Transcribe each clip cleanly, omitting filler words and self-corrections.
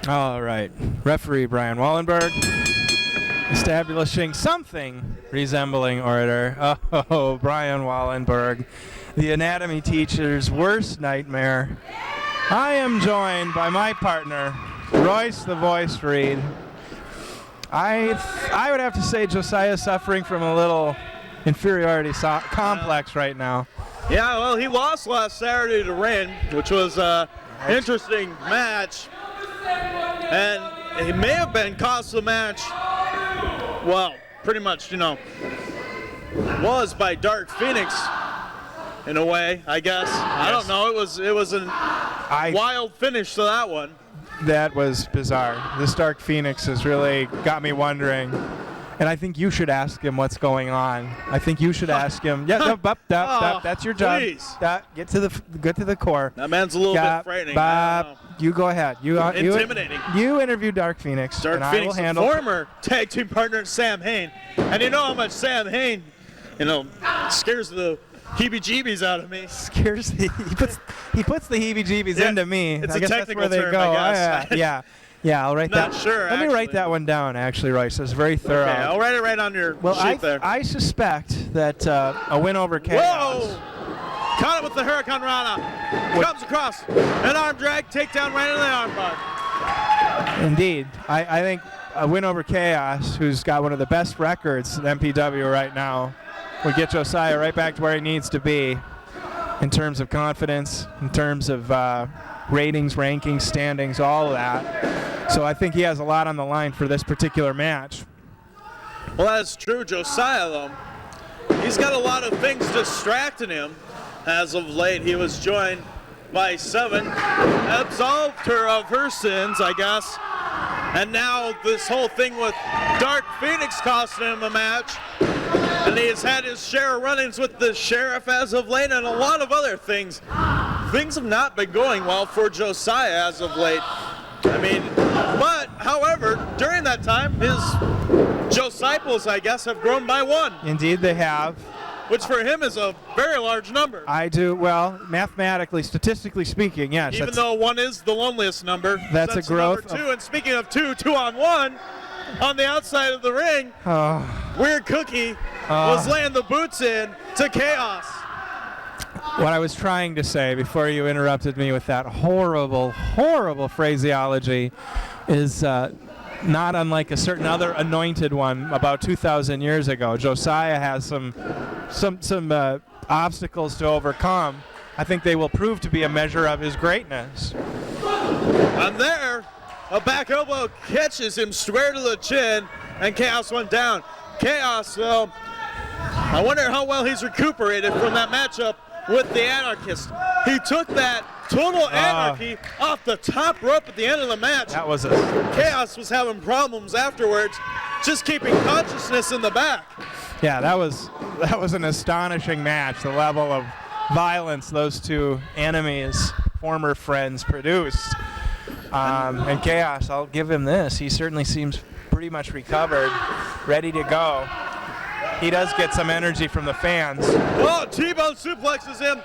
All right. Referee Brian Wallenberg establishing something resembling order. Oh, Brian Wallenberg, the anatomy teacher's worst nightmare. I am joined by my partner, Royce the Voice Reed. I would have to say Josiah's suffering from a little inferiority complex right now. Yeah, well, he lost last Saturday to Ren, which was an interesting match. And it may have been cost the match, well, pretty much, was by Dark Phoenix in a way, I guess. Yes. I don't know. It was a wild finish to that one. That was bizarre. This Dark Phoenix has really got me wondering. And I think you should ask him what's going on. I think you should ask him. Yeah, that's your job. Please. Get to the core. That man's a little bit frightening. You go ahead. Intimidating. You interview Dark Phoenix. Dark and Phoenix, I will handle former tag team partner Sam Hain. And you know how much Sam Hain, scares the heebie-jeebies out of me. He puts the heebie-jeebies into me. It's I guess technical that's where they term, go. I guess. Yeah, I'll write Not that. sure, Let me write that one down, actually, Royce. It's very thorough. Okay, I'll write it right on your sheet there. I suspect that a win over Chaos. Whoa! Caught it with the Hurricane Rana. Comes across. An arm drag, takedown right into the armbar. Indeed. I think a win over Chaos, who's got one of the best records in MPW right now, would get Josiah right back to where he needs to be in terms of confidence, in terms of ratings, rankings, standings, all of that. So I think he has a lot on the line for this particular match. Well, that's true. Josiah, though, he's got a lot of things distracting him. As of late, he was joined by Seven, absolved her of her sins, I guess. And now this whole thing with Dark Phoenix costing him a match. And he has had his share of run-ins with the Sheriff as of late and a lot of other things. Things have not been going well for Josiah as of late. But, however, during that time, his Josiples, I guess, have grown by one. Indeed, they have. Which for him is a very large number. I do, well, mathematically, statistically speaking, yes. Even though one is the loneliest number. That's a growth. Number two, and speaking of two on one, on the outside of the ring, Weird Cookie was laying the boots in to Chaos. What I was trying to say before you interrupted me with that horrible, horrible phraseology is not unlike a certain other anointed one about 2,000 years ago. Josiah has some obstacles to overcome. I think they will prove to be a measure of his greatness. And there, a back elbow catches him square to the chin, and Chaos went down. Chaos, though, I wonder how well he's recuperated from that matchup with the Anarchist. He took that total anarchy off the top rope at the end of the match. That was Chaos was having problems afterwards, just keeping consciousness in the back. Yeah, that was an astonishing match. The level of violence those two enemies, former friends, produced. And Chaos, I'll give him this. He certainly seems pretty much recovered, ready to go. He does get some energy from the fans. Oh, T-bone suplexes him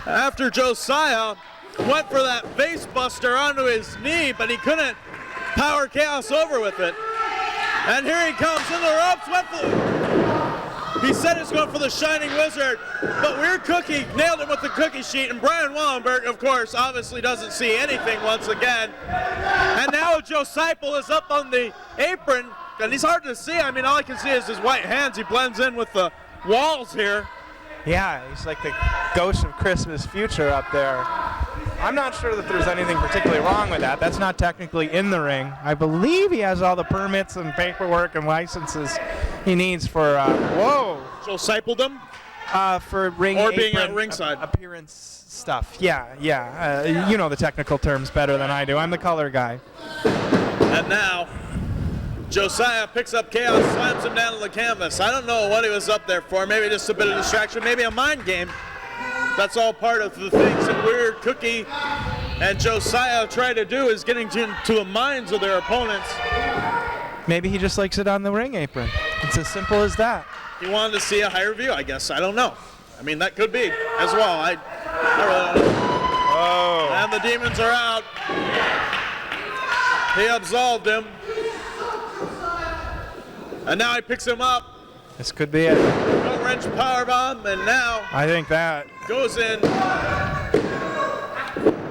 after Josiah went for that face buster onto his knee, but he couldn't power Chaos over with it. And here he comes in the ropes. He said he's going for the Shining Wizard, but Weird Cookie nailed him with the cookie sheet, and Brian Wallenberg, of course, obviously doesn't see anything once again. And now Josiple is up on the apron, and he's hard to see. All I can see is his white hands. He blends in with the walls here. Yeah, he's like the ghost of Christmas future up there. I'm not sure that there's anything particularly wrong with that. That's not technically in the ring. I believe he has all the permits and paperwork and licenses he needs for, Josipledom? For ring or being at ringside. Appearance stuff. Yeah. You know the technical terms better than I do. I'm the color guy. And now, Josiah picks up Chaos, slams him down on the canvas. I don't know what he was up there for. Maybe just a bit of distraction, maybe a mind game. That's all part of the things that Weird Cookie and Josiah try to do, is getting into the minds of their opponents. Maybe he just likes it on the ring apron. It's as simple as that. He wanted to see a higher view, I guess. I don't know. That could be as well. I really don't know. And the Demons are out. He absolved him. And now he picks him up. This could be it. No wrench powerbomb, and now I think that. goes in.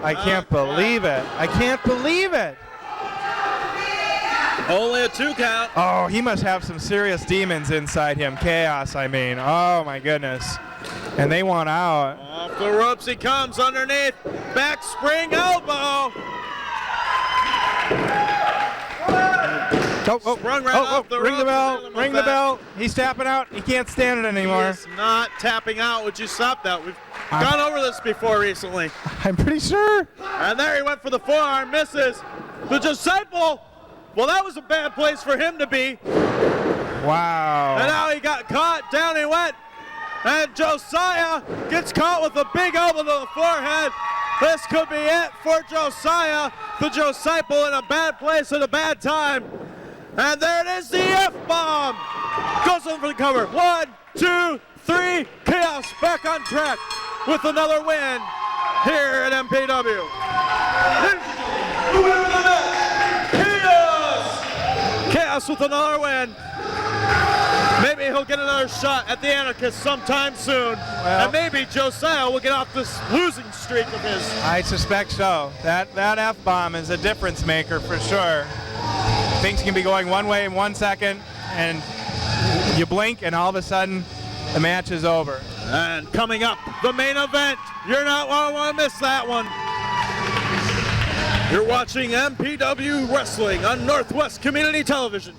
I can't believe it. I can't believe it. Only a 2 count. Oh, he must have some serious demons inside him. Chaos, I mean. Oh, my goodness. And they want out. Off the ropes he comes underneath. Back spring elbow. Sprung right off the ring the ropes. bell. Ring the bell. He's tapping out. He can't stand it anymore. He's not tapping out. Would you stop that? We've gone over this before recently. I'm pretty sure. And there he went for the forearm. Misses. The disciple. Well, that was a bad place for him to be. Wow. And now he got caught. Down he went. And Josiah gets caught with a big elbow to the forehead. This could be it for Josiah. The disciple in a bad place at a bad time. And there it is, the F-bomb. Goes in for the cover. 1, 2, 3. Chaos back on track with another win here at MPW. The winner of the match, Chaos. Chaos with another win. Maybe he'll get another shot at the Anarchist sometime soon. Well, And maybe Josiah will get off this losing streak of his. I suspect so. That F-bomb is a difference maker for sure. Things can be going one way in 1 second, and you blink, and all of a sudden, the match is over. And coming up, the main event. You're not going to want to miss that one. You're watching MPW Wrestling on Northwest Community Television.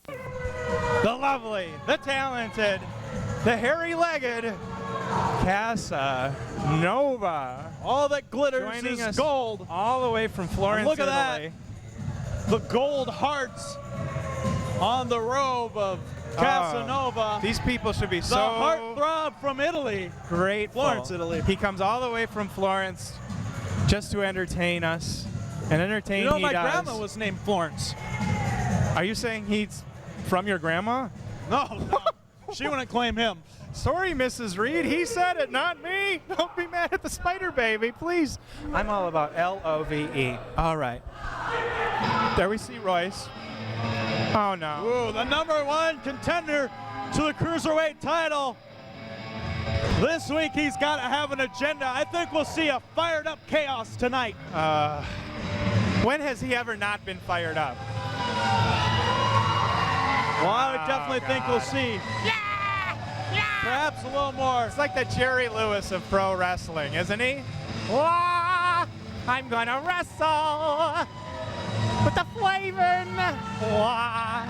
The lovely, the talented, the hairy-legged Casanova. All that glitters Joining is us gold. all the way from Florence, Look at Italy. The gold hearts on the robe of Casanova. These people should be The so heartthrob from Italy. grateful. Florence, Italy. He comes all the way from Florence just to entertain us. And entertain You know, he my does. grandma was named Florence. Are you saying he's from your grandma? No. She wouldn't claim him. Sorry, Mrs. Reed. He said it, not me. Don't be mad at the Spider Baby, please. I'm all about L-O-V-E. All right. There we see Royce. Oh, no. Ooh, the #1 contender to the Cruiserweight title. This week he's got to have an agenda. I think we'll see a fired up Chaos tonight. When has he ever not been fired up? Well, I would definitely think we'll see. Perhaps a little more. It's like the Jerry Lewis of pro wrestling, isn't he? Wah! I'm gonna wrestle with the flavor. Wah!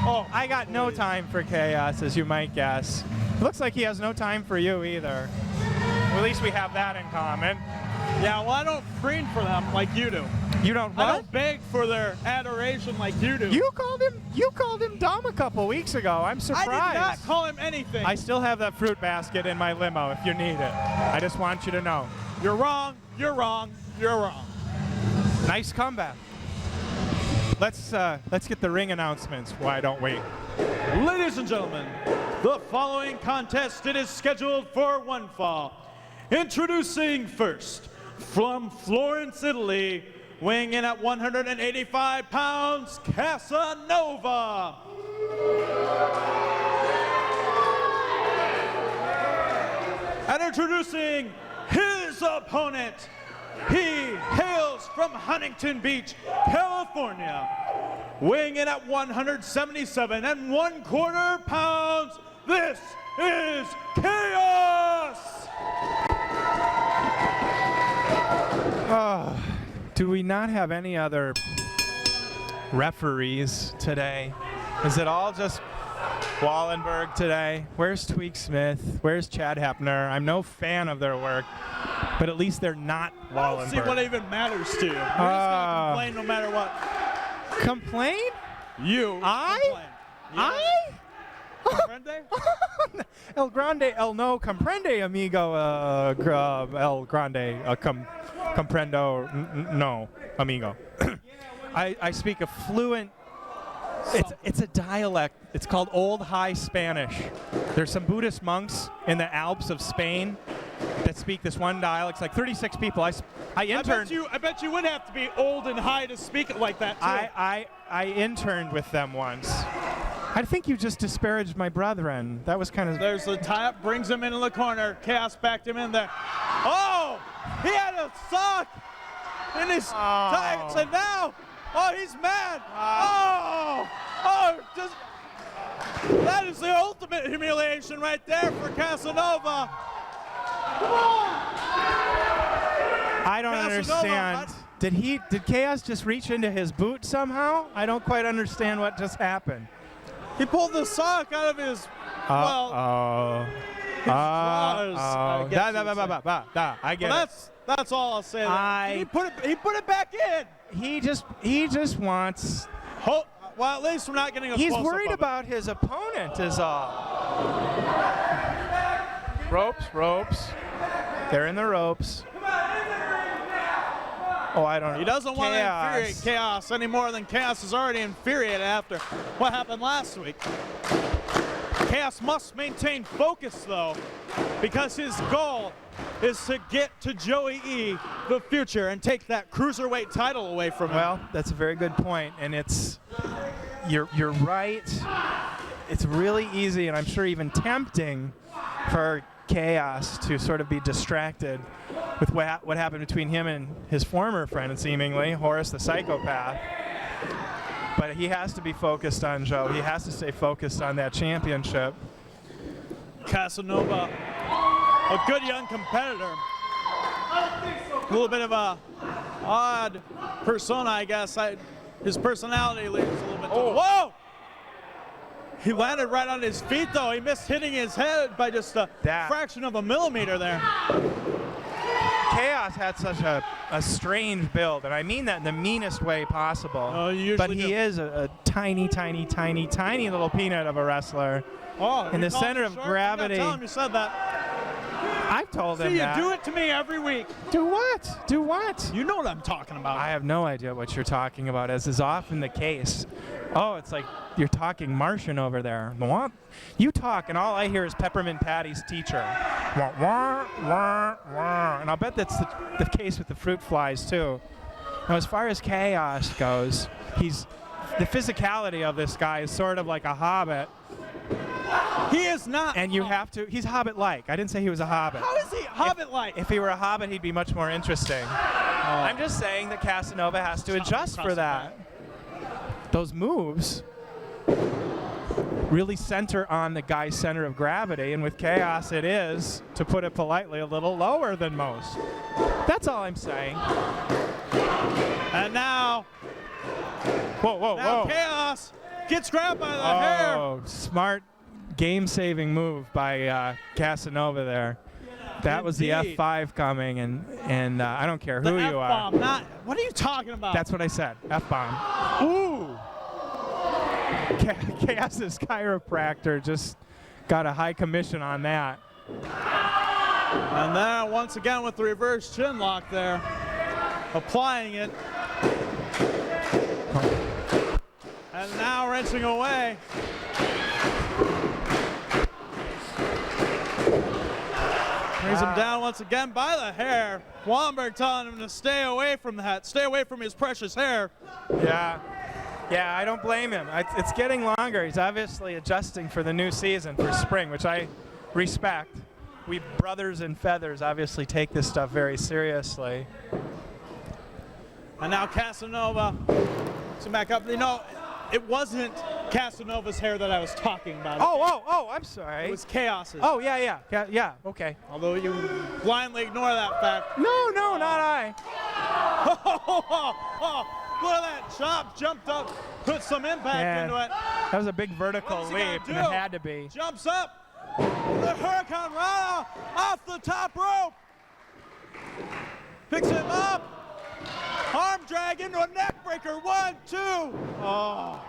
Oh, I got no time for Chaos, as you might guess. It looks like he has no time for you either. Well, at least we have that in common. Yeah, well, I don't preen for them like you do. You don't what? I don't beg for their adoration like you do. You called him dumb a couple weeks ago. I'm surprised. I did not call him anything. I still have that fruit basket in my limo if you need it. I just want you to know. You're wrong. You're wrong. You're wrong. Nice comeback. Let's get the ring announcements. Why don't we? Ladies and gentlemen, the following contest it is scheduled for one fall. Introducing first, from Florence, Italy, weighing in at 185 pounds, Casanova. And introducing his opponent, he hails from Huntington Beach, California, weighing in at 177 1/4 pounds. This is Chaos! Do we not have any other referees today? Is it all just Wallenberg today? Where's Tweak Smith? Where's Chad Hepner? I'm no fan of their work, but at least they're not I Wallenberg. don't see what even matters to you. You're just gonna complain no matter what. Complain? You complain. I? Comprende? El Grande, el no comprende, amigo. El Grande, comprendo, no, amigo. I speak a fluent. It's a dialect. It's called Old High Spanish. There's some Buddhist monks in the Alps of Spain that speak this one dialect. It's like 36 people. I interned. I bet you would have to be old and high to speak it like that, too. I interned with them once. I think you just disparaged my brethren. That was kind of. There's the tie-up, brings him into the corner. Chaos backed him in there. Oh! He had a sock in his tights, and now, he's mad. That is the ultimate humiliation right there for Casanova. I don't understand. Did Chaos just reach into his boot somehow? I don't quite understand what just happened. He pulled the sock out of his, I get it. That's all I'll say. He put it back in. He just wants. Well, at least we're not getting a He's close-up worried of it. about his opponent is all. Ropes. They're in the ropes. Oh, I don't know. He doesn't want to infuriate Chaos any more than Chaos is already infuriated after what happened last week. Chaos must maintain focus, though, because his goal is to get to Joey E, the future, and take that cruiserweight title away from him. Well, that's a very good point, and you're right. It's really easy, and I'm sure even tempting for Chaos to sort of be distracted with what happened between him and his former friend, seemingly, Horace the Psychopath. But he has to be focused on Joe. He has to stay focused on that championship. Casanova, a good young competitor. A little bit of a odd persona, I guess. His personality leaves a little bit. Whoa! He landed right on his feet, though. He missed hitting his head by just a fraction of a millimeter there. Chaos had such a strange build, and I mean that in the meanest way possible. But he is a tiny little peanut of a wrestler. In the center of gravity. Tell him you said that. I've told him that. You do it to me every week. Do what? Do what? You know what I'm talking about. I have no idea what you're talking about, as is often the case. Oh, it's like you're talking Martian over there. What? You talk, and all I hear is Peppermint Patty's teacher. Wah, wah, wah, wah. And I'll bet that's the case with the fruit flies, too. Now, as far as Chaos goes, the physicality of this guy is sort of like a hobbit. He is not. And he's Hobbit-like. I didn't say he was a hobbit. How is he Hobbit-like? If he were a hobbit, he'd be much more interesting. I'm just saying that Casanova has to adjust for that. Those moves really center on the guy's center of gravity, and with Chaos it is, to put it politely, a little lower than most. That's all I'm saying. And now, whoa. Chaos gets grabbed by the hair. Oh, smart game-saving move by Casanova there. That was the F5 coming, and I don't care who you are. What are you talking about? That's what I said, F-bomb. Ooh! Chaos's chiropractor just got a high commission on that. And then once again with the reverse chin lock there, applying it. And now wrenching away. Brings him down once again by the hair. Wallenberg telling him to stay away from that. Stay away from his precious hair. Yeah, I don't blame him. It's getting longer. He's obviously adjusting for the new season, for spring, which I respect. We brothers in feathers obviously take this stuff very seriously. And now Casanova to back up. You know, it wasn't Casanova's hair that I was talking about. Oh, I'm sorry. It was Chaos's. Oh, yeah, okay. Although you blindly ignore that fact. No, not I. Look at that chop, jumped up, put some impact into it. That was a big vertical leap, and it had to be. Jumps up, the Hurricane Rana off the top rope. Picks him up, arm drag into a neck breaker, 1, 2. Oh.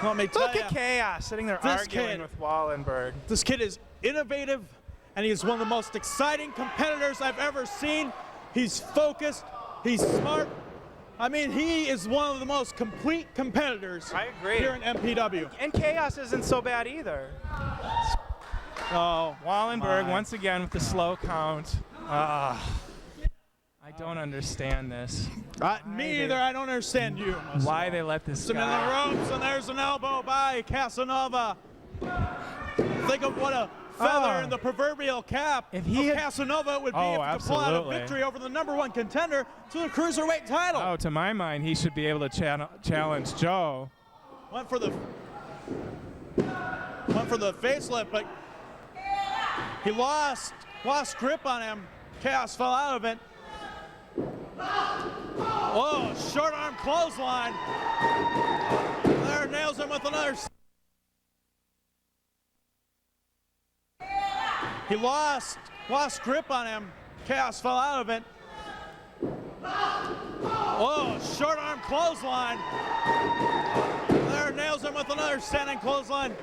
Let me tell Look at Chaos sitting there arguing with Wallenberg. This kid is innovative, and he is one of the most exciting competitors I've ever seen. He's focused, he's smart. I mean, he is one of the most complete competitors I agree. here in MPW. And Chaos isn't so bad either. Oh, Wallenberg my once again with the slow count. I don't understand this. Me either. I don't understand you. Why they let this Some in the guy. ropes, and there's an elbow by Casanova. Think of what a feather in the proverbial cap If he of had- Casanova it would be Oh, if he could pull out a absolutely. victory over the #1 contender to the cruiserweight title. Oh, to my mind, he should be able to challenge Joe. Went for the facelift, but he lost grip on him. Chaos fell out of it. Oh, short arm clothesline. There, nails him with another. He lost grip on him. Chaos fell out of it. Oh, short arm clothesline. There, nails him with another standing clothesline.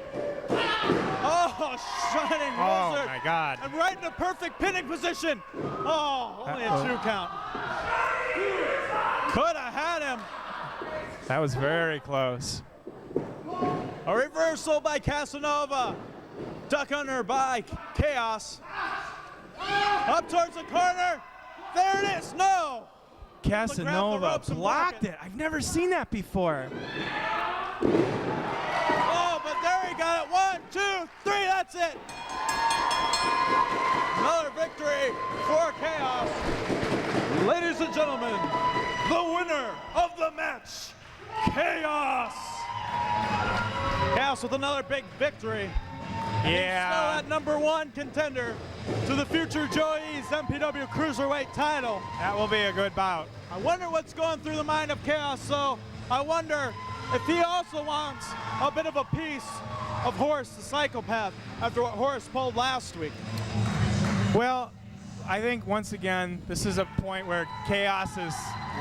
Oh, shining Oh wizard. my God. And right in the perfect pinning position. Oh, only a 2 count. Could have had him. That was very close. A reversal by Casanova. Duck under by Chaos. Up towards the corner. There it is. No. Casanova ropes and blocked block it. I've never seen that before. Oh, but there he got it. 1, 2, 3. That's it. Another victory for Chaos. Ladies and gentlemen, the winner of the match, Chaos. Chaos with another big victory. Yeah. Still at #1 contender to the future Joey's MPW Cruiserweight title. That will be a good bout. I wonder what's going through the mind of Chaos, so I wonder if he also wants a bit of a piece of Horace the Psychopath after what Horace pulled last week. Well, I think once again, this is a point where Chaos's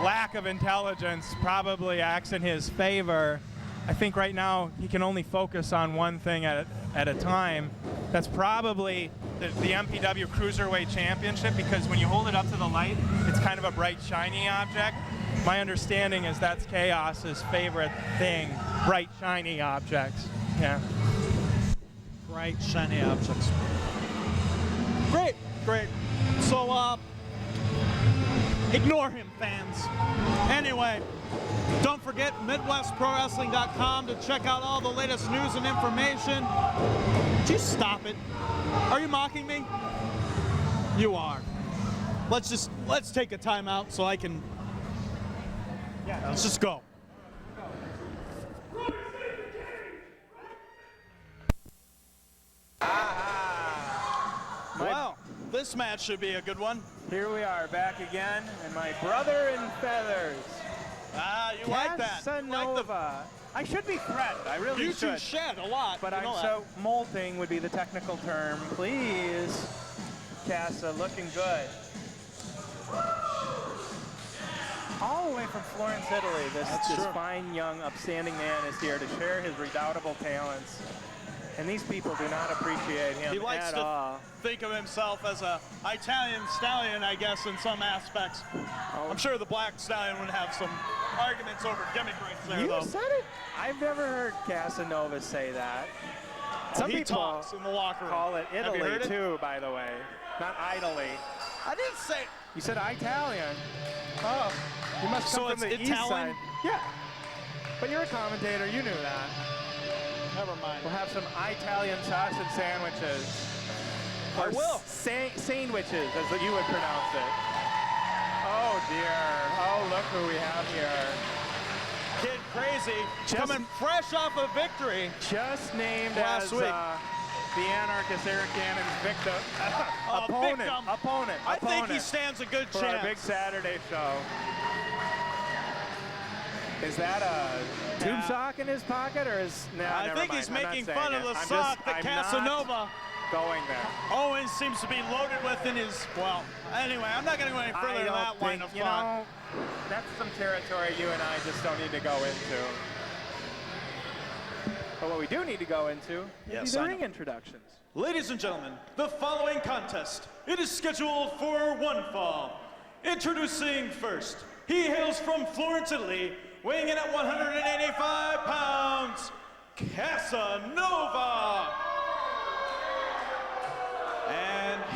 lack of intelligence probably acts in his favor. I think right now he can only focus on one thing at a time. That's probably the MPW Cruiserweight Championship, because when you hold it up to the light, it's kind of a bright, shiny object. My understanding is that's Chaos's favorite thing, bright, shiny objects. Yeah. Bright, shiny objects. Great, great. So, ignore him, fans. Anyway, don't forget MidwestProWrestling.com to check out all the latest news and information. Would you stop it? Are you mocking me? You are. Let's take a timeout so I can. Yeah, let's just go. Well, this match should be a good one. Here we are back again, and my brother in feathers, Ah, you like that. You like Casanova. I should be threatened. I really you two should. shed a lot. But you I'm know so molting would be the technical term. Please, Casa, looking good. All the way from Florence, Italy, this true. fine, young, upstanding man is here to share his redoubtable talents. And these people do not appreciate him He likes at to all. think of himself as a Italian stallion, I guess, in some aspects. Oh. I'm sure the black stallion would have some arguments over gimmick rights there, You though. said it. I've never heard Casanova say that. Some he people talks in the locker room. call it Have you Italy heard it? too, by the way, not idly. I didn't say. You said Italian. Oh, you must So come from it's the east Italian? side. Yeah, but you're a commentator. You knew that. Never mind. We'll have some Italian sausage sandwiches. I Or will. sandwiches, as you would pronounce it. Oh dear. Oh, look who we have here. Kid Crazy Just- coming fresh off a victory. Just named Last as week. The Anarchist Eric Cannon's victim. Opponent. Victim. Opponent. I think he Opponent. stands a good For chance. our big Saturday show. Is that a tube sock in his pocket, or is? No, I never think mind. he's I'm not making saying fun it. of the I'm sock just- that I'm Casanova not going there. Owens seems to be loaded with in his. Well, anyway, I'm not going to go any further I in don't that line think, of you thought. know, that's some territory you and I just don't need to go into. But what we do need to go into Yes, is the I ring know. introductions. Ladies and gentlemen, the following contest, it is scheduled for one fall. Introducing first, he hails from Florence, Italy, weighing in at 185 pounds, Casanova.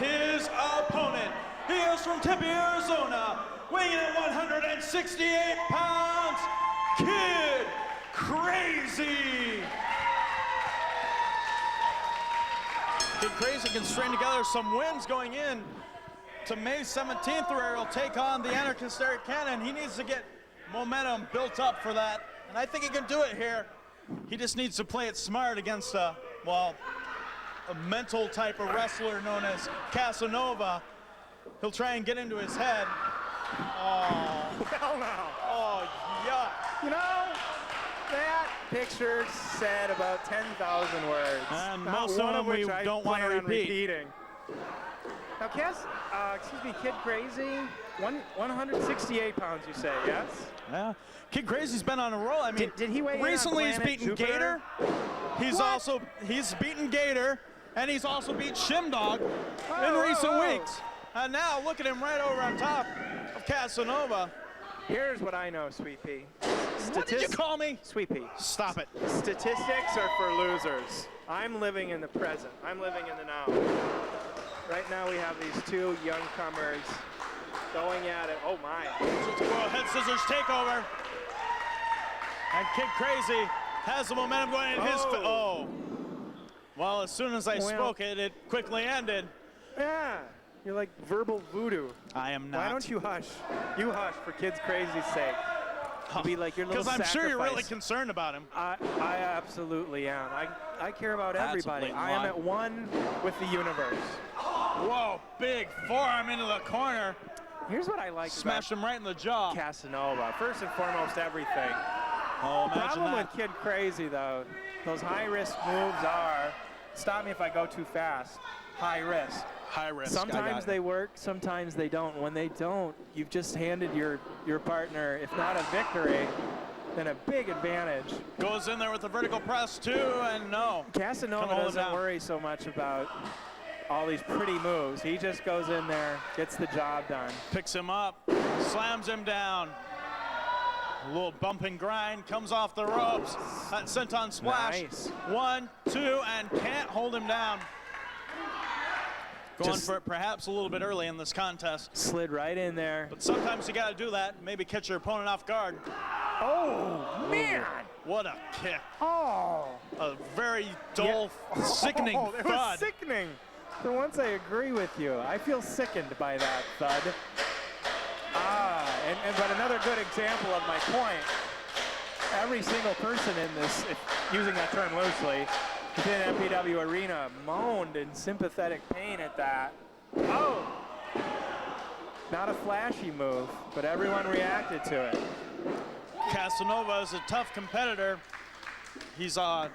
his opponent. He is from Tempe, Arizona, weighing in at 168 pounds, Kid Crazy. Kid Crazy can string together some wins going in to May 17th, where he'll take on the Anarchist Eric Cannon. He needs to get momentum built up for that, and I think he can do it here. He just needs to play it smart against a mental type of wrestler known as Casanova. He'll try and get into his head. Oh, Well, now. oh, yuck. You know, that picture said about 10,000 words. And Not most of one them which we I don't want to plan on repeat. repeating. Now, Kid Crazy, 168 pounds, you say, yes? Yeah. Kid Crazy's been on a roll. I mean, Did he weigh in on recently he's Planet beaten Jupiter? Gator. He's beaten Gator, and he's also beat Shimdog in Whoa, recent whoa. weeks. And now look at him right over on top of Casanova. Here's what I know, Sweet Pea. What did you call me? Sweet Pea. Stop it. Statistics are for losers. I'm living in the present. I'm living in the now. Right now we have these two young comers going at it. Oh my. Well, head scissors takeover. And Kid Crazy has the momentum going in his. Oh. Well, as soon as I Well. spoke it, it quickly ended. Yeah. You're like verbal voodoo. I am not. Why don't you hush? You hush for Kid Crazy's sake. To be like your little Because I'm sure you're really sacrifice. concerned about him. I absolutely am. I care about That's a everybody. blatant I am lie. at one with the universe. Whoa, big forearm into the corner. Here's what I like Smashed him right in the jaw. about Casanova. First and foremost, everything. Oh, imagine Problem that. with Kid Crazy, though, those high-risk moves are, stop me if I go too fast, high risk. High risk. Sometimes they work, sometimes they don't. When they don't, you've just handed your partner, if not a victory, then a big advantage. Goes in there with the vertical press, too, and no. Casanova Couldn't hold him doesn't down. worry so much about all these pretty moves. He just goes in there, gets the job done. Picks him up, slams him down. A little bump and grind, comes off the ropes. That senton splash. Nice. 1, 2, and can't hold him down. Going Just- for it perhaps a little bit early in this contest. Slid right in there. But sometimes you got to do that, maybe catch your opponent off guard. Oh, man! What a kick. Oh! A very dull, sickening Oh, it thud. was sickening. For once, I agree with you. I feel sickened by that thud. But another good example of my point. Every single person in this, using that term loosely, within MPW Arena moaned in sympathetic pain at that. Oh! Not a flashy move, but everyone reacted to it. Casanova is a tough competitor. He's, I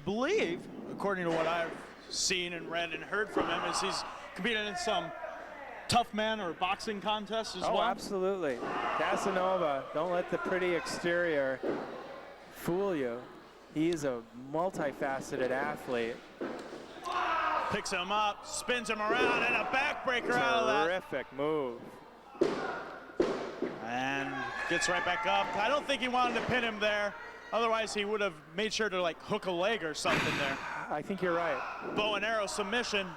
believe, according to what I've seen and read and heard from him, is he's competed in some tough man or boxing contests as Oh, well. absolutely. Casanova, don't let the pretty exterior fool you. He is a multifaceted athlete. Picks him up, spins him around, and a backbreaker out of that. Terrific move. And gets right back up. I don't think he wanted to pin him there. Otherwise, he would have made sure to like hook a leg or something there. I think you're right. Bow and arrow submission.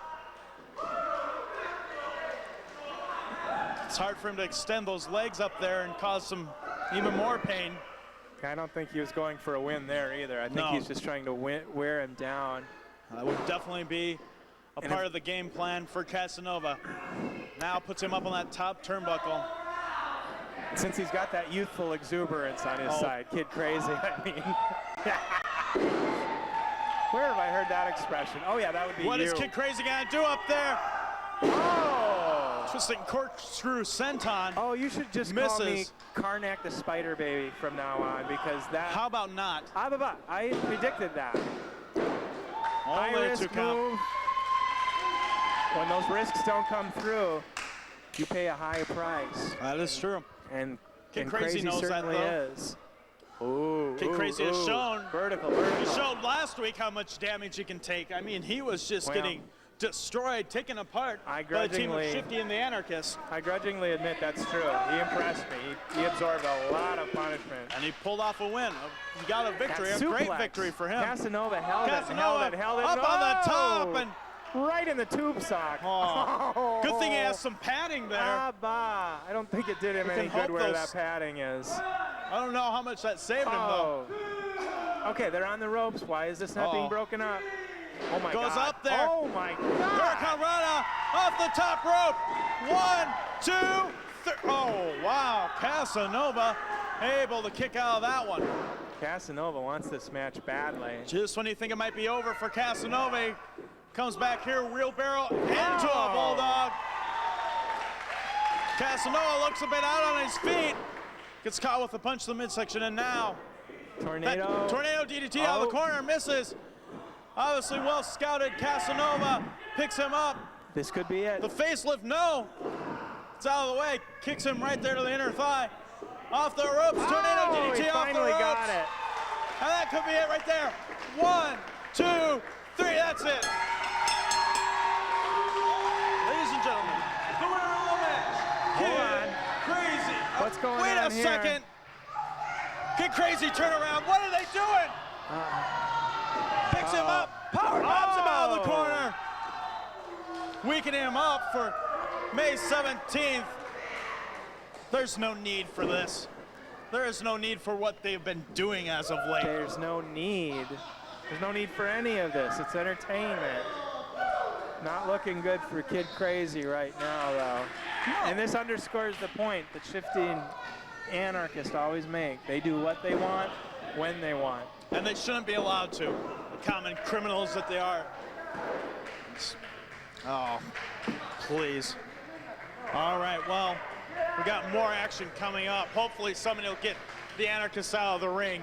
It's hard for him to extend those legs up there and cause some even more pain. I don't think he was going for a win there either. I think No. he's just trying to wear him down. That would definitely be a And part if- of the game plan for Casanova. Now puts him up on that top turnbuckle. Since he's got that youthful exuberance on his Oh. side, Kid Crazy, I mean. Where have I heard that expression? Oh yeah, that would be What you. is Kid Crazy gonna do up there? Oh! Twisting corkscrew senton. Oh, you should just call me Misses. Karnak the Spider Baby from now on, because that. How about not? I predicted that. All High the way risk to count. move. When those risks don't come through, you pay a high price. That is true. And Kid Crazy knows that, certainly though. is. Ooh, Kid ooh, Crazy has ooh. shown. Vertical. He showed last week how much damage he can take. I mean, he was just Well, getting destroyed, taken apart I by the team of grudgingly- Shifty and the Anarchists. I grudgingly admit that's true. He impressed me. He absorbed a lot of punishment. And he pulled off a win. He got a victory, That a great suplex. victory for him. Casanova held Casanova it, held it. up on the top Oh! and Right in the tube sock. Oh. Good thing he has some padding there. I don't think it did him any good where that padding is. I don't know how much that saved him, though. Okay, they're on the ropes. Why is this not being broken up? Oh, my God. Goes up there. Oh, my God. Hurricane Rana off the top rope. 1, 2, 3. Oh, wow. Casanova able to kick out of that one. Casanova wants this match badly. Just when you think it might be over for Casanova, he comes back here, wheelbarrow into a bulldog. Casanova looks a bit out on his feet. Gets caught with a punch to the midsection, and now Tornado. Tornado DDT out of the corner, misses. Obviously well scouted. Casanova picks him up. This could be it. The facelift, no. It's out of the way. Kicks him right there to the inner thigh. Off the ropes. Tornado DDT he off the finally ropes. got it. And that could be it right there. 1, 2, 3. That's it. Ladies and gentlemen, the winner of the match. Hold on. Crazy. What's going Wait on a here? second. Kid Crazy turn around. What are they doing? Picks him up. Power bombs him out of the corner. Weakening him up for May 17th. There's no need for this. There is no need for what they've been doing as of late. There's no need. There's no need for any of this. It's entertainment. Not looking good for Kid Crazy right now, though. And this underscores the point that shifting anarchists always make. They do what they want, when they want. And they shouldn't be allowed to. The common criminals that they are. Oh, please. All right, well, we got more action coming up. Hopefully somebody will get the anarchists out of the ring.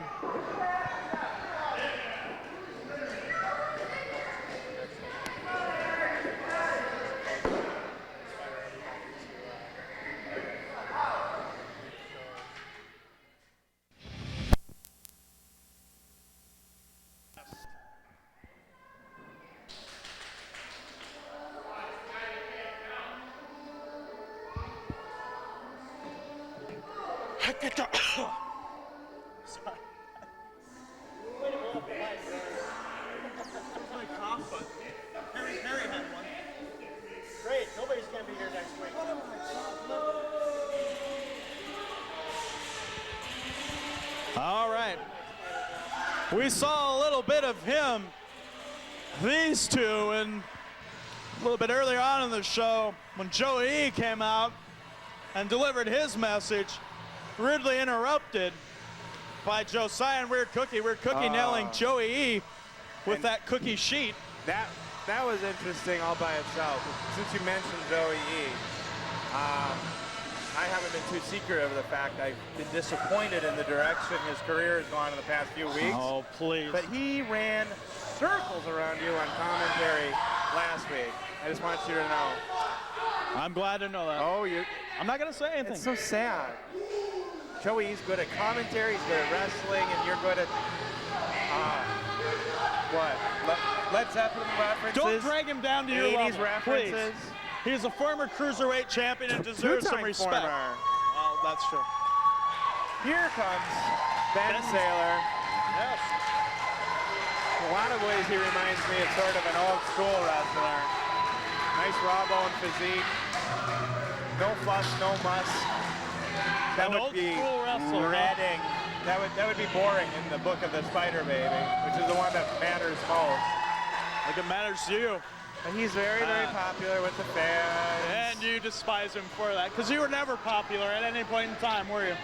Sorry. Harry had one. Great, nobody's gonna be here next week. All right. We saw a little bit of him, these two, and a little bit earlier on in the show when Joey E came out and delivered his message, rudely interrupted by Josiah and Weird Cookie. Weird Cookie nailing Joey E with that cookie sheet. That was interesting all by itself. Since you mentioned Joey E, I haven't been too secret of the fact I've been disappointed in the direction his career has gone in the past few weeks. Oh, please. But he ran circles around you on commentary last week. I just want you to know. I'm glad to know that. Oh, I'm not going to say anything. it's so sad. Joey's good at commentary, he's good at wrestling, and you're good at, what? Led Zeppelin references? Don't drag him down to your 80s level, references? please. He's a former cruiserweight champion and deserves some Two-time respect. former. Oh, that's true. Here comes Ben Saylor. Yes. In a lot of ways, he reminds me of sort of an old school wrestler. Nice raw bone physique. No fuss, no muss. That An would old be school wrestler, huh? dreading. That would be boring in the book of the Spider Baby, which is the one that matters most. Like it matters to you. But he's very, very popular with the fans. And you despise him for that, because you were never popular at any point in time, were you?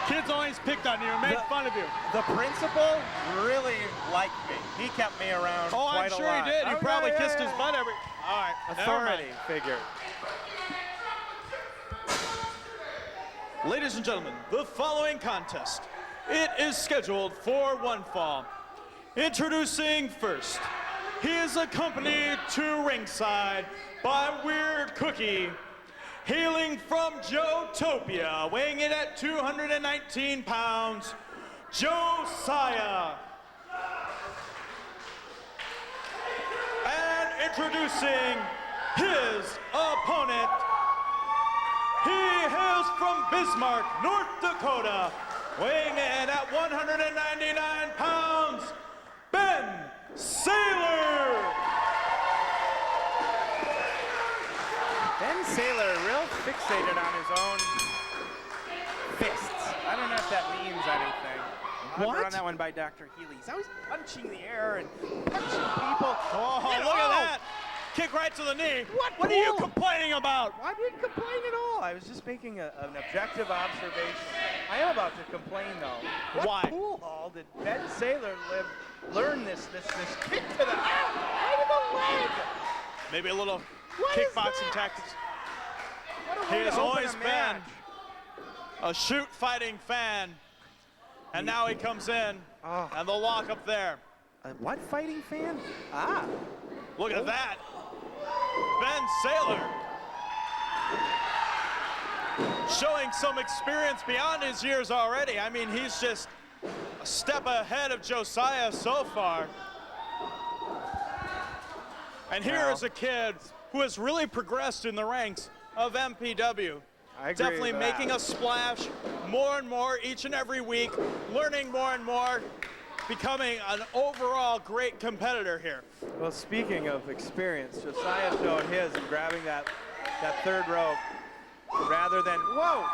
Kids always picked on you and made fun of you. The principal really liked me. He kept me around Oh, quite I'm sure a lot. he did. You Oh, probably yeah, kissed yeah. his butt every... All right, Authority figure. Ladies and gentlemen, the following contest, it is scheduled for one fall. Introducing first, he is accompanied to ringside by Weird Cookie, hailing from Joetopia, weighing in at 219 pounds, Josiah. And introducing his opponent, he hails from Bismarck, North Dakota, weighing in at 199 pounds, Ben Saylor. Ben Saylor real fixated on his own fists. I don't know if that means anything. What? On that one by Dr. Healy. He's always punching the air and punching people. Oh, look at that. Kick right to the knee. What are you complaining about? I didn't complain at all. I was just making an objective observation. I am about to complain, though. Why? What pool hall did Ben Saylor learn this kick to the right of the leg? Maybe a little What is kickboxing that? tactics. What a He way to has open always a been match. a shoot fighting fan. And now he comes in, Oh. and the lock up there. A what fighting fan? Ah. Look at that. Ben Saylor showing some experience beyond his years already. I mean, he's just a step ahead of Josiah so far. And here Wow. is a kid who has really progressed in the ranks of MPW. I agree Definitely with that. making a splash more and more each and every week, learning more and more, becoming an overall great competitor here. Well, speaking of experience, Josiah showed his in grabbing that third rope rather than, whoa,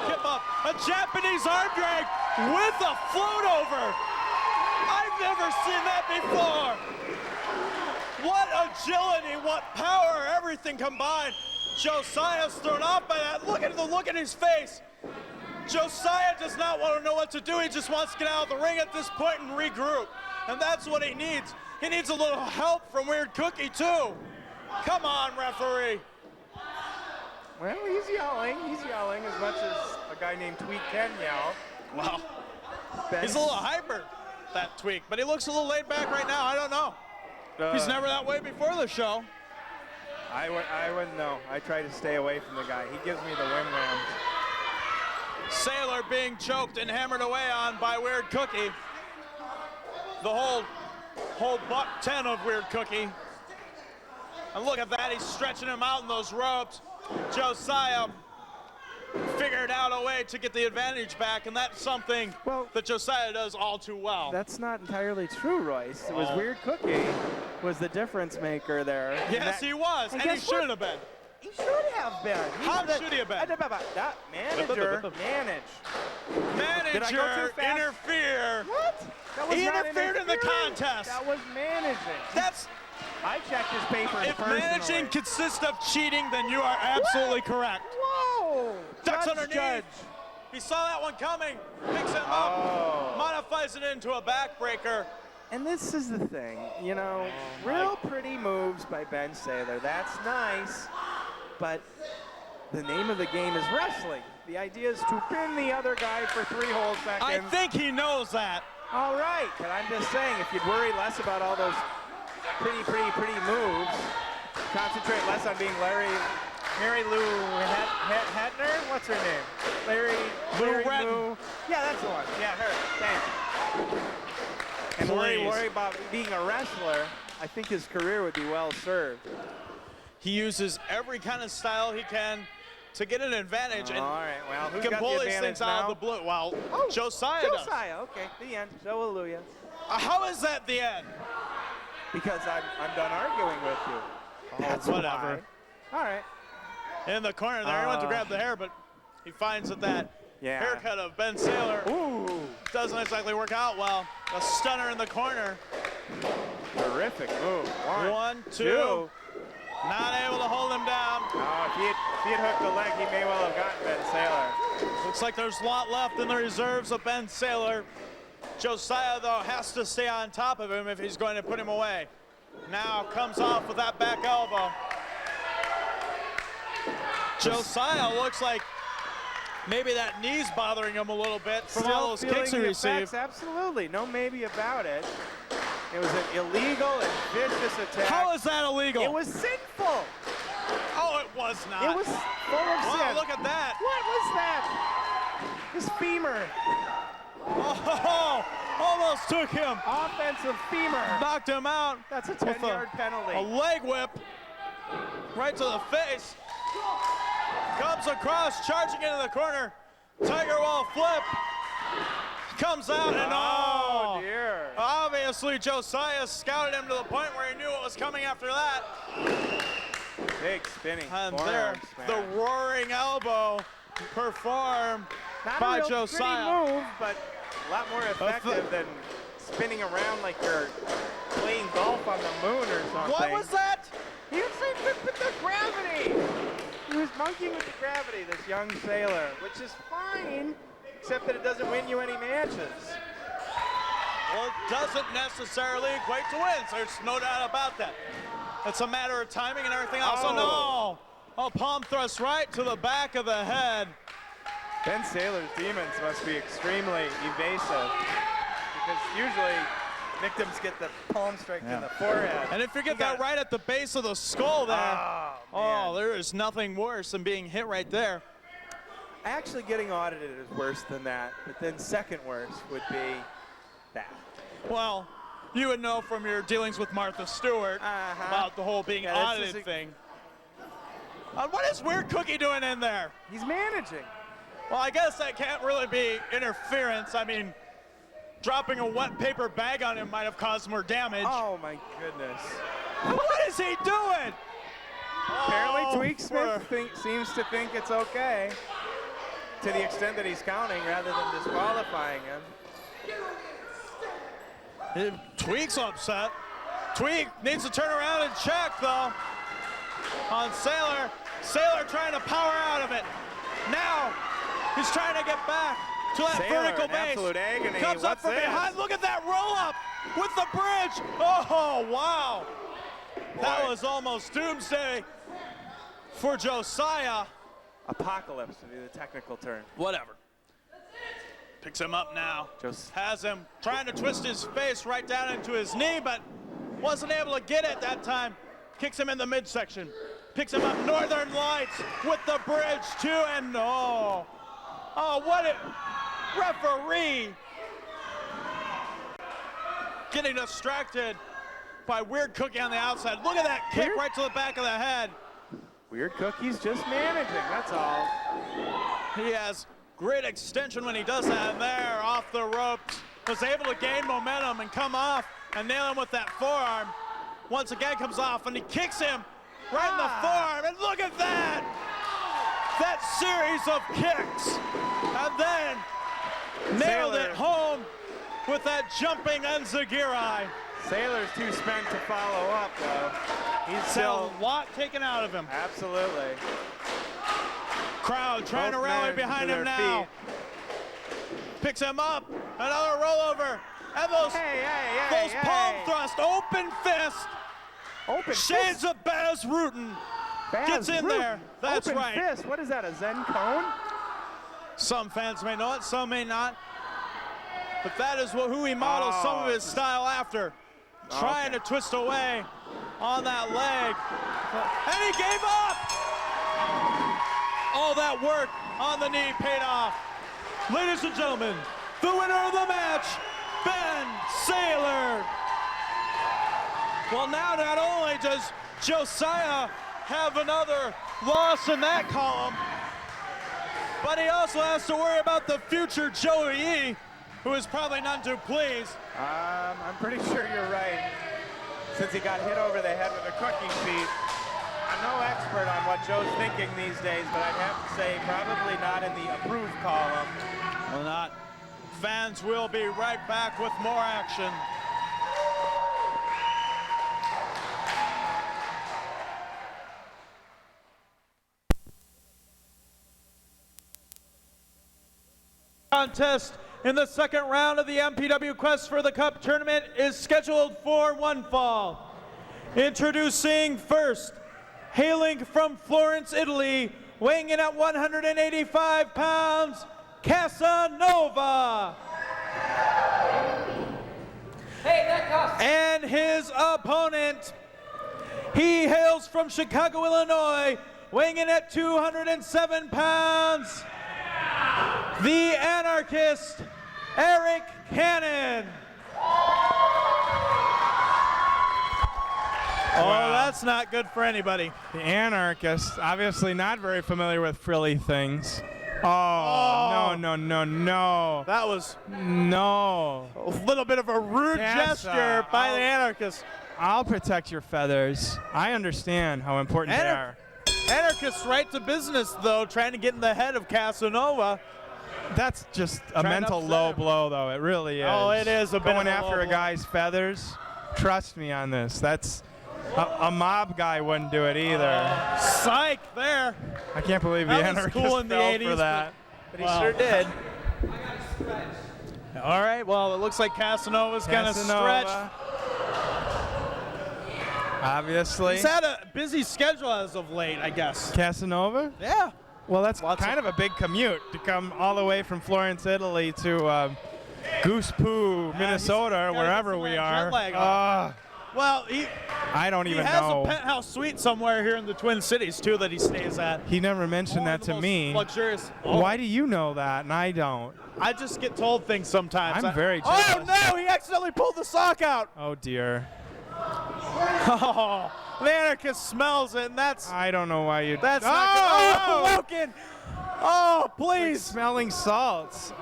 Kip up, a Japanese arm drag with a float over. I've never seen that before. What agility, what power, everything combined. Josiah's thrown off by that. Look at the look in his face. Josiah does not want to know what to do. He just wants to get out of the ring at this point and regroup. And that's what he needs. He needs a little help from Weird Cookie, too. Come on, referee. Well, he's yelling as much as a guy named Tweet can yell. Well, he's a little hyper, that Tweak, but he looks a little laid back right now. I don't know. He's never that way before the show. I wouldn't know. I try to stay away from the guy. He gives me the wim ram. Saylor being choked and hammered away on by Weird Cookie. The whole buck 10 of Weird Cookie. And look at that, he's stretching him out in those ropes. Josiah figured out a way to get the advantage back, and that's something that Josiah does all too well. That's not entirely true, Royce. It was Weird Cookie was the difference maker there. Yes, he was, and he guess what? should have been. He should have been. How should he have been? That manager managed. Did I go Manager too fast? interfere. What? That was He not interfered in the interfering. contest. That was managing. That's I checked his papers if personally. managing consists of cheating, then you are absolutely correct. Whoa! Ducks Judge, underneath. Judge. He saw that one coming, picks him up, modifies it into a backbreaker. And this is the thing, you know, real pretty moves by Ben Saylor. That's nice, but the name of the game is wrestling. The idea is to pin the other guy for 3 whole seconds. I think he knows that. All right, but I'm just saying, if you'd worry less about all those pretty moves, concentrate less on being Mary Lou Hedner? What's her name? Lou Larry Retton. Lou. Yeah, that's the one. Yeah, her. Thanks. And worry about being a wrestler, I think his career would be well served. He uses every kind of style he can to get an advantage, and All right, well, who's can got pull the these advantage things out now? of the blue. Well, Josiah does. Josiah, okay, the end. Hallelujah. How is that the end? Because I'm done arguing with you. That's whatever. All right. In the corner there, he went to grab the hair, but he finds that Yeah. haircut of Ben Saylor Ooh, doesn't exactly work out well. A stunner in the corner. terrific move. 1, 2. Not able to hold him down. Oh, if he had hooked the leg, he may well have gotten Ben Saylor. Looks like there's a lot left in the reserves of Ben Saylor. Josiah, though, has to stay on top of him if he's going to put him away. Now comes off with that back elbow. Josiah looks like maybe that knee's bothering him a little bit from all those kicks he feeling the received. effects, absolutely. No maybe about it. It was an illegal and vicious attack. How is that illegal? It was sinful. Oh, it was not. It was full of Wow, sin. look at that. What was that? His femur. Oh, almost took him. Offensive femur. Knocked him out. That's a with 10-yard penalty. A leg whip right to the face. Comes across, charging into the corner. Tiger Wall flip. Comes out and Oh, dear. obviously Josiah scouted him to the point where he knew what was coming after that. Big spinning And there, forearm the smash. roaring elbow performed Not by a real Josiah. pretty move, but a lot more effective than spinning around like you're playing golf on the moon or something. What was that? He was with the gravity. He was monkeying with the gravity, this young sailor, which is fine, except that it doesn't win you any matches. Well, it doesn't necessarily equate to wins. There's no doubt about that. It's a matter of timing and everything else. Oh, no. Oh, palm thrust right to the back of the head. Ben Sailor's demons must be extremely evasive, because usually victims get the palm strike in the forehead. And if you get that right at the base of the skull there, oh, there is nothing worse than being hit right there. Actually getting audited is worse than that, but then second worst would be that. Well, you would know from your dealings with Martha Stewart about the whole being audited thing. What is Weird Cookie doing in there? He's managing. Well, I guess that can't really be interference. I mean, dropping a wet paper bag on him might have caused more damage. Oh my goodness. What is he doing? Apparently Tweak Smith seems to think it's okay, to the extent that he's counting rather than disqualifying him. Tweak's upset. Tweak needs to turn around and check, though, on Sailor. Sailor trying to power out of it. Now he's trying to get back to that Sailor vertical in base. absolute agony. Comes up What's from this? behind. Look at that roll up with the bridge. Oh, wow. That was almost doomsday for Josiah. Apocalypse would be the technical term. Whatever. Picks him up now. Has him trying to twist his face right down into his knee, but wasn't able to get it that time. Kicks him in the midsection. Picks him up. Northern Lights with the bridge too, and oh, what a referee getting distracted by Weird Cookie on the outside. Look at that kick right to the back of the head. Weird Cookie's just managing, that's all. He has great extension when he does that, and there off the ropes was able to gain momentum and come off and nail him with that forearm. Once again comes off and he kicks him right in the forearm, and look at that! That series of kicks, and then nailed it home with that jumping enziguri. Sailor's too spent to follow up, though. He's still a lot taken out of him. Absolutely. Crowd trying Both to rally men behind to him their now. Picks him up, another rollover, and those palm thrust, open fist. Shades of Baz Rutten gets in there. That's open right. Fist. What is that, a Zen cone? Some fans may know it, some may not. But that is who he models some of his style after. Trying to twist away on that leg. And he gave up! All that work on the knee paid off. Ladies and gentlemen, the winner of the match, Ben Sailor. Well, now not only does Josiah have another loss in that column, but he also has to worry about the future Joey E, who is probably none too pleased. I'm pretty sure you're right. Since he got hit over the head with a cooking sheet. I'm no expert on what Joe's thinking these days, but I'd have to say probably not in the approved column. Well, not. Fans will be right back with more action. Contest in the second round of the MPW Quest for the Cup tournament is scheduled for one fall. Introducing first, hailing from Florence, Italy, weighing in at 185 pounds, Casanova. And his opponent, he hails from Chicago, Illinois, weighing in at 207 pounds, the anarchist, Eric Cannon. Oh, that's not good for anybody. The anarchist, obviously not very familiar with frilly things. Oh, no. That was no. a little bit of a rude gesture by the anarchist. I'll protect your feathers. I understand how important they are. Anarchist right to business, though, trying to get in the head of Casanova. That's just a Trying to mental upset low him. blow, though. It really is. Oh, it is a bit of Going a after low a blow. guy's feathers. Trust me on this. That's a mob guy wouldn't do it either. Psych there. I can't believe the That was anarchist cool in the fell 80s, for that. But he wow. sure did. All right, well, it looks like Casanova's going to stretch. Casanova. Obviously. He's had a busy schedule as of late, I guess. Casanova? Yeah. Well, that's Lots kind of a big commute to come all the way from Florence, Italy to Goose Poo, Minnesota, or gotta wherever get some we of that are. jet lag off. Well, he I don't even has know. a penthouse suite somewhere here in the Twin Cities, too, that he stays at. He never mentioned One that of the to most me. Luxurious. Why do you know that and I don't? I just get told things sometimes. I'm very Oh, jealous. no, he accidentally pulled the sock out. Oh, dear. Oh, the anarchist smells it, and that's I don't know why you... not good. Oh, Woken. Oh, please. Smelling salts.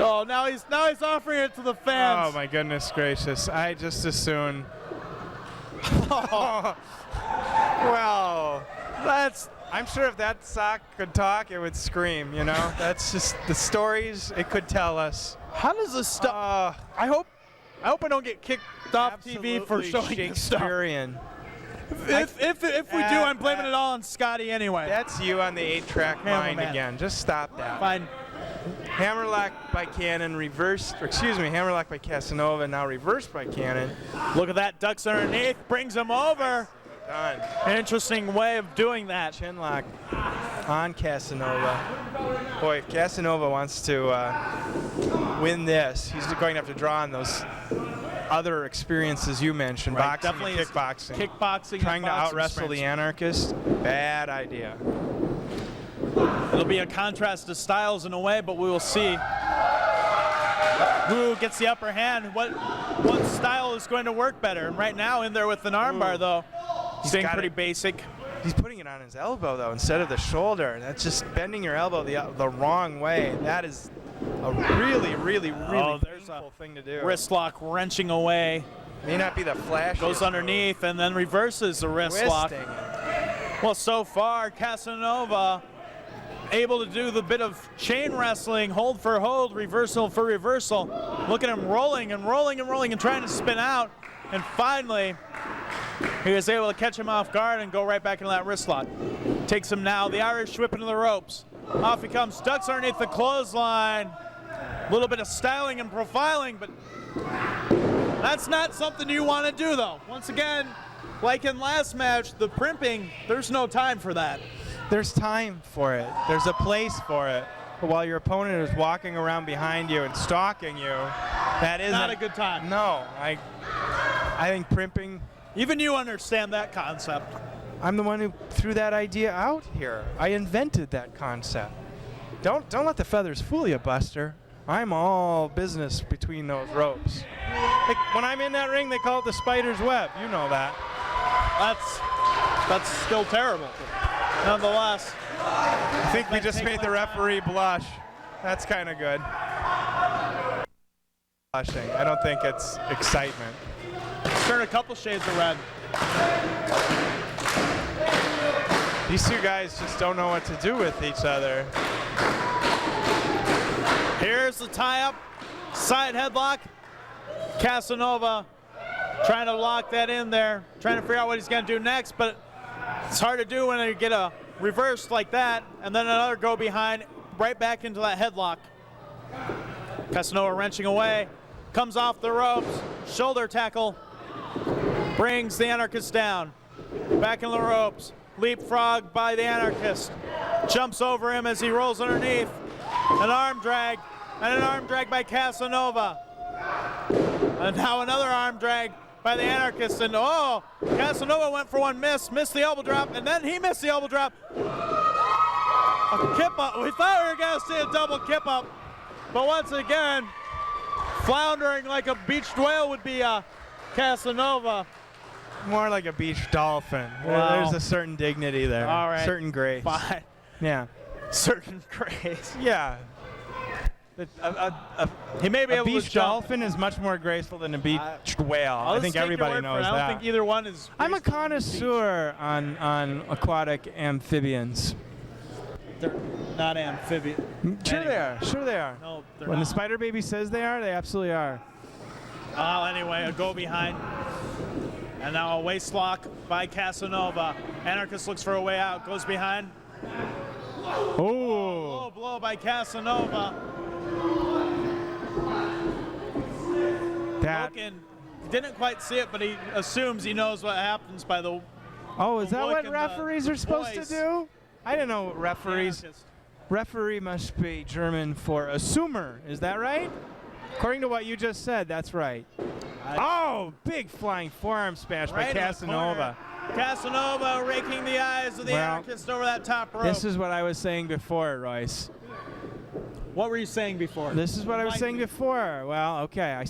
Oh, now he's offering it to the fans. Oh, my goodness gracious. I just as soon... Well, I'm sure if that sock could talk, it would scream, you know? That's just the stories it could tell us. How does this stuff? I hope I don't get kicked off TV for Absolutely showing this stuff. Shakespearean. If we do, I'm blaming it all on Scotty anyway. That's you on the 8-track mind man. again. Just stop that. Fine. Hammerlock by Cannon, Hammerlock by Casanova, now reversed by Cannon. Look at that. Ducks underneath. Brings him over. Done. Interesting way of doing that. Chinlock on Casanova. Boy, if Casanova wants to win this, he's going to have to draw on those other experiences you mentioned, Right, boxing definitely and his kickboxing. Kickboxing. Trying to and boxing out-wrestle the experience. anarchist, bad idea. It'll be a contrast to styles in a way, but we will see who gets the upper hand. What style is going to work better? And right now, in there with an armbar, though, he's being got pretty it. basic. He's putting it on his elbow, though, instead of the shoulder. That's just bending your elbow the wrong way. That is a really, really, really there's painful thing to do. Wrist lock wrenching away. May not be the flash. Goes underneath and then reverses the wrist lock. Twisting. Well, so far, Casanova able to do the bit of chain wrestling, hold for hold, reversal for reversal. Look at him rolling and rolling and rolling and trying to spin out. And finally, he was able to catch him off guard and go right back into that wrist lock. Takes him now, the Irish whip into the ropes. Off he comes, ducks underneath the clothesline. A little bit of styling and profiling, but that's not something you want to do, though. Once again, like in last match, the primping, there's no time for that. There's time for it. There's a place for it. But while your opponent is walking around behind you and stalking you, that isn't Not a good time. No, I think primping. Even you understand that concept. I'm the one who threw that idea out here. I invented that concept. Don't let the feathers fool you, Buster. I'm all business between those ropes. When I'm in that ring, they call it the spider's web. You know that. That's still terrible. Nonetheless, I think we just made the referee blush. That's kind of good. Blushing. I don't think it's excitement. turn a couple shades of red. These two guys just don't know what to do with each other. Here's the tie-up, side headlock. Casanova trying to lock that in there, trying to figure out what he's going to do next, but it's hard to do when you get a reverse like that and then another go behind, right back into that headlock. Casanova wrenching away, comes off the ropes, shoulder tackle, brings the Anarchist down. Back in the ropes, leapfrog by the Anarchist. Jumps over him as he rolls underneath. An arm drag, and an arm drag by Casanova. And now another arm drag by the Anarchist, and oh, Casanova went for one miss, missed the elbow drop, and then he missed the elbow drop. A kip up, we thought we were gonna see a double kip up, but once again, floundering like a beached whale would be Casanova. More like a beach dolphin. Wow. There's a certain dignity there. All right. Certain grace. Fine. Yeah. Certain grace. Yeah. He may be a able to beached jump. dolphin is much more graceful than a beached whale. I think everybody knows I that. don't think either one is. I'm a graceful on the beach. connoisseur on aquatic amphibians. They're not amphibian. Sure they Anyway. are. Sure they are. No, they're When the not. spider baby says they are, they absolutely are. Well, anyway, a go behind. And now a waist lock by Casanova. Anarchist looks for a way out, goes behind. Oh. Low blow by Casanova. That. Logan didn't quite see it, but he assumes he knows what happens by the Oh, is the that look what in referees the are supposed to voice. do? I didn't know referees. Anarchist. Referee must be German for assumer. Is that right? According to what you just said, that's right. Oh, big flying forearm smash by Right in the Casanova. corner. Casanova raking the eyes of the Well, Anarchist over that top rope. This is what I was saying before, Royce. What were you saying before? This is what I was saying before. Well, okay.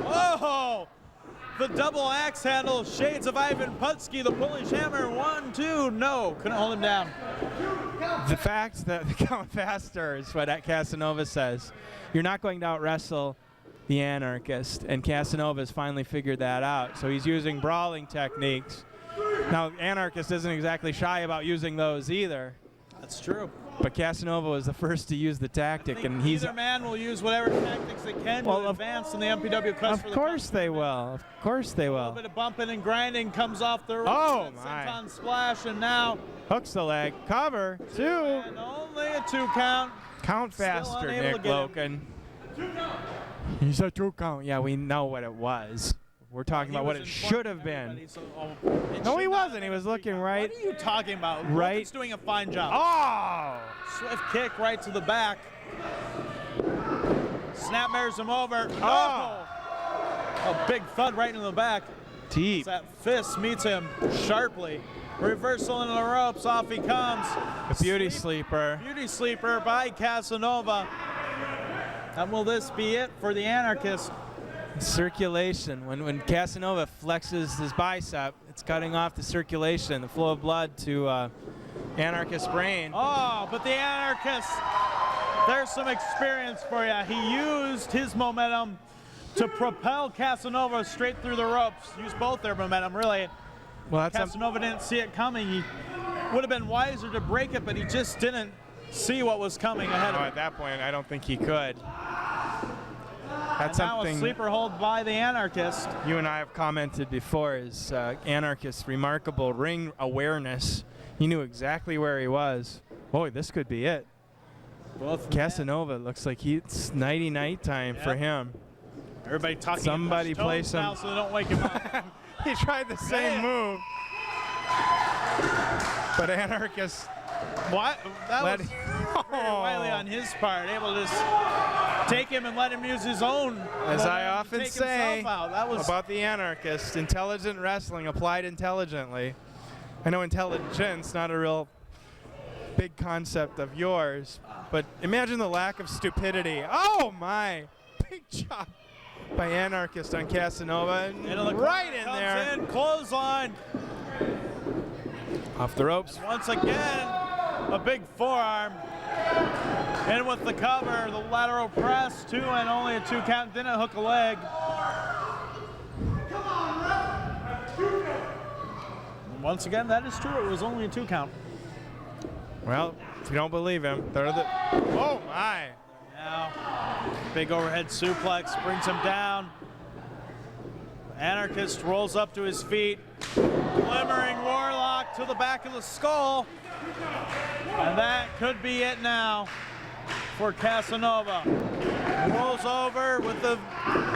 Oh! The double axe handle, shades of Ivan Putski, the Polish hammer, 1, 2, no, couldn't hold him down. The fact that the count faster is what Casanova says. You're not going to out wrestle the Anarchist, and Casanova has finally figured that out. So he's using brawling techniques. Now, Anarchist isn't exactly shy about using those either, That's true. but Casanova was the first to use the tactic, and he's. Either man will use whatever tactics they can Well, to advance in the MPW quest for Of the course they will. Of course they A little will. bit of bumping and grinding comes off the Oh, ropes. my. Senton splash, and now Hooks the leg. Cover. 2. and only a 2 count. Count Still faster, unable Nick to get him. Loken. He's a 2 count. Yeah, we know what it was. We're talking He about what was it in front should of have been. everybody, so, it No, should he not wasn't. have He been was a 3 looking count. right. What are you talking about? Right. Logan's doing a fine job. Oh! Swift kick right to the back. Snapmares him over. Oh. No! A big thud right into the back. Deep. That fist meets him sharply. Reversal into the ropes. Off he comes. A beauty sleeper. Beauty sleeper by Casanova. And will this be it for the Anarchist? Circulation. When Casanova flexes his bicep, it's cutting off the circulation, the flow of blood to Anarchist brain. Oh, but the Anarchist, there's some experience for you. He used his momentum to propel Casanova straight through the ropes. Used both their momentum, really. Well, that's Casanova didn't see it coming. He would have been wiser to break it, but he just didn't see what was coming ahead of him. at that point, I don't think he could. That's And now a something sleeper hold by the Anarchist. you and I have commented before is Anarchist's remarkable ring awareness. He knew exactly where he was. Boy, this could be it. Both Casanova looks like it's nighty-night time for Yep. him. Everybody talking. Somebody in hushed play tones some- now so they don't wake him up. He tried the same move. But Anarchist What? That let was very wily on his part, able to just take him and let him use his own. As I momentum to often take say himself out. That was about the Anarchist, intelligent wrestling applied intelligently. I know intelligence, not a real big concept of yours, but imagine the lack of stupidity. Oh my! Big chop by Anarchist on Casanova. And into the right corner, in comes there. in, clothesline. Off the ropes. Once again, a big forearm. In with the cover, the lateral press, 2 and only a 2 count. Didn't hook a leg. And once again, that is true. It was only a 2 count. Well, if you don't believe him, they're the. Oh my! Now, big overhead suplex brings him down. Anarchist rolls up to his feet. Glimmering warlock to the back of the skull. And that could be it now for Casanova. Rolls over with the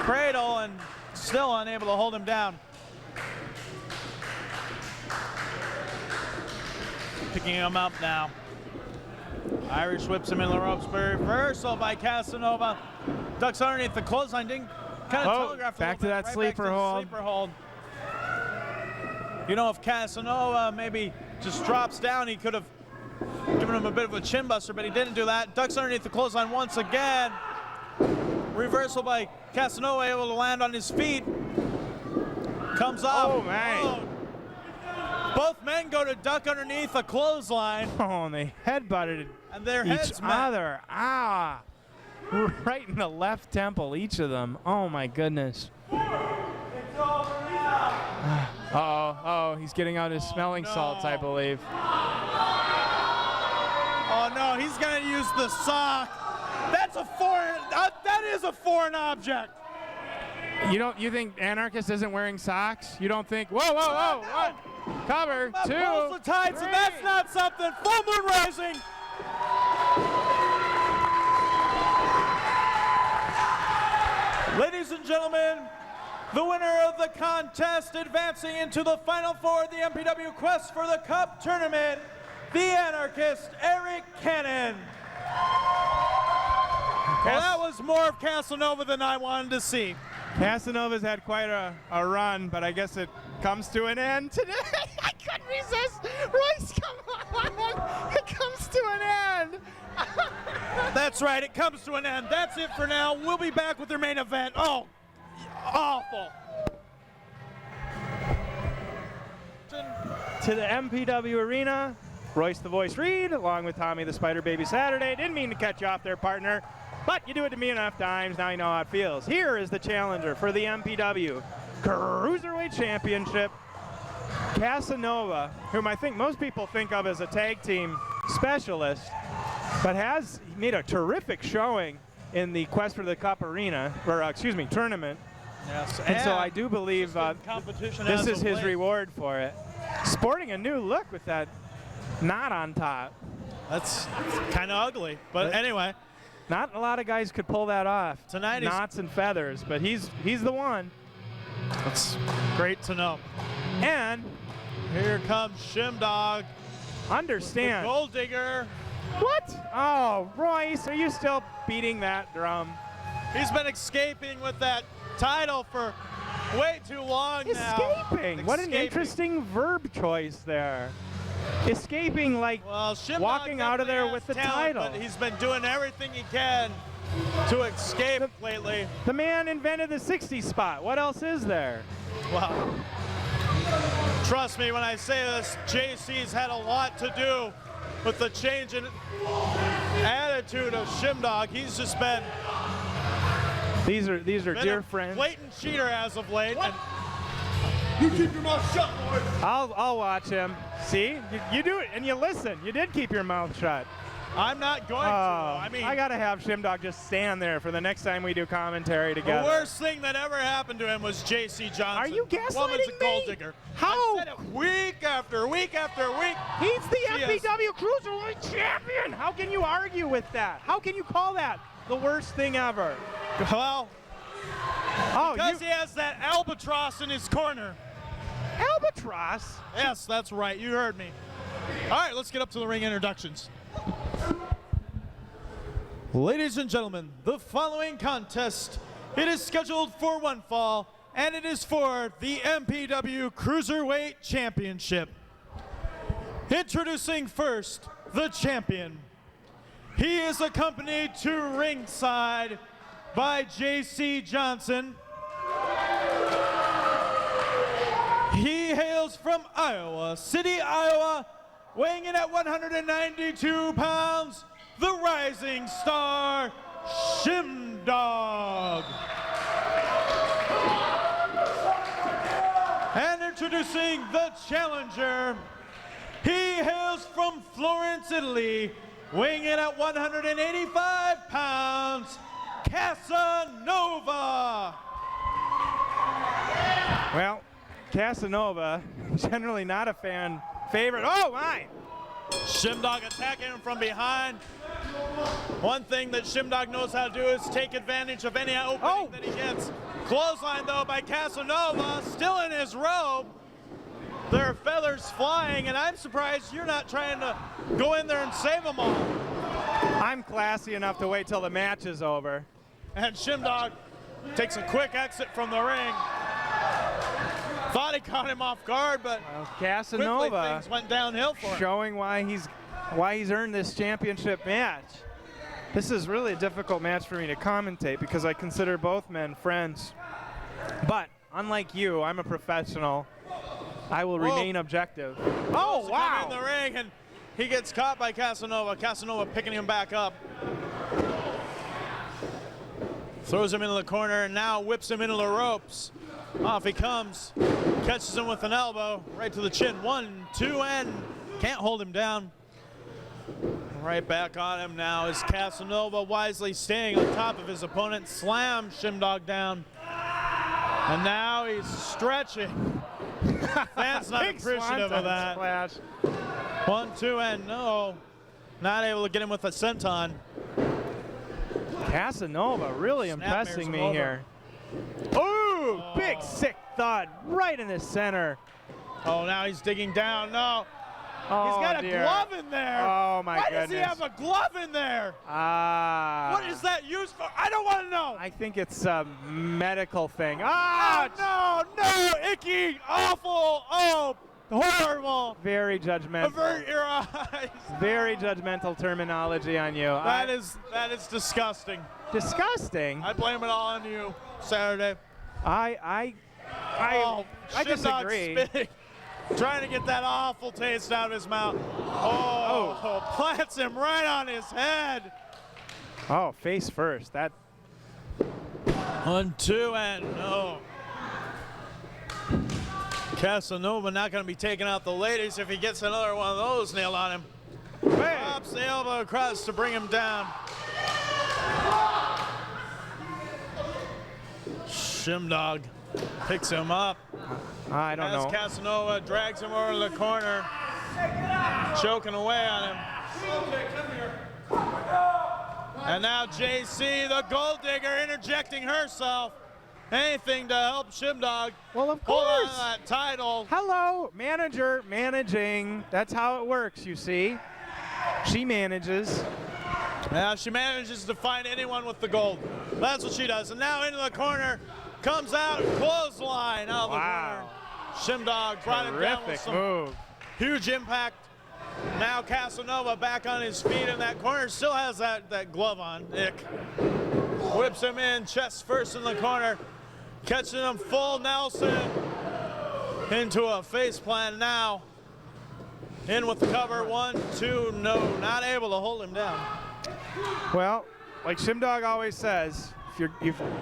cradle and still unable to hold him down. Picking him up now. Irish whips him in the ropes. Reversal by Casanova. Ducks underneath the clothesline. Didn't kind of Oh, telegraph a back little to bit, that right sleeper back to the hold. Sleeper hold. You know, if Casanova maybe just drops down, he could have given him a bit of a chin buster, but he didn't do that. Ducks underneath the clothesline once again. Reversal by Casanova, able to land on his feet. Comes up. Oh, man. Oh. Both men go to duck underneath a clothesline, Oh, and they headbutted and their each heads met. other. Ah! right in the left temple, each of them. Oh my goodness. Oh, he's getting out his smelling salts, I believe. Oh no, he's gonna use the sock. That's a foreign. That is a foreign object. You think Anarchist isn't wearing socks? You don't think? Whoa! One, cover, That two, pulls the tides, three. and that's not something. Full moon rising. Ladies and gentlemen, the winner of the contest advancing into the Final Four of the MPW Quest for the Cup tournament, the Anarchist, Eric Cannon. Well, that was more of Casanova than I wanted to see. Casanova's had quite a run, but I guess it comes to an end today. I couldn't resist. Royce, come on. It comes to an end. That's right, it comes to an end. That's it for now. We'll be back with their main event. Oh, awful. To the MPW Arena, Royce the Voice Reed, along with Tommy the Spider Baby Saturday. Didn't mean to cut you off there, partner, but you do it to me enough times, now you know how it feels. Here is the challenger for the MPW Cruiserweight Championship, Casanova, whom I think most people think of as a tag team specialist, but has made a terrific showing in the Quest for the Cup arena, or tournament. Yes, And so I do believe competition this as is of his late. reward for it. Sporting a new look with that knot on top. That's kind of ugly, but anyway. Not a lot of guys could pull that off. Tonight he's- knots and feathers, but he's the one. That's great to know. And Here comes Shimdog, the understand. Gold Digger. What? Oh, Royce, are you still beating that drum? He's been escaping with that title for way too long now. Escaping. What an Escaping. interesting verb choice there. Escaping like Well, Shimdog walking out of there definitely with the has talent, title. But he's been doing everything he can to escape lately. The man invented the 60 spot. What else is there? Well, trust me when I say this, JC's had a lot to do with the change in attitude of Shimdog. He's just been These are dear a friends. blatant cheater as of late. And you keep your mouth shut, boy. I'll watch him. See, you do it and you listen. You did keep your mouth shut. I'm not going to. Oh, I mean, I gotta have Shimdog just stand there for the next time we do commentary together. the worst thing that ever happened to him was JC Johnson. Are you Woman's gaslighting a gold me? digger. How? I've said it week after week after week. He's the She is. MPW Cruiserweight Champion. How can you argue with that? How can you call that the worst thing ever? Well, Oh, because he has that albatross in his corner. Albatross. Yes, that's right. You heard me. All right, let's get up to the ring introductions. Ladies and gentlemen, the following contest, it is scheduled for one fall, and it is for the MPW Cruiserweight Championship. Introducing first, the champion. He is accompanied to ringside by JC Johnson. He hails from Iowa City, Iowa, weighing in at 192 pounds, the rising star, Shimdog. And introducing the challenger, he hails from Florence, Italy, weighing in at 185 pounds, Casanova. Well, Casanova, generally not a fan favorite. Oh my! Shimdog attacking him from behind. One thing that Shimdog knows how to do is take advantage of any opening that he gets. Clothesline though by Casanova, still in his robe. There are feathers flying, and I'm surprised you're not trying to go in there and save them all. I'm classy enough to wait till the match is over. And Shimdog takes a quick exit from the ring. Thought he caught him off guard, but quickly Casanova things went downhill for him. showing why he's earned this championship match. This is really a difficult match for me to commentate because I consider both men friends. But unlike you, I'm a professional. I will remain objective. Oh, To come wow. in the ring, and he gets caught by Casanova. Casanova picking him back up. Throws him into the corner and now whips him into the ropes. Off he comes. Catches him with an elbow right to the chin. 1, 2, and can't hold him down. Right back on him now is Casanova, wisely staying on top of his opponent. Slams Shimdog down. And now he's stretching. Fans not appreciative of that. Splash. 1, 2, and no. Not able to get him with a senton. Casanova really Snap impressing mares me him here. Ooh, big sick thud right in the center. Oh, now he's digging down. No. Oh, He's got a dear. glove in there. Oh, my Why goodness. does he have a glove in there? What is that used for? I don't want to know. I think it's a medical thing. Oh, no, icky, awful, oh, horrible. Very judgmental. Avert your eyes. Very judgmental terminology on you. That is disgusting. Disgusting. I blame it all on you, Saturday. I Shimdog disagree. spitting, trying to get that awful taste out of his mouth. Oh, plants him right on his head. Oh, face first. That 1, 2, and no. Casanova not going to be taking out the ladies if he gets another one of those nailed on him. Pops the elbow across to bring him down. Shimdog picks him up. I don't As know. Casanova drags him over to the corner, choking away on him. And now JC, the gold digger, interjecting herself. Anything to help Shimdog Well, of hold on to course. that title. Hello, manager, managing. That's how it works, you see. She manages. Now she manages to find anyone with the gold. That's what she does. And now into the corner, comes out, clothesline out of the Wow. corner. Shimdog brought him down with Terrific some move. huge impact. Now Casanova back on his feet in that corner. Still has that glove on. Ick. Whips him in, chest first in the corner. Catching him full Nelson. Into a face plant now. In with the cover. 1, 2, no. Not able to hold him down. Well, like Shimdog always says, if you're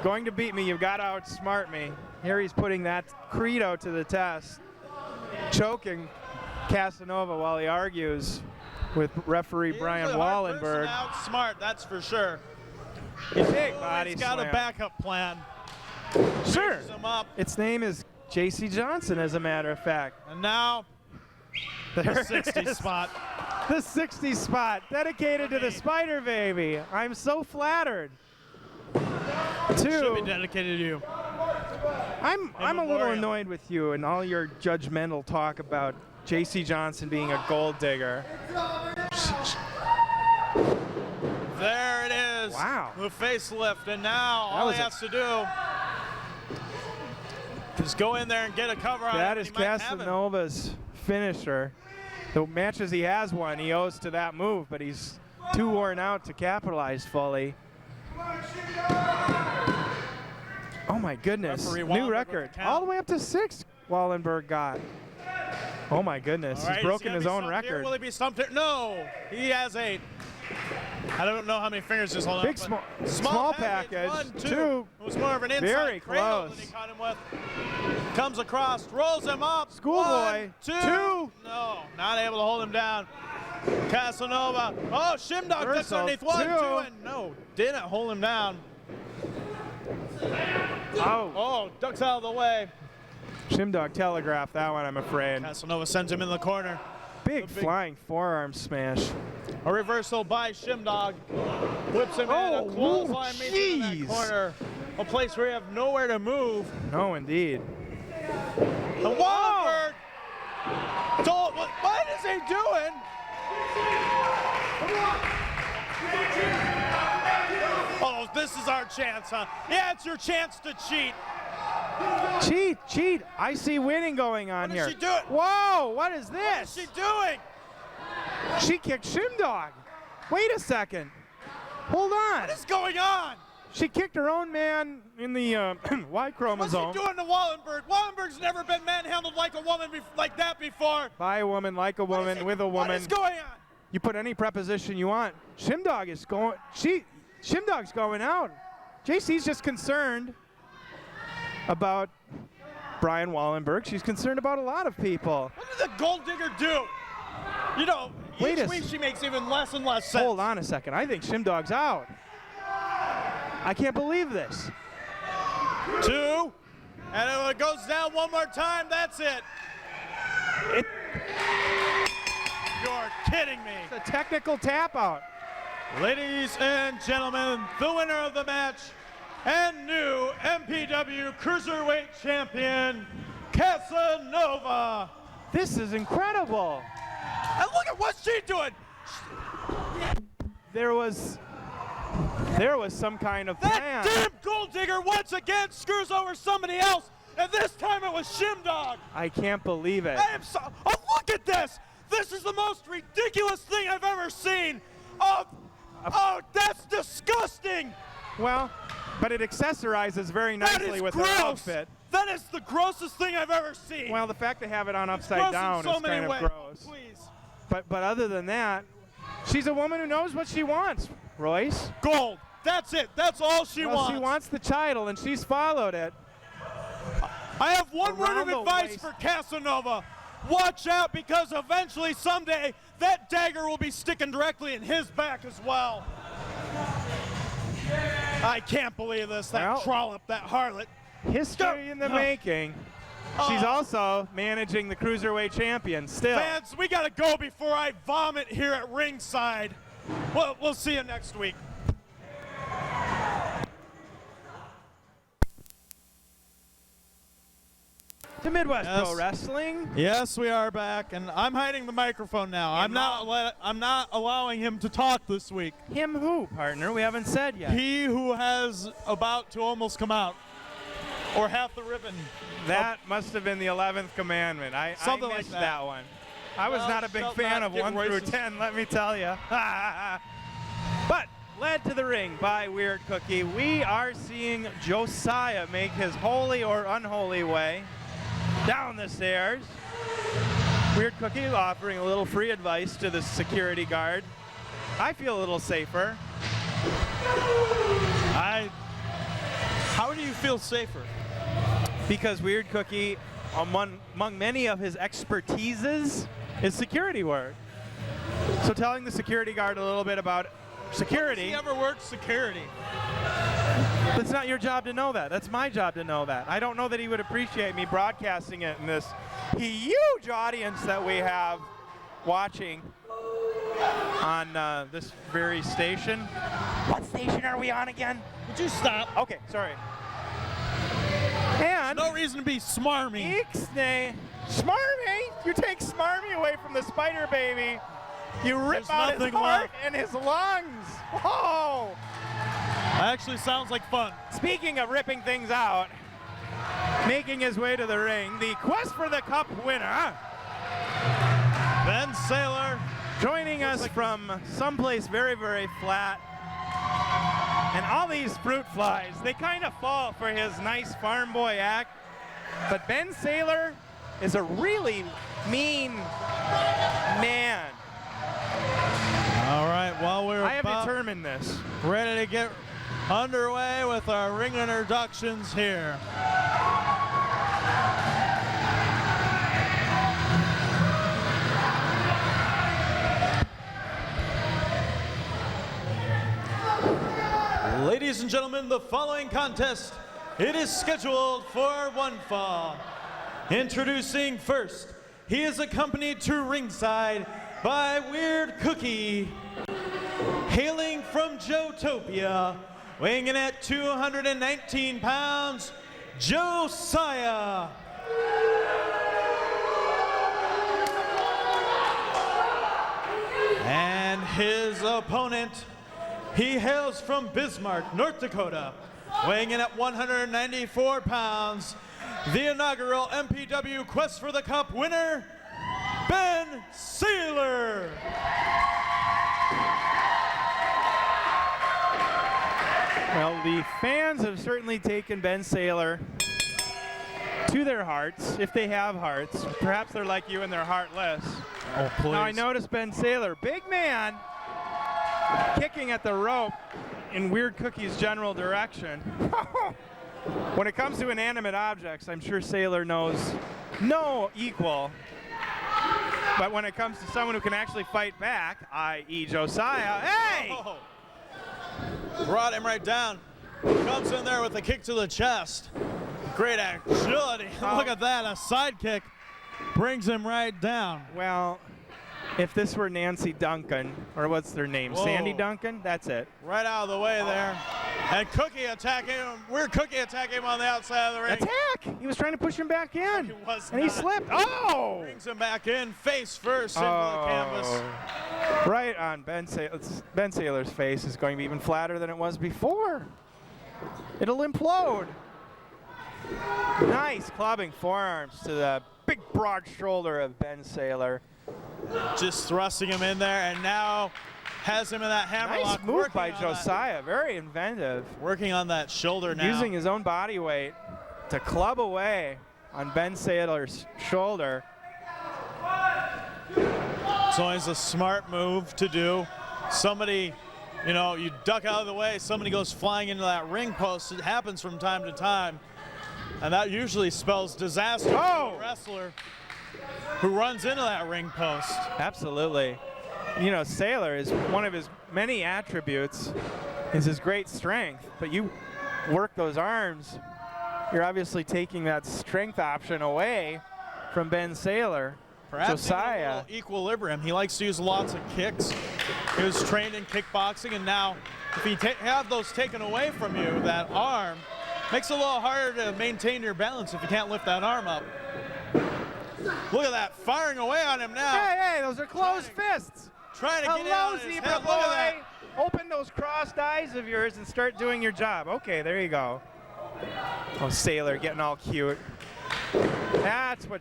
going to beat me, you've got to outsmart me. Here he's putting that credo to the test. Choking Casanova while he argues with referee Brian Wallenberg. Outsmart, that's for sure. Big body He's got slam. a backup plan. Sure. Raises him up. Its name is JC Johnson, as a matter of fact. And now There the it 60 is. spot. The 60 spot, dedicated to the Spider Baby. I'm so flattered. Should be dedicated to you. I'm a little memoriam. annoyed with you and all your judgmental talk about JC Johnson being a gold digger. There it is. Wow. The facelift, and now That all was he a- has to do is go in there and get a cover on That him. is and he might have him. Casanova's finisher. The matches he has won, he owes to that move, but he's too worn out to capitalize fully. Oh my goodness, Referee new Wallenberg record. with the count. All the way up to 6 Wallenberg got. Oh my goodness, All right, he's is broken he gonna his be own stumped here? record. Will he be stumped here? No, he has 8. I don't know how many fingers he's holding. Big up, but small package. 1, 2. 2. It was more of an inside Very cradle close. than he caught him with. Comes across, rolls him up. Schoolboy. 1, 2. 2. No, not able to hold him down. Casanova. Oh, Shimdog ducks Reversal. underneath. 1, 2, 2. and no, didn't hold him down. Oh, Oh, ducks out of the way. Shimdog telegraphed that one, I'm afraid. Casanova sends him in the corner. Big big- flying forearm smash. A reversal by Shimdog. Whips him in. Oh, A clothesline meets him in jeez. that corner. A place where you have nowhere to move. No, indeed. The Wallenberg. What is he doing? Oh, this is our chance, huh? Yeah, it's your chance to cheat. Cheat. I see winning going on What here. is she doing? Whoa, what is What is this? she doing? She kicked Shimdog. Wait a second. Hold on. What is going on? She kicked her own man in the Y What's he chromosome. doing to Wallenberg? Wallenberg's never been manhandled like a woman like that before. By a woman, like a woman, with a What woman. is going on? You put any preposition you want. Shimdog is going. Shimdog's going out. JC's just concerned about Brian Wallenberg. She's concerned about a lot of people. What did the Gold Digger do? You know, Wait each a week she makes even less and less sense. Hold on a second. I think Shimdog's out. I can't believe this. 2, and it goes down one more time. That's it. You're kidding me. It's a technical tap out. Ladies and gentlemen, the winner of the match and new MPW Cruiserweight Champion, Casanova. This is incredible. And look at what she's doing. There was some kind of That plan. damn Gold Digger once again screws over somebody else, and this time it was Shimdog. I can't believe it. I am so. Oh, look at this! This is the most ridiculous thing I've ever seen. Oh, that's disgusting. Well, but it accessorizes very That nicely is with gross. her outfit. That is the grossest thing I've ever seen. Well, the fact they have it on It's upside gross down in so is many kind of ways. gross. Please. But other than that, she's a woman who knows what she wants, Royce. Gold. That's it. That's all she Well, wants. she wants the title, and she's followed it. I have one word Around of the advice waist. for Casanova. Watch out, because eventually, someday, that dagger will be sticking directly in his back as well. I can't believe this. That Well- trollop, that harlot. History in the making. She's also managing the Cruiserweight champion still. Fans, we got to go before I vomit here at ringside. We'll see you next week. To Midwest Yes. Pro Wrestling. Yes, we are back, and I'm hiding the microphone now. I'm not allowing him to talk this week. Him who, partner? We haven't said yet. He who has about to almost come out, or half the ribbon. That must have been the 11th commandment. I Something like missed that. one. I was Well, not a big shall fan not of get 1 through racist. 10, let me tell you. But led to the ring by Weird Cookie, we are seeing Josiah make his holy or unholy way down the stairs. Weird Cookie offering a little free advice to the security guard. I feel a little safer. How do you feel safer? Because Weird Cookie, among many of his expertises, is security work. So telling the security guard a little bit about security. He ever worked security? That's not your job to know that. That's my job to know that. I don't know that he would appreciate me broadcasting it in this huge audience that we have watching on this very station. What station are we on again? Would you stop? Okay, sorry. And No reason to be smarmy. Ixnay. Smarmy? You take Smarmy away from the Spider Baby. You rip There's out his nothing heart left. and his lungs. Whoa! That actually sounds like fun. Speaking of ripping things out, making his way to the ring, the Quest for the Cup winner, Ben Saylor. joining us from someplace very, very flat. And all these fruit flies, they kind of fall for his nice farm boy act. But Ben Saylor is a really mean man. All right, well, we're I have about determined this. ready to get underway with our ring introductions here. Ladies and gentlemen, the following contest, it is scheduled for one fall. Introducing first, he is accompanied to ringside by Weird Cookie, hailing from Joetopia, weighing in at 219 pounds, Josiah. And his opponent, he hails from Bismarck, North Dakota, weighing in at 194 pounds, the inaugural MPW Quest for the Cup winner, Ben Saylor. Well, the fans have certainly taken Ben Saylor to their hearts, if they have hearts. Perhaps they're like you and they're heartless. Oh, please. Now I noticed Ben Saylor, big man, kicking at the rope in Weird Cookie's general direction. When it comes to inanimate objects, I'm sure Sailor knows no equal. But when it comes to someone who can actually fight back, i.e. Josiah, hey! Oh. Brought him right down. Comes in there with a kick to the chest. Great agility. Look at that, a side kick brings him right down. Well, if this were Nancy Duncan, or what's their name, Whoa. Sandy Duncan, that's it. Right out of the way there. And Cookie attacking him. Weird Cookie attacking him on the outside of the ring. Attack! He was trying to push him back in. He was and he not. slipped. Oh! Brings him back in, face first into the canvas. Right on Ben Sailor's face is going to be even flatter than it was before. It'll implode. Nice clubbing forearms to the big broad shoulder of Ben Sailor. Just thrusting him in there, and now has him in that hammerlock. Nice move by Josiah. Very inventive. Working on that shoulder now. Using his own body weight to club away on Ben Sailor's shoulder. It's always a smart move to do. Somebody, you duck out of the way, somebody goes flying into that ring post. It happens from time to time. And that usually spells disaster for a wrestler who runs into that ring post. Absolutely. Sailor is one of his many attributes is his great strength, but you work those arms, you're obviously taking that strength option away from Ben Sailor. Perhaps Josiah. even a little equilibrium. He likes to use lots of kicks. He was trained in kickboxing, and now if you have those taken away from you, that arm, makes it a little harder to maintain your balance if you can't lift that arm up. Look at that, firing away on him now. Hey, those are closed fists. Trying to get in Hello, on his Zebra head. Look at that. Boy. Open those crossed eyes of yours and start doing your job. Okay, there you go. Oh, Sailor getting all cute. That's what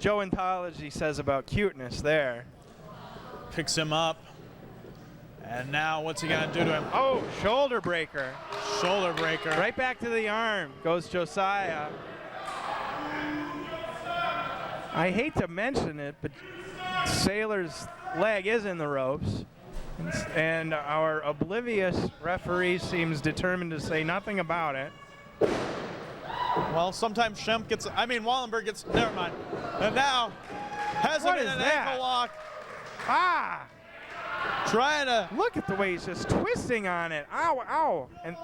Joeontology says about cuteness there. Picks him up. And now what's he going to do to him? Oh, shoulder breaker. Shoulder breaker. Right back to the arm goes Josiah. I hate to mention it, but Sailor's leg is in the ropes. And our oblivious referee seems determined to say nothing about it. Well, sometimes Wallenberg gets, never mind. And now has him in an ankle lock. Ah! Trying to. Look at the way he's just twisting on it. Ow, ow. And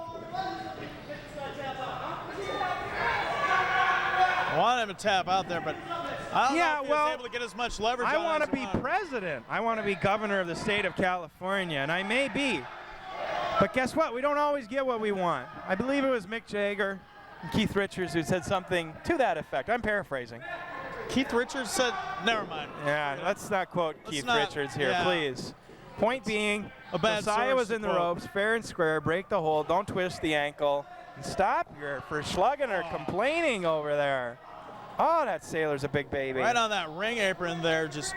I want him to tap out there, but I don't know if he was able to get as much leverage I on want as to he be wanted. president. I want to be governor of the state of California, and I may be. But guess what? We don't always get what we want. I believe it was Mick Jagger and Keith Richards who said something to that effect. I'm paraphrasing. Keith Richards said, never mind. Yeah, let's not quote Keith Richards here, yeah. please. Point being, A bad Josiah source was to in the quote. ropes, fair and square, break the hold, don't twist the ankle. And stop your for slugging or complaining over there. Oh, that Sailor's a big baby. Right on that ring apron there, just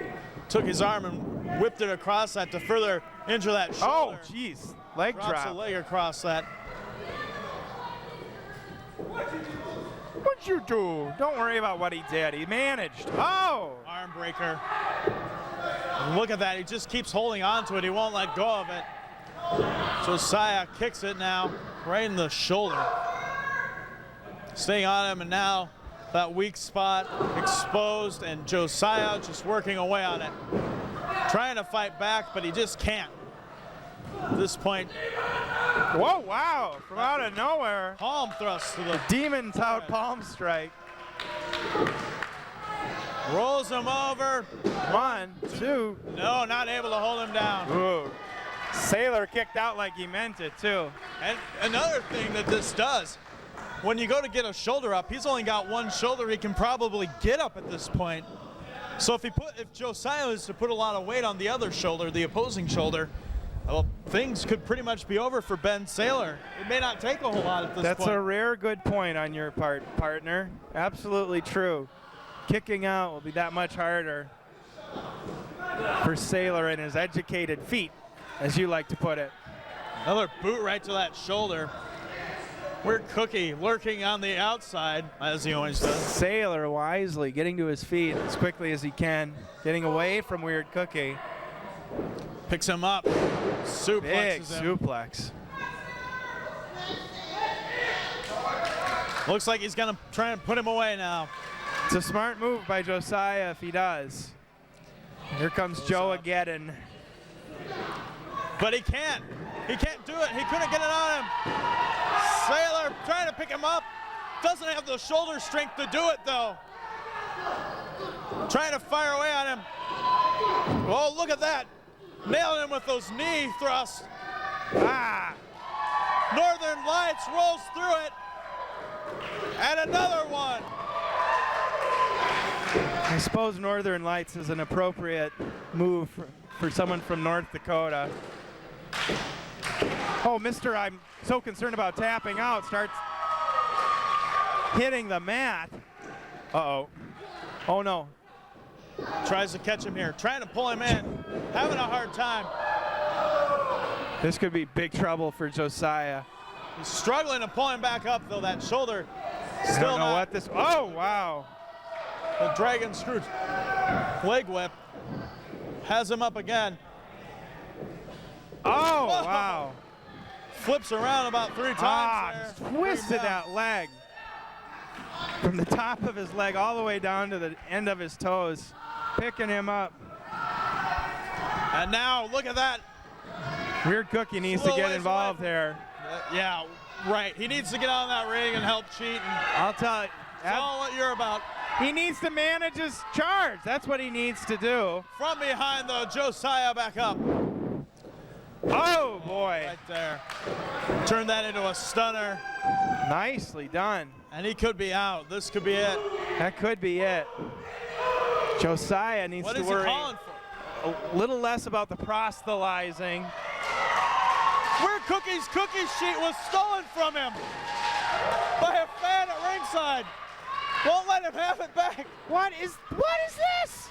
took his arm and whipped it across that to further injure that Oh, shoulder. jeez. Leg Drops drop. a leg across that. What'd you do? Don't worry about what he did. He managed. Oh! Arm breaker. Look at that, he just keeps holding on to it. He won't let go of it. Josiah kicks it now, right in the shoulder. Staying on him, and now that weak spot exposed, and Josiah just working away on it. Trying to fight back, but he just can't. At this point, Whoa, wow. From out of nowhere. palm thrust to the Demon's out palm strike. rolls him over. 1, 2. No, not able to hold him down. Ooh. Sailor kicked out like he meant it, too. And another thing that this does, when you go to get a shoulder up, he's only got one shoulder he can probably get up at this point. So if Josiah is to put a lot of weight on the other shoulder, the opposing shoulder, well, things could pretty much be over for Ben Sailor. It may not take a whole lot at this point. That's a rare good point on your part, partner. Absolutely true. Kicking out will be that much harder for Sailor and his educated feet, as you like to put it. Another boot right to that shoulder. Weird Cookie lurking on the outside, as he always does. Sailor wisely getting to his feet as quickly as he can, getting away from Weird Cookie. Picks him up, Big suplexes him. suplex. Looks like he's going to try and put him away now. It's a smart move by Josiah if he does. Here comes Joe again. But he can't. He can't do it. He couldn't get it on him. Sailor trying to pick him up. Doesn't have the shoulder strength to do it, though. Trying to fire away on him. Oh, look at that. Nailed him with those knee thrusts. Ah! Northern Lights rolls through it. And another one. I suppose Northern Lights is an appropriate move for someone from North Dakota. Oh, Mr. I'm so concerned about tapping out starts hitting the mat. Uh-oh. Oh, no. Tries to catch him here. Trying to pull him in. Having a hard time. This could be big trouble for Josiah. He's struggling to pull him back up, though. That shoulder I still don't know not. what this. Oh, wow. The Dragon Screw leg whip has him up again. Oh, Whoa. wow. Flips around about 3 times Just there. twisted that leg from the top of his leg all the way down to the end of his toes, picking him up. And now, look at that. Weird Cookie needs to Little get ways involved away. there. Yeah, right. He needs to get on that ring and help cheat. And I'll tell you, that's all what you're about. he needs to manage his charge. That's what he needs to do. From behind, though, Josiah back up. Oh, boy. Right there. Turn that into a stunner. Nicely done. And he could be out. This could be it. That could be it. Josiah needs What to is he worry calling for? a little less about the proselytizing. Weird Cookie's cookie sheet was stolen from him by a fan at ringside. Won't let him have it back. What is this?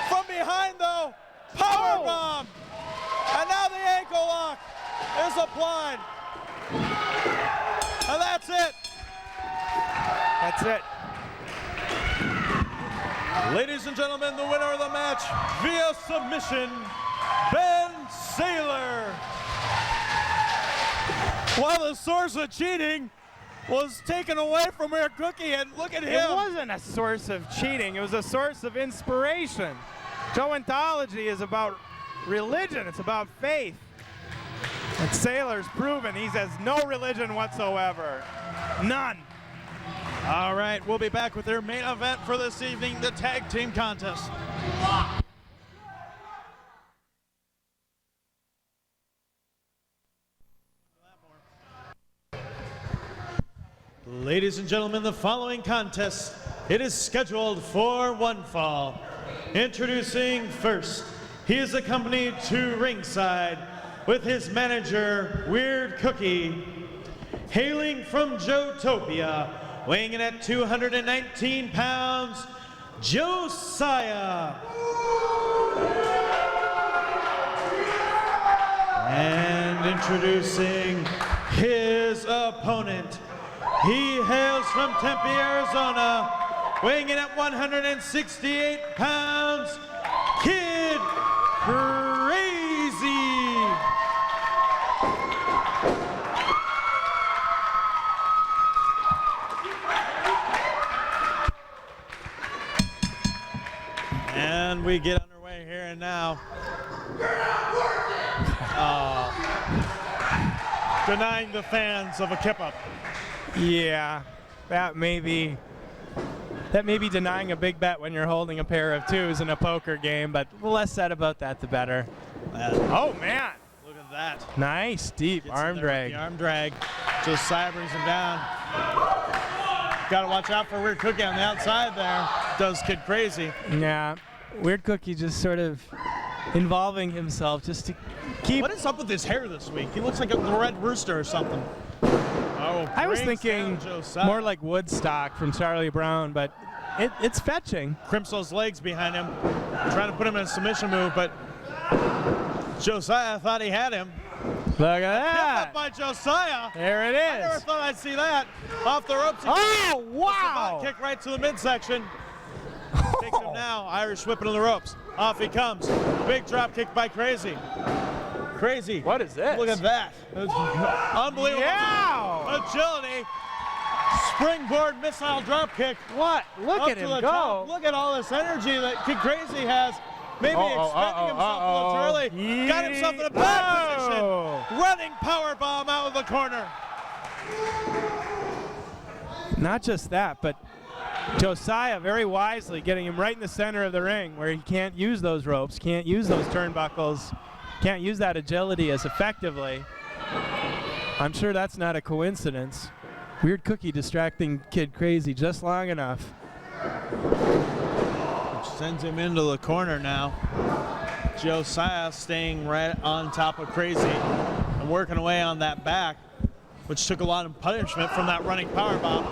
From behind, though, power bomb. And now the ankle lock is applied. And that's it. That's it. Ladies and gentlemen, the winner of the match via submission, Ben Sailor. While the source of cheating was taken away from Weird Cookie, and look at It him. wasn't a source of cheating. It was a source of inspiration. Joeontology is about religion. It's about faith. And Sailor's proven he has no religion whatsoever. None. All right, we'll be back with their main event for this evening, the tag team contest. Ladies and gentlemen, the following contest, it is scheduled for one fall. Introducing first, he is accompanied to ringside with his manager, Weird Cookie. Hailing from Joetopia, weighing in at 219 pounds, Josiah. And introducing his opponent, he hails from Tempe, Arizona, weighing in at 168 pounds, Kid Crazy. And we get underway here and now. Denying the fans of a kip-up. Yeah, that may be denying a big bet when you're holding a pair of twos in a poker game, but the less said about that, the better. Oh, man. Look at that. Nice, deep Gets in arm there with drag. the arm drag. Josiah brings him down. Got to watch out for Weird Cookie on the outside there. Does Kid Crazy. Yeah, Weird Cookie just sort of involving himself just to keep. What is up with his hair this week? He looks like a Red Rooster or something. Oh, I was brings thinking down Josiah. more like Woodstock from Charlie Brown, but it's fetching. Crimps those legs behind him, trying to put him in a submission move, but Josiah thought he had him. Look at Picked that. up by Josiah. There it I never is. thought I'd see that. Off the ropes. Oh, wow. Kick right to the midsection. Takes him now. Irish whip into the ropes. Off he comes. Big drop kick by Crazy. Crazy. What is this? Look at that. Unbelievable. Yeah! Agility. Springboard missile drop kick. What? Look Up at to him the go. top. Look at all this energy that Kid Crazy has. Maybe expending himself a little too early. Got himself in a bad position. Running power bomb out of the corner. Not just that, but Josiah very wisely getting him right in the center of the ring where he can't use those ropes, can't use those turnbuckles, can't use that agility as effectively. I'm sure that's not a coincidence. Weird Cookie distracting Kid Crazy just long enough. Which sends him into the corner now. Josiah staying right on top of Crazy and working away on that back, which took a lot of punishment from that running powerbomb.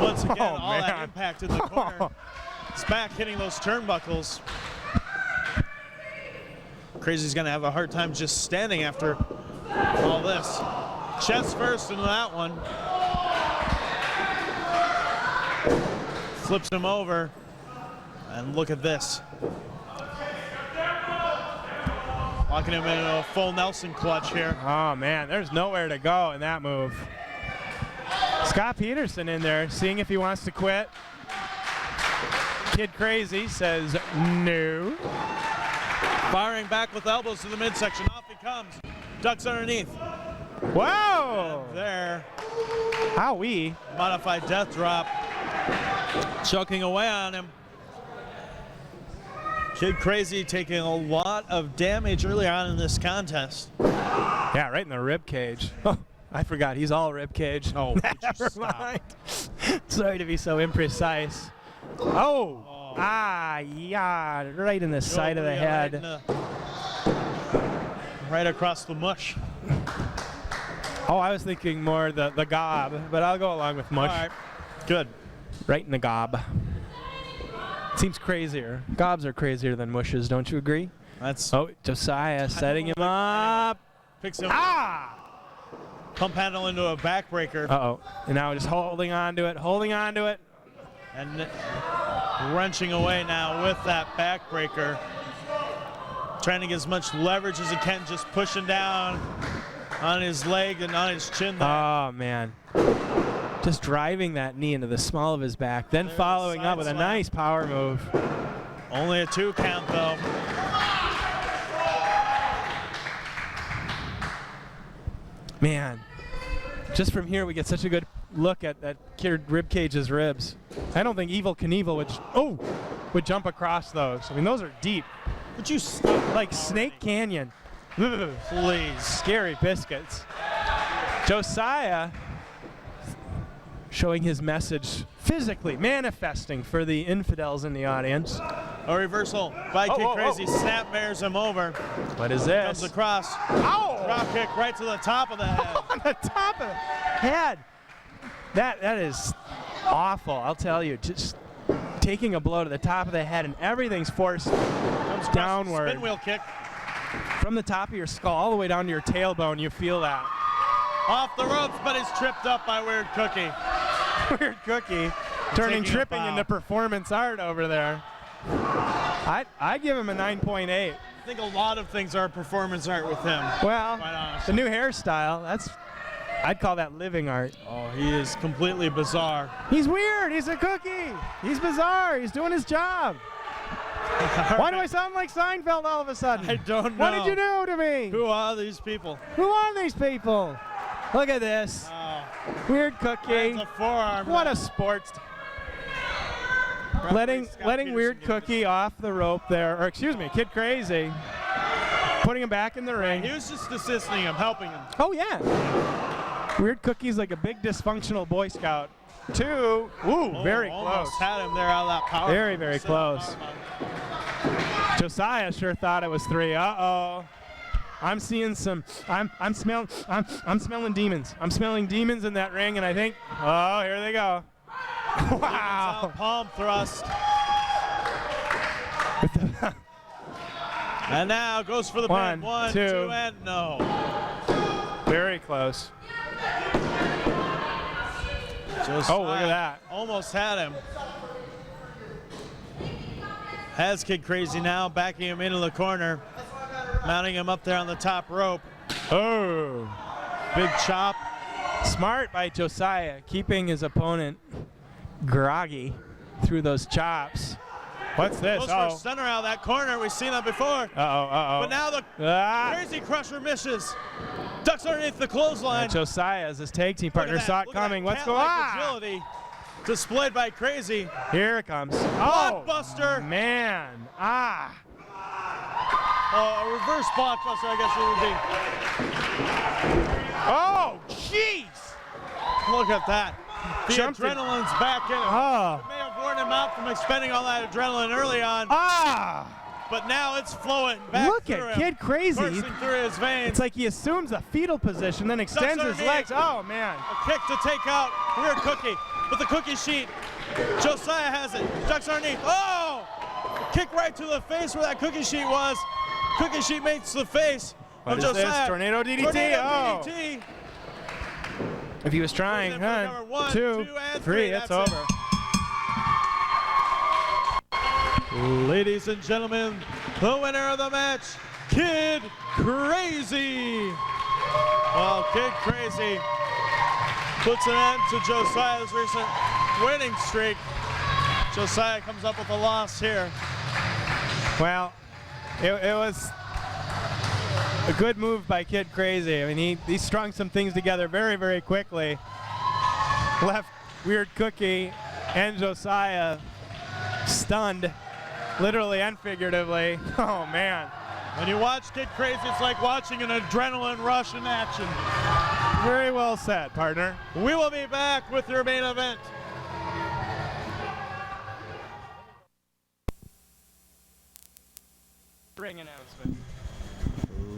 Once again, all that impact in the corner. His back hitting those turnbuckles. Crazy's gonna have a hard time just standing after all this. Chest first into that one. Flips him over. And look at this. Locking him into a full Nelson clutch here. Oh man, there's nowhere to go in that move. Scott Peterson in there, seeing if he wants to quit. Kid Crazy says no. Firing back with elbows to the midsection. Off he comes. Ducks underneath. Whoa! There. Howee. Modified death drop. Choking away on him. Kid Crazy taking a lot of damage early on in this contest. Yeah, right in the rib cage. Oh, I forgot he's all rib cage. Oh, would you never stop? mind. Sorry to be so imprecise. Oh. Yeah, right in the side of the head. Right across the mush. Oh, I was thinking more the gob, but I'll go along with mush. All right, good. Right in the gob. Seems crazier. Gobs are crazier than mushes, don't you agree? That's Josiah setting him up. picks him. Pump handle into a backbreaker. Uh-oh. And now just holding on to it. And wrenching away now with that backbreaker. Trying to get as much leverage as he can, just pushing down on his leg and on his chin there. Oh, man. Just driving that knee into the small of his back, then following up with a nice power move. Only a 2 count, though. Man, just from here we get such a good look at Kid Ribcage's ribs. I don't think Evel Knievel would jump across those. I mean, those are deep. Would you stop? Like Snake Canyon. Please. Scary biscuits. Josiah showing his message physically, manifesting for the infidels in the audience. A reversal by Kid Crazy. Snapmares him over. What is Comes this? across. Ow! Drop kick right to the top of the head. On the top of the head. That is awful, I'll tell you. Just taking a blow to the top of the head and everything's forced Comes downward. Spin wheel kick. From the top of your skull all the way down to your tailbone, you feel that. Off the ropes, but he's tripped up by Weird Cookie. Weird Cookie turning Taking a tripping bow. into performance art over there. I'd give him a 9.8. I think a lot of things are performance art with him. Well, Quite the honestly. new hairstyle, I'd call that living art. Oh, he is completely bizarre. He's weird. He's a cookie. He's bizarre. He's doing his job. Why do I sound like Seinfeld all of a sudden? I don't know. What did you do to me? Who are these people? Who are these people? Look at this. Oh, Weird Cookie. that's a forearm. What a sports. Letting Weird Cookie off the rope there, or excuse me, Kid Crazy. Putting him back in the ring. He was just assisting him, helping him. Oh yeah. Weird Cookie's like a big dysfunctional Boy Scout. 2. Ooh, very close. Almost had him there out of that power. Very, very close. Josiah sure thought it was 3. Uh-oh. I'm seeing some. I'm smelling demons. I'm smelling demons in that ring, and I think. Oh, here they go. Wow. Palm thrust. And now goes for the pin. 1, 2, and no. Very close. Josiah Look at that. Almost had him. Has Kid Crazy now, backing him into the corner, mounting him up there on the top rope. Oh. Big chop. Smart by Josiah, keeping his opponent groggy through those chops. What's this? Goes for a center out of that corner. We've seen that before. But now the Crazy Crusher misses. Ducks underneath the clothesline. Josiah, as his tag team partner, saw it coming. What's going on? Agility displayed by Crazy. Here it comes. Blockbuster. Man. A reverse blockbuster, I guess it would be. Oh, jeez. Look at that. The adrenaline's back in him. Oh. It may have worn him out from expending all that adrenaline early on. But now it's flowing back Look through at him, Kid Crazy. coursing through his veins. It's like he assumes a fetal position, then extends his legs. Oh, man. A kick to take out Weird Cookie with the cookie sheet. Josiah has it. Ducks underneath. Oh! A kick right to the face where that cookie sheet was. Cookie sheet makes the face What of is Josiah. this? Tornado DDT. Tornado DDT. If he was trying, One, 2, and 3, it's That's over. Ladies and gentlemen, the winner of the match, Kid Crazy. Well, Kid Crazy puts an end to Josiah's recent winning streak. Josiah comes up with a loss here. Well, it was a good move by Kid Crazy. I mean, he strung some things together very, very quickly. Left Weird Cookie and Josiah stunned, literally and figuratively. Oh, man. When you watch Kid Crazy, it's like watching an adrenaline rush in action. Very well said, partner. We will be back with your main event. Ring announcement.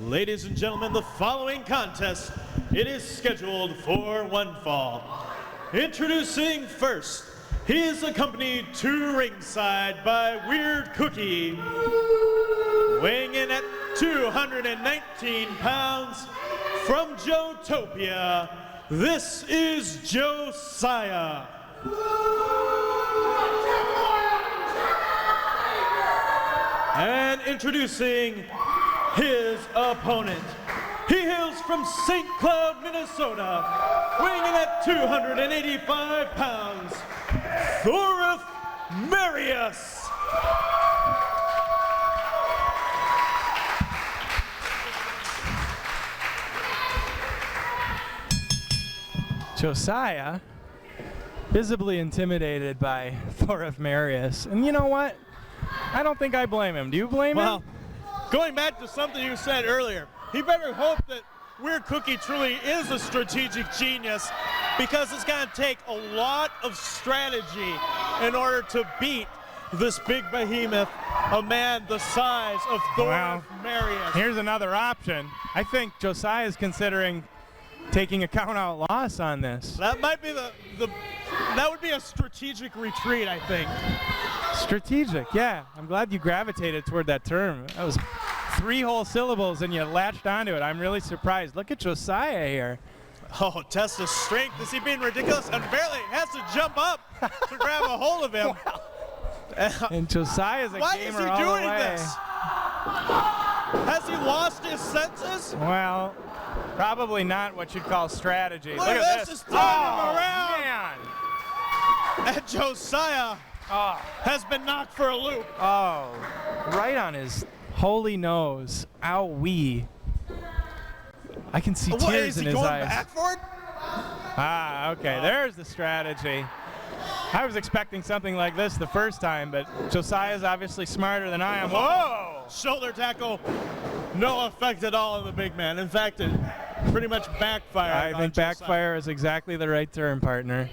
Ladies and gentlemen, the following contest, it is scheduled for one fall. Introducing first, he is accompanied to ringside by Weird Cookie, weighing in at 219 pounds from Joetopia. This is Josiah. And introducing his opponent. He hails from St. Cloud, Minnesota, weighing in at 285 pounds, Thorif Marius. Josiah, visibly intimidated by Thorif Marius. And you know what? I don't think I blame him. Do you blame him? Well, going back to something you said earlier, he better hope that Weird Cookie truly is a strategic genius, because it's going to take a lot of strategy in order to beat this big behemoth, a man the size of Thorif Marius. Here's another option. I think Josiah is considering taking a count-out loss on this. That might be that would be a strategic retreat, I think. Strategic, yeah. I'm glad you gravitated toward that term. That was 3 whole syllables and you latched onto it. I'm really surprised. Look at Josiah here. Oh, test his strength. Is he being ridiculous? And barely has to jump up to grab a hold of him. And Josiah's a Why gamer is he all the doing way. this? Has he lost his senses? Well, probably not what you'd call strategy. Look at this. Just throwing him around. Man. And Josiah has been knocked for a loop. Oh, right on his holy nose. Ow-wee. I can see tears in his eyes. Is he going back for it? Okay, there's the strategy. I was expecting something like this the first time, but Josiah's obviously smarter than I am. Whoa! Shoulder tackle, no effect at all on the big man. In fact, it pretty much backfired. I think backfire is exactly the right term, partner.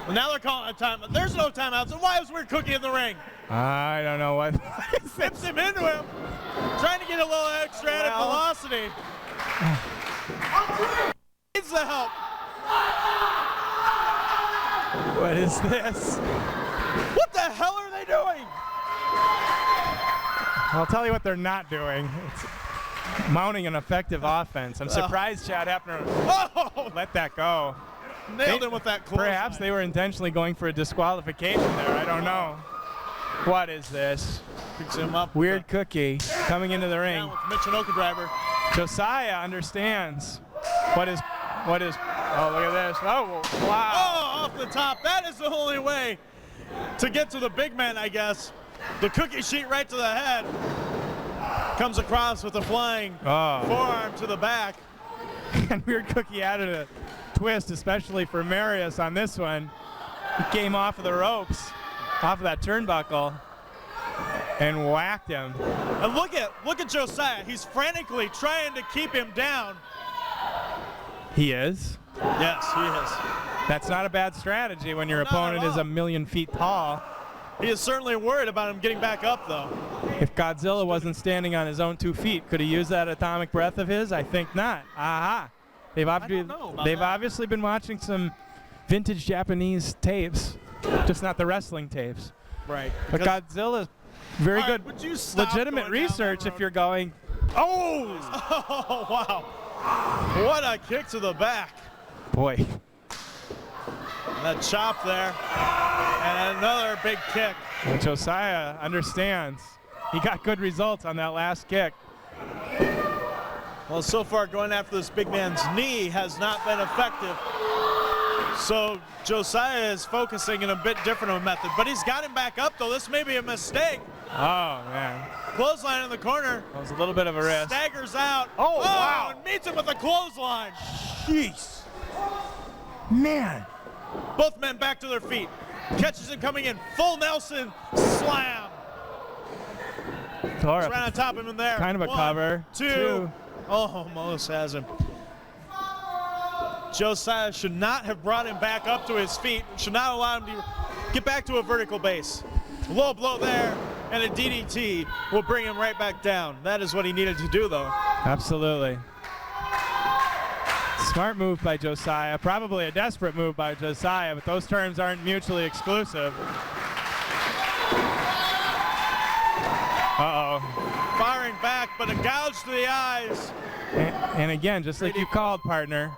Well, now they're calling a timeout. There's no timeout, so why is Weird Cookie in the ring? I don't know what. Zips him into him, trying to get a little extra added velocity. Needs the help. What is this? What the hell are they doing? I'll tell you what they're not doing. It's mounting an effective offense. I'm surprised Chad Hepner let that go. Nailed him with that close. Perhaps they were intentionally going for a disqualification there. I don't know. What is this? Picks him up. Weird Cookie coming into the ring. With Mitch and Oka driver. Josiah understands what is, oh, look at this. Oh, wow. Oh, off the top. That is the only way to get to the big man, I guess. The cookie sheet right to the head. Comes across with a flying forearm to the back. And Weird Cookie added a twist, especially for Marius on this one. He came off of the ropes, off of that turnbuckle, and whacked him. And look at Josiah. He's frantically trying to keep him down. He is. Yes, he is. That's not a bad strategy when your Not opponent at is all. a million feet tall. He is certainly worried about him getting back up, though. If Godzilla wasn't standing on his own 2 feet, could he use that atomic breath of his? I think not. Aha. They've don't know about that. obviously been watching some vintage Japanese tapes, just not the wrestling tapes. Right. But Godzilla's very All right, good, would you stop legitimate going down that research if road? you're going, oh! Oh, wow. What a kick to the back. Boy. That chop there. And another big kick. And Josiah understands. He got good results on that last kick. Well, so far going after this big man's knee has not been effective. So Josiah is focusing in a bit different of a method. But he's got him back up, though. This may be a mistake. Oh, man. Clothesline in the corner. That was a little bit of a risk. Staggers out. Oh, wow. And meets him with a clothesline. Jeez. Man. Both men back to their feet. Catches him coming in. Full Nelson slam. Thor, Right on top of him there. kind of a One, cover. Two. Oh, almost has him. Josiah should not have brought him back up to his feet. Should not allow him to get back to a vertical base. Low blow there, and a DDT will bring him right back down. That is what he needed to do, though. Absolutely. Smart move by Josiah. Probably a desperate move by Josiah, but those terms aren't mutually exclusive. Uh-oh. Firing back, but a gouge to the eyes. And again, just like you called, partner,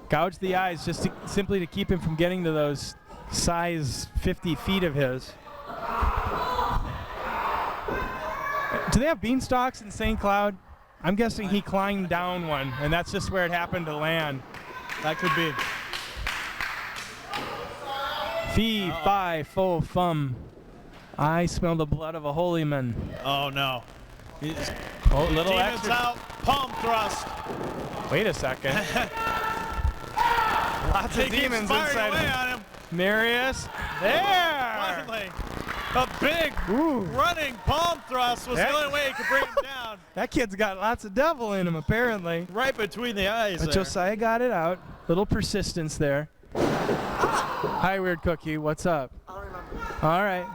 gouge the eyes just simply to keep him from getting to those size 50 feet of his. Do they have beanstalks in St. Cloud? I'm guessing he climbed down one, and that's just where it happened to land. That could be. Fee, fi, fo, fum. I smell the blood of a holy man. Oh, no. Oh, little Demons extra. out, palm thrust. Wait a second. Lots He of keeps demons firing inside away him. on him. Marius. There. Finally, a big Ooh. running palm thrust was That- the only way he could bring him down. That kid's got lots of devil in him, apparently. Right between the eyes But there. Josiah got it out. Little persistence there. Hi, Weird Cookie. What's up? All right.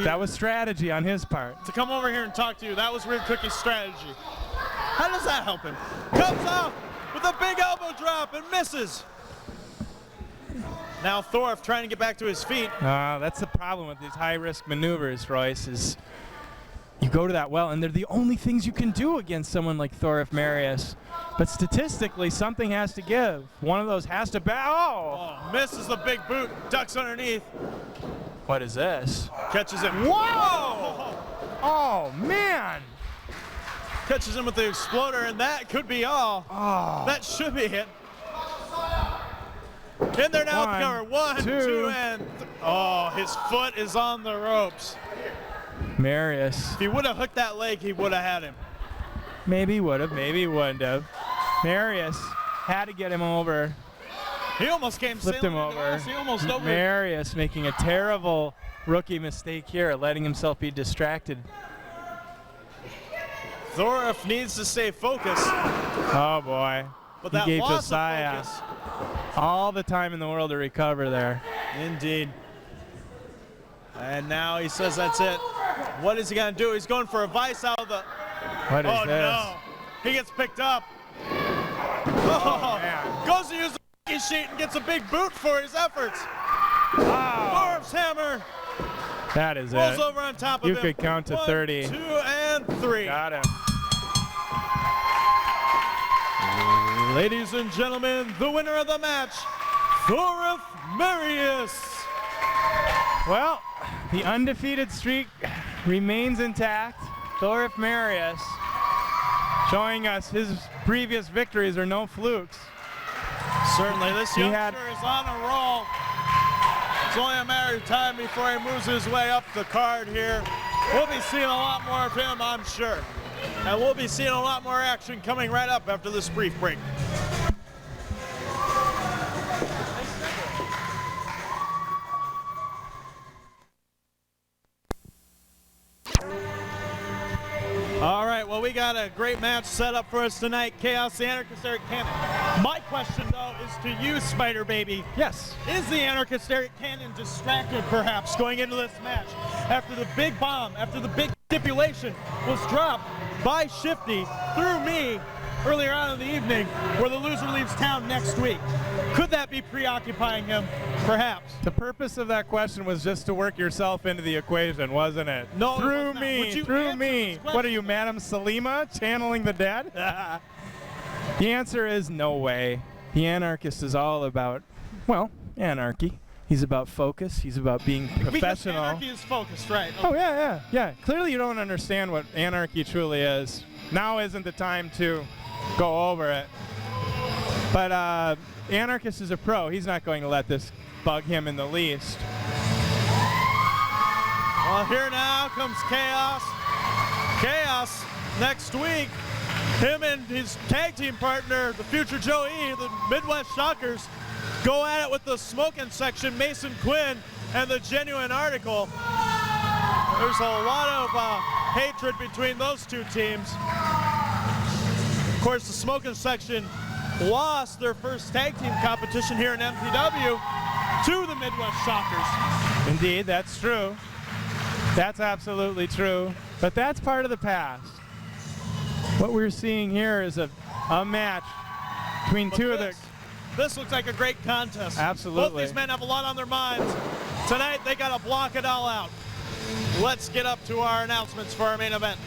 That was strategy on his part. To come over here and talk to you, that was Weird Cookie's strategy. How does that help him? Comes off with a big elbow drop and misses. Now Thorf trying to get back to his feet. That's the problem with these high-risk maneuvers, Royce, is you go to that well, and they're the only things you can do against someone like Thorif Marius. But statistically, something has to give. One of those has to Oh, misses the big boot, ducks underneath, What is this? catches him. Whoa! Oh, man! Catches him with the exploder, and that could be all. Oh. That should be it. In there now, One, cover. One, two. two, and oh, his foot is on the ropes. Marius. If he would have hooked that leg, he would have had him. Maybe he would have, maybe he wouldn't have. Marius had to get him over. He almost came Flipped sailing him into over. us. He almost over. Marius making a terrible rookie mistake here, letting himself be distracted. Thorif needs to stay focused, Oh boy. but He that gave loss Josiah of focus. all the time in the world to recover there. Indeed. And now he says that's it. What is he going to do? He's going for a vice out of the... What is Oh, this? no. He gets picked up. Oh, man. goes to use the f***ing sheet and gets a big boot for his efforts. Oh, Thorif's hammer that is rolls it. over on top of You him. could count to 1, 30. 2, and 3. Got him. Ladies and gentlemen, the winner of the match, Thorif Marius. Well, the undefeated streak remains intact. Thorif Marius showing us his previous victories are no flukes. Certainly, this youngster is on a roll. It's only a matter of time before he moves his way up the card here. We'll be seeing a lot more of him, I'm sure. And we'll be seeing a lot more action coming right up after this brief break. All right, well, we got a great match set up for us tonight. Chaos, the Anarchist, Eric Cannon. My question, though, is to you, Spider Baby. Yes. Is the Anarchist, Eric Cannon, distracted, perhaps, going into this match after the big bomb, after the big stipulation was dropped by Shifty through me earlier on in the evening, where the loser leaves town next week? Could that be preoccupying him, perhaps? The purpose of that question was just to work yourself into the equation, wasn't it? No, through it was not. me, Would you through answer me. this question? What are you, Madam Salima, channeling the dead? The answer is no way. The Anarchist is all about, well, anarchy. He's about focus. He's about being Because professional. anarchy is focused, right? Oh, yeah. Clearly you don't understand what anarchy truly is. Now isn't the time to go over it. But Anarchist is a pro. He's not going to let this bug him in the least. Well, here now comes Chaos. Chaos, next week, him and his tag team partner, the future Joe E., the Midwest Shockers, go at it with the smoking section, Mason Quinn, and the Genuine Article. There's a lot of hatred between those two teams. Of course, the smoking section lost their first tag team competition here in MPW to the Midwest Shockers. Indeed, that's true. That's absolutely true. But that's part of the past. What we're seeing here is a match between two of the... This looks like a great contest. Absolutely. Both these men have a lot on their minds. Tonight, they got to block it all out. Let's get up to our announcements for our main event.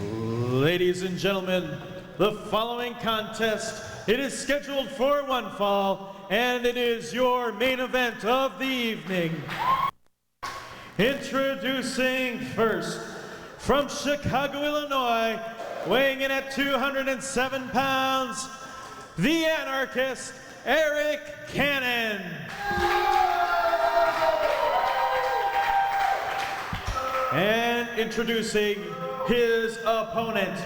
Ladies and gentlemen, the following contest, it is scheduled for one fall, and it is your main event of the evening. Introducing first, from Chicago, Illinois, weighing in at 207 pounds, the Anarchist, Eric Cannon. And introducing his opponent.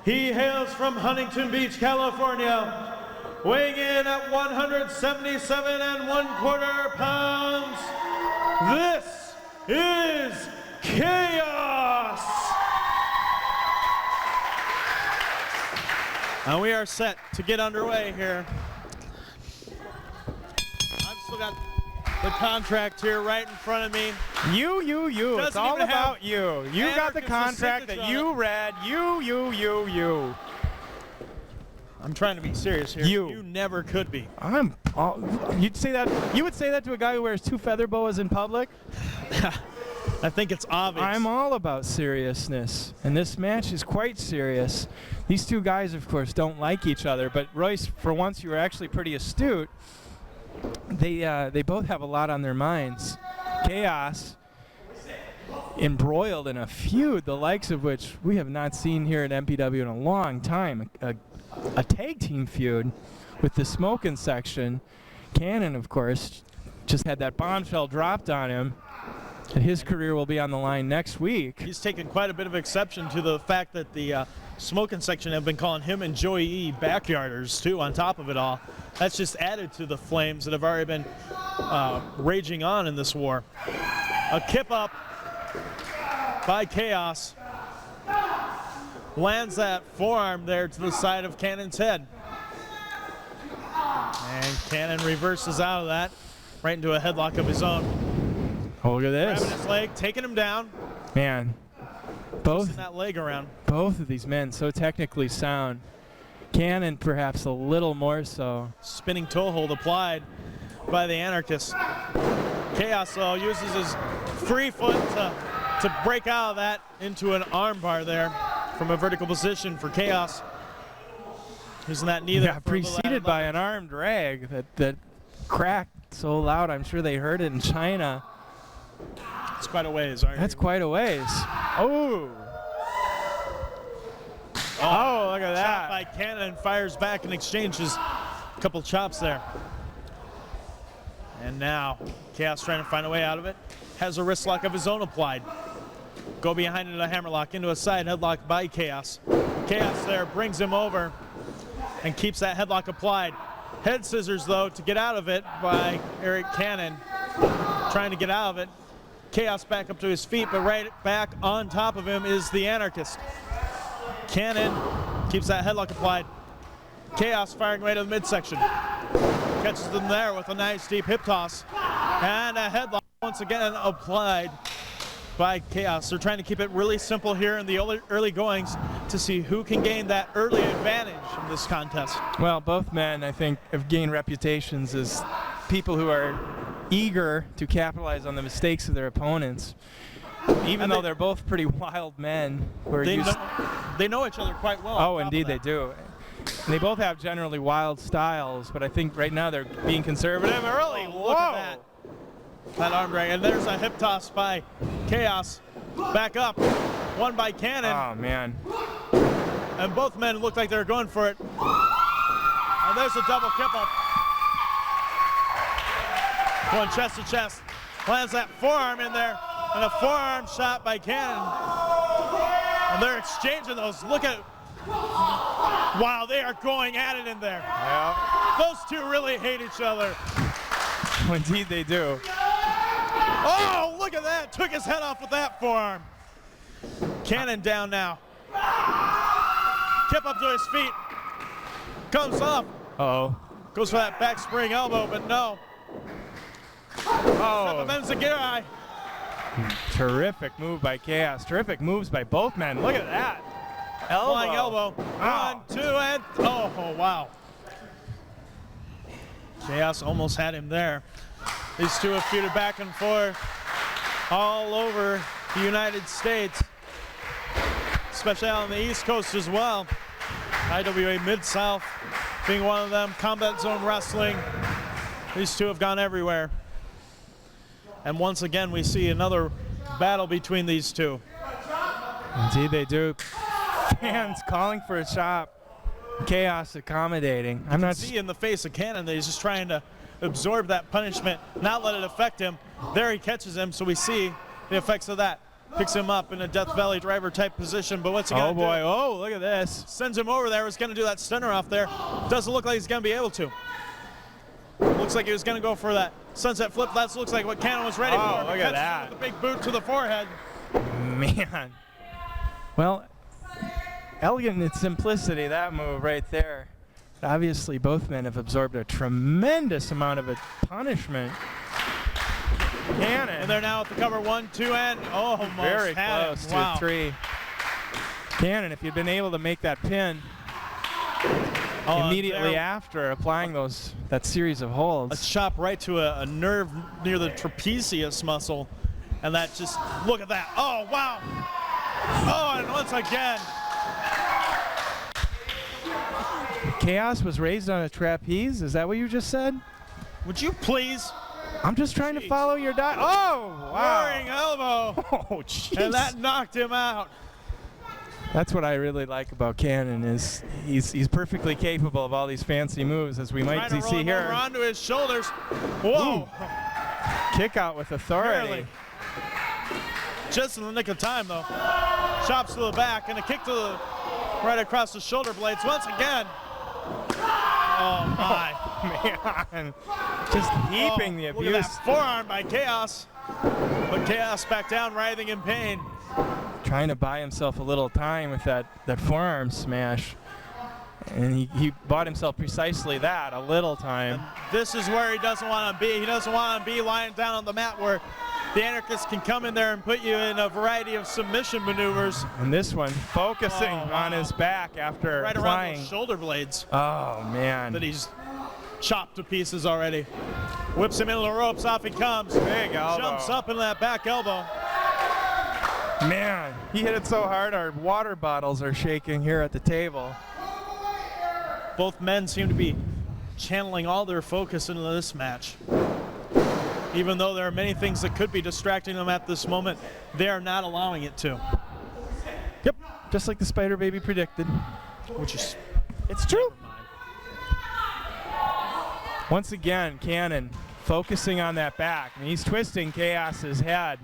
He hails from Huntington Beach, California, weighing in at 177 1/4 pounds. This is Chaos. And we are set to get underway here. I've still got the contract here right in front of me. You. It's Doesn't all even have about you. You got the Anarchist's contract that signature you on it. read. You. I'm trying to be serious here. You never could be. You'd say that. You would say that to a guy who wears 2 feather boas in public? I think it's obvious. I'm all about seriousness, and this match is quite serious. These two guys, of course, don't like each other, but Royce, for once, you were actually pretty astute. They both have a lot on their minds. Chaos, embroiled in a feud, the likes of which we have not seen here at MPW in a long time. A tag team feud with the smoking section. Cannon, of course, just had that bombshell dropped on him. And his career will be on the line next week. He's taken quite a bit of exception to the fact that the smoking section have been calling him and Joey E. backyarders, too, on top of it all. That's just added to the flames that have already been raging on in this war. A kip up by Chaos lands that forearm there to the side of Cannon's head. And Cannon reverses out of that right into a headlock of his own. Oh, look at this. Grabbing his leg, taking him down. Man, Twisting that leg around. both of these men so technically sound. Cannon perhaps a little more so. Spinning toe hold applied by the Anarchist. Chaos, though, uses his free foot to break out of that into an arm bar there from a vertical position for Chaos. Using that knee there. Yeah, preceded by an arm drag that cracked so loud I'm sure they heard it in China. It's quite a ways. Right? That's quite a ways. Oh. Oh, look at Chop that. by Cannon, fires back and exchanges a couple chops there. And now Chaos trying to find a way out of it. Has a wrist lock of his own applied. Go behind into a hammerlock, into a side headlock by Chaos. Chaos there brings him over and keeps that headlock applied. Head scissors though to get out of it by Eric Cannon. Trying to get out of it. Chaos back up to his feet, but right back on top of him is the Anarchist. Cannon keeps that headlock applied. Chaos firing right to the midsection. Catches them there with a nice deep hip toss. And a headlock once again applied by Chaos. They're trying to keep it really simple here in the early goings to see who can gain that early advantage in this contest. Well, both men, I think, have gained reputations as people who are eager to capitalize on the mistakes of their opponents. Even though they're both pretty wild men. They know each other quite well. Oh, indeed they do. And they both have generally wild styles, but I think right now they're being conservative early. Oh, look at that. That arm drag. And there's a hip toss by Chaos. Back up. One by Cannon. Oh, man. And both men look like they're going for it. And there's a double kipple. Going chest to chest. Lands that forearm in there. And a forearm shot by Cannon. And they're exchanging those. Look at, wow, they are going at it in there. Yeah. Those two really hate each other. Indeed they do. Oh, look at that. Took his head off with that forearm. Cannon down now. Kip up to his feet. Comes up. Uh-oh. Goes for that back spring elbow, but no. Oh. Enziguri. Terrific move by Chaos. Terrific moves by both men. Look at that. Flying elbow. Wow. 1, 2, and oh, wow. Chaos almost had him there. These two have feuded back and forth all over the United States, especially on the East Coast as well. IWA Mid-South being one of them. Combat Zone Wrestling. These two have gone everywhere. And once again, we see another battle between these two. Indeed they do. Fans calling for a chop. Chaos accommodating. I'm not See in the face of Cannon that he's just trying to absorb that punishment, not let it affect him. There he catches him, so we see the effects of that. Picks him up in a Death Valley driver type position, but what's he gonna do? Oh boy, oh, look at this. Sends him over there, was gonna do that stunner off there. Doesn't look like he's gonna be able to. Looks like he was gonna go for that sunset flip. That looks like what Cannon was ready for. Oh, look at Catches him that. with the big boot to the forehead. Man. Well, elegant in its simplicity, that move right there. Obviously, both men have absorbed a tremendous amount of punishment. Cannon. And they're now at the cover. 1, 2, and almost very had close it. to Wow. 3. Cannon, if you'd been able to make that pin Oh, immediately there- after applying that series of a holds. chop right to a nerve near the trapezius muscle, and that just, look at that. Oh, wow. Oh, and once again, Chaos was raised on a trapeze. Is that what you just said? would you please? I'm just trying to follow your diet. Oh, Roaring wow. elbow, Oh, jeez. and that knocked him out. That's what I really like about Cannon is he's perfectly capable of all these fancy moves, as we might Trying to roll see him here. over onto his shoulders. Whoa. Kick out with authority. Barely. Just in the nick of time, though. Chops to the back and a kick to the right across the shoulder blades once again. Oh, my. Man, just heaping the Look abuse. at that forearm by Chaos. But Chaos back down, writhing in pain. Trying to buy himself a little time with that forearm smash. And he bought himself precisely that, a little time. This is where he doesn't want to be. He doesn't want to be lying down on the mat where the Anarchist can come in there and put you in a variety of submission maneuvers And this one, focusing Oh, wow. on his back after right around applying. those shoulder blades Oh, man. that he's chopped to pieces already. Whips him into the ropes, off he comes. Big elbow. Jumps up in that back elbow. Man, he hit it so hard our water bottles are shaking here at the table. Both men seem to be channeling all their focus into this match. Even though there are many things that could be distracting them at this moment, they are not allowing it to. Yep, just like the Spider Baby predicted. Which is, It's true. Once again, Cannon focusing on that back. I mean, he's twisting Chaos's head.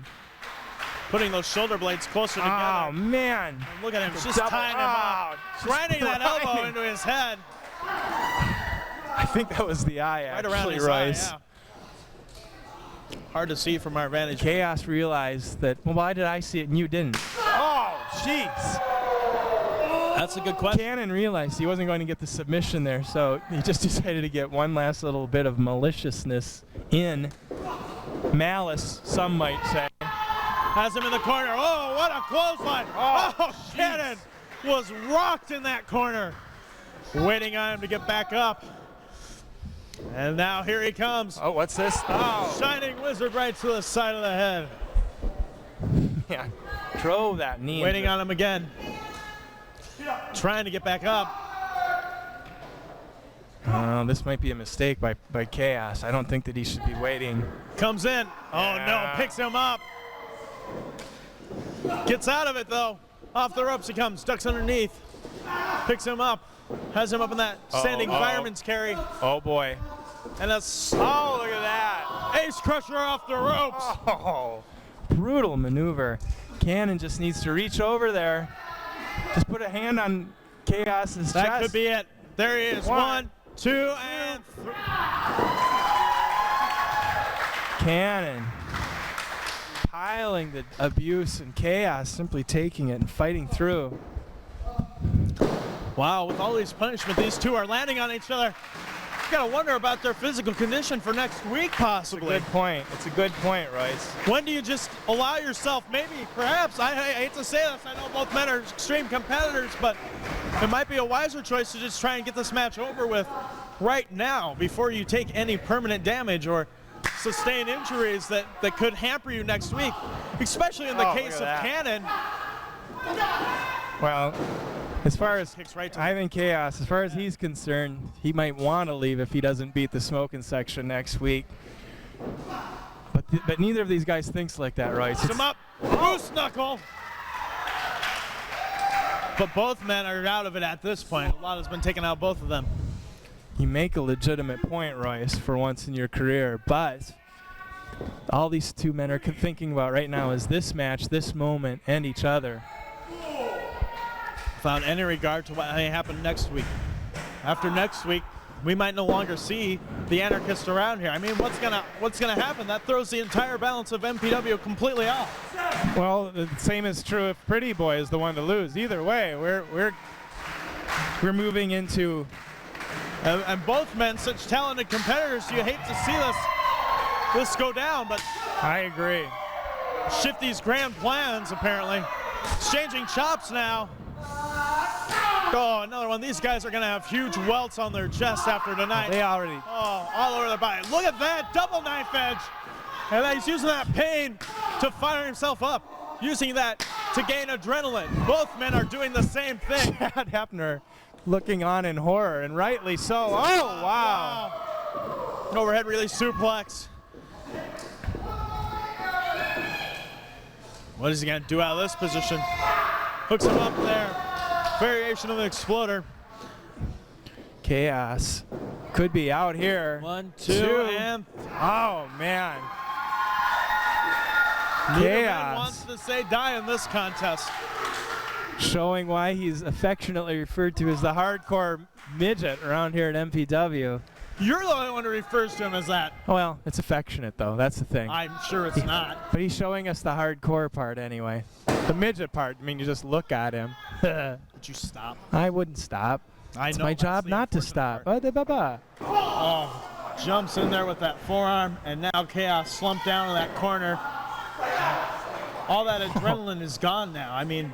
putting those shoulder blades closer together. Oh, man. And look at him, just Double- tying him up. Grinding that elbow grinding. into his head. I think that was the eye, Right actually, around his Royce. eye, yeah. Hard to see from our vantage. Chaos realized that, well, why did I see it and you didn't? Oh, jeez. That's a good question. Cannon realized he wasn't going to get the submission there, so he just decided to get one last little bit of maliciousness in. Malice, some might say. Has him in the corner. Oh, what a clothesline. Oh, Cannon was rocked in that corner. Waiting on him to get back up. And now here he comes. Oh, what's this? Oh, Shining Wizard right to the side of the head. yeah. Drove that knee. Waiting into- on him again. Trying to get back up. This might be a mistake by Chaos. I don't think that he should be waiting. Comes in. Oh Yeah. no, picks him up. Gets out of it though. Off the ropes he comes, ducks underneath. Picks him up. Has him up in that standing fireman's carry. Oh, boy. And that's, oh, look at that. Ace Crusher off the ropes. Oh, brutal maneuver. Cannon just needs to reach over there. Just put a hand on Chaos's That chest. could be it. There he is. 1, 2, and 3. Cannon piling the abuse and Chaos simply taking it and fighting through. Wow, with all these punishment, these two are landing on each other. You gotta wonder about their physical condition for next week, possibly. Good point. It's a good point, Royce. When do you just allow yourself, maybe, perhaps, I hate to say this, I know both men are extreme competitors, but it might be a wiser choice to just try and get this match over with right now before you take any permanent damage or sustain injuries that could hamper you next week, especially in the Oh, case look of at that. Cannon. Well, as far as Kicks right to I think Chaos, as far as he's concerned, he might want to leave if he doesn't beat the smoking section next week. But neither of these guys thinks like that, Royce. Picks him up, goose knuckle. But both men are out of it at this point. A lot has been taken out, both of them. You make a legitimate point, Royce, for once in your career, but all these two men are thinking about right now is this match, this moment, and each other. Without any regard to what may happen next week. After next week, we might no longer see the anarchists around here. I mean, what's gonna happen? That throws the entire balance of MPW completely off. Well, the same is true if Pretty Boy is the one to lose. Either way, we're moving into. And both men, such talented competitors, you hate to see this go down, but I agree. Shifty's grand plans, apparently. Exchanging chops now. Oh, another one. These guys are going to have huge welts on their chest after tonight. They already. Oh, all over their body. Look at that, double knife edge. And then he's using that pain to fire himself up, using that to gain adrenaline. Both men are doing the same thing. Chad Hepner looking on in horror, and rightly so. Oh, wow. Overhead release suplex. What is he going to do out of this position? Hooks him up there. Variation of the exploder. Chaos could be out here. 1, 2, and Oh, man. neither man Chaos wants to say die in this contest. showing why he's affectionately referred to as the hardcore midget around here at MPW. You're the only one who refers to him as that. Well, it's affectionate, though. That's the thing. I'm sure it's not. But he's showing us the hardcore part anyway. The midget part, I mean, you just look at him. Would you stop? I wouldn't stop. I It's know my that's job the not to unfortunate stop. part. Ba-da-ba-ba. Oh, jumps in there with that forearm, and now Chaos slumped down in that corner. All that adrenaline is gone now. I mean,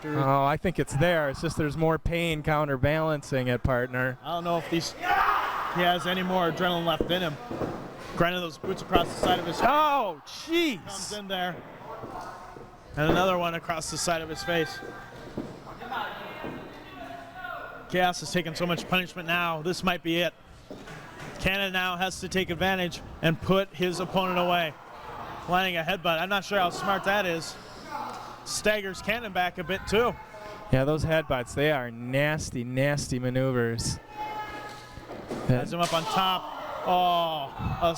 Oh, I think it's there. It's just there's more pain counterbalancing it, partner. I don't know if he has any more adrenaline left in him. Grinding those boots across the side of his head. Oh, Comes jeez. in there. And another one across the side of his face. Chaos has taken so much punishment now. This might be it. Cannon now has to take advantage and put his opponent away. Landing a headbutt. I'm not sure how smart that is. Staggers Cannon back a bit too. Yeah, those headbutts, they are nasty, nasty maneuvers. Has him up on top. Oh,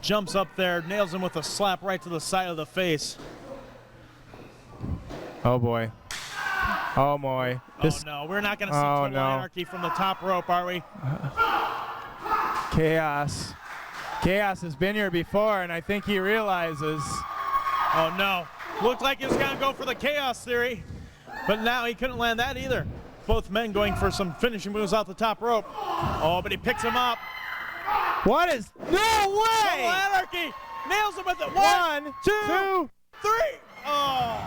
jumps up there, nails him with a slap right to the side of the face. Oh boy. Oh boy. Oh no, we're not going to see Total Anarchy from the top rope, are we? Chaos. Chaos has been here before, and I think he realizes. Oh no. Looked like he was going to go for the Chaos Theory, but now he couldn't land that either. Both men going for some finishing moves off the top rope. Oh, but he picks him up. What is? No way! Total Anarchy nails him with it. One, two, three. Oh.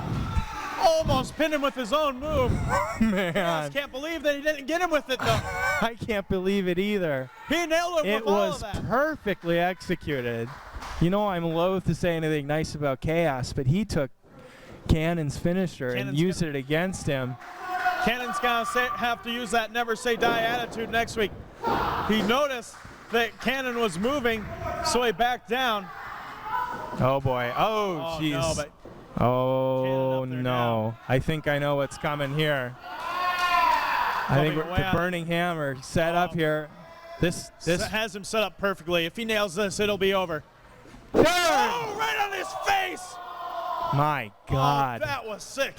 Almost pinned him with his own move. Man. Chaos can't believe that he didn't get him with it, though. I can't believe it either. He nailed him It with all of was that. perfectly executed. You know, I'm loath to say anything nice about Chaos, but he took Cannon's finisher and used it against him. Cannon's going to have to use that never say die attitude next week. He noticed that Cannon was moving, so he backed down. Oh boy. Oh jeez. No, but oh no. Now. I think I know what's coming here. I think the Burning Hammer set up here. This has him set up perfectly. If he nails this, it'll be over. Turn! Oh, right on his face! My God. Oh, that was sick.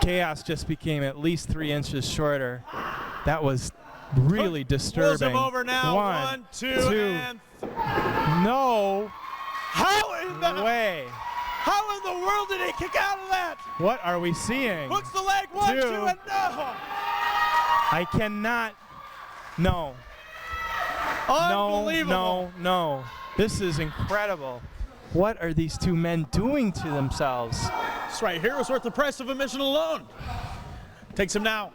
Chaos just became at least 3 inches shorter. That was really disturbing. Pulls him over now. One, two, and no. How in the way? How in the world did he kick out of that? What are we seeing? Hooks the leg. One, two, and no. I cannot. No. Unbelievable. No. This is incredible. What are these two men doing to themselves? This right here was worth the price of admission alone. Takes him now.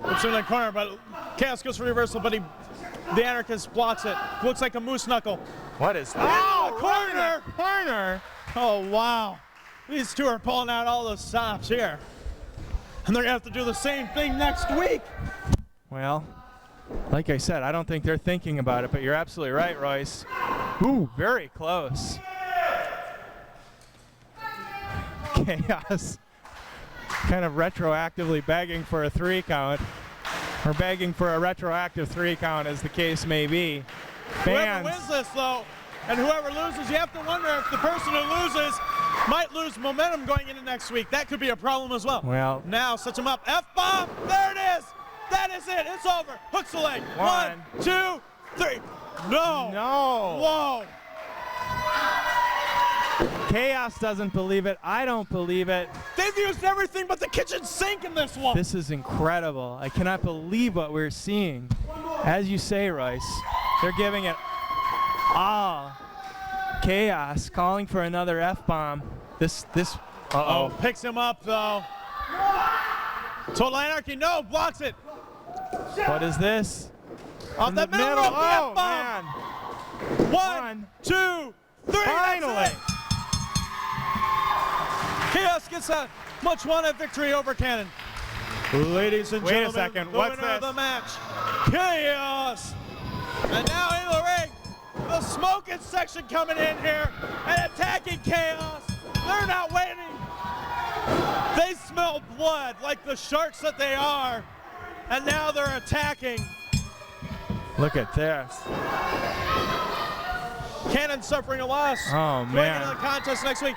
Puts him in the corner, but Chaos goes for reversal, but the Anarchist blocks it. Looks like a moose knuckle. What is that? Oh, corner! Corner! Oh, wow. These two are pulling out all the stops here. And they're going to have to do the same thing next week. Well, like I said, I don't think they're thinking about it, but you're absolutely right, Royce. Ooh, very close. Chaos kind of retroactively begging for a 3 count, or begging for a retroactive 3 count, as the case may be. Whoever wins this, though, and whoever loses, you have to wonder if the person who loses might lose momentum going into next week. That could be a problem as well. Well, now sets him up. F-bomb. There it is. That is it. It's over. Hooks the leg. 1, 2, 3. No. Whoa. Chaos doesn't believe it. I don't believe it. They've used everything but the kitchen sink in this one. This is incredible. I cannot believe what we're seeing. As you say, Royce, they're giving it all. Chaos calling for another F-bomb. This. Uh-oh. Picks him up, though. Total Anarchy, no, blocks it. What is this? Off the middle rope, oh, F-bomb. Man. 1, 2, 3. Finally. Chaos gets a much-wanted victory over Cannon. Ladies and gentlemen, wait a second. the What's winner this? of the match, Chaos. And now in the ring, the smoking section coming in here and attacking Chaos. They're not waiting. They smell blood like the sharks that they are, and now they're attacking. Look at this. Cannon suffering a loss. Oh, Going man. into the contest next week.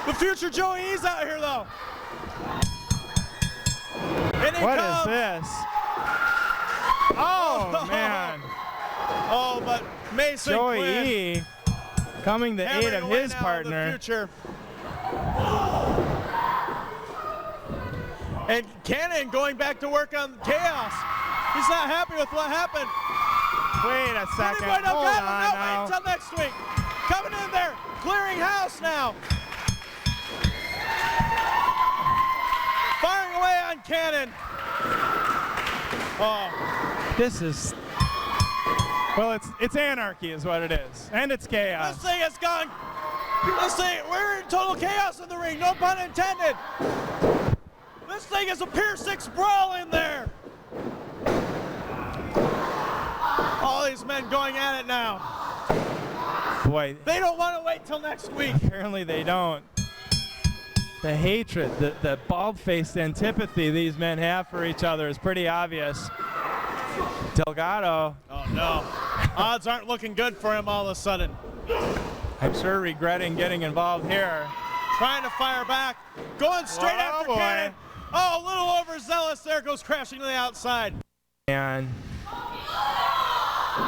The future Joey E's out here, though. And he What comes. is this? Oh, man. Oh, but Mason Joey Quinn E. coming to aid of his partner. The future. And Cannon going back to work on Chaos. He's not happy with what happened. Wait a second. Wait, no, Hold wait on until next week. Coming in there, clearing house now. Firing away on Cannon. Oh. This is. Well, it's anarchy is what it is. And it's chaos. This thing has gone. We're in total chaos in the ring, no pun intended. This thing is a Pier 6 brawl in there. All these men going at it now. Boy, They don't want to wait till next week. apparently they don't. The hatred, the bald-faced antipathy these men have for each other is pretty obvious. Delgado, Oh no. Odds aren't looking good for him all of a sudden. I'm sure regretting getting involved here. Trying to fire back. Going straight Oh, after boy. Cannon. Oh, a little overzealous there. Goes crashing to the outside. And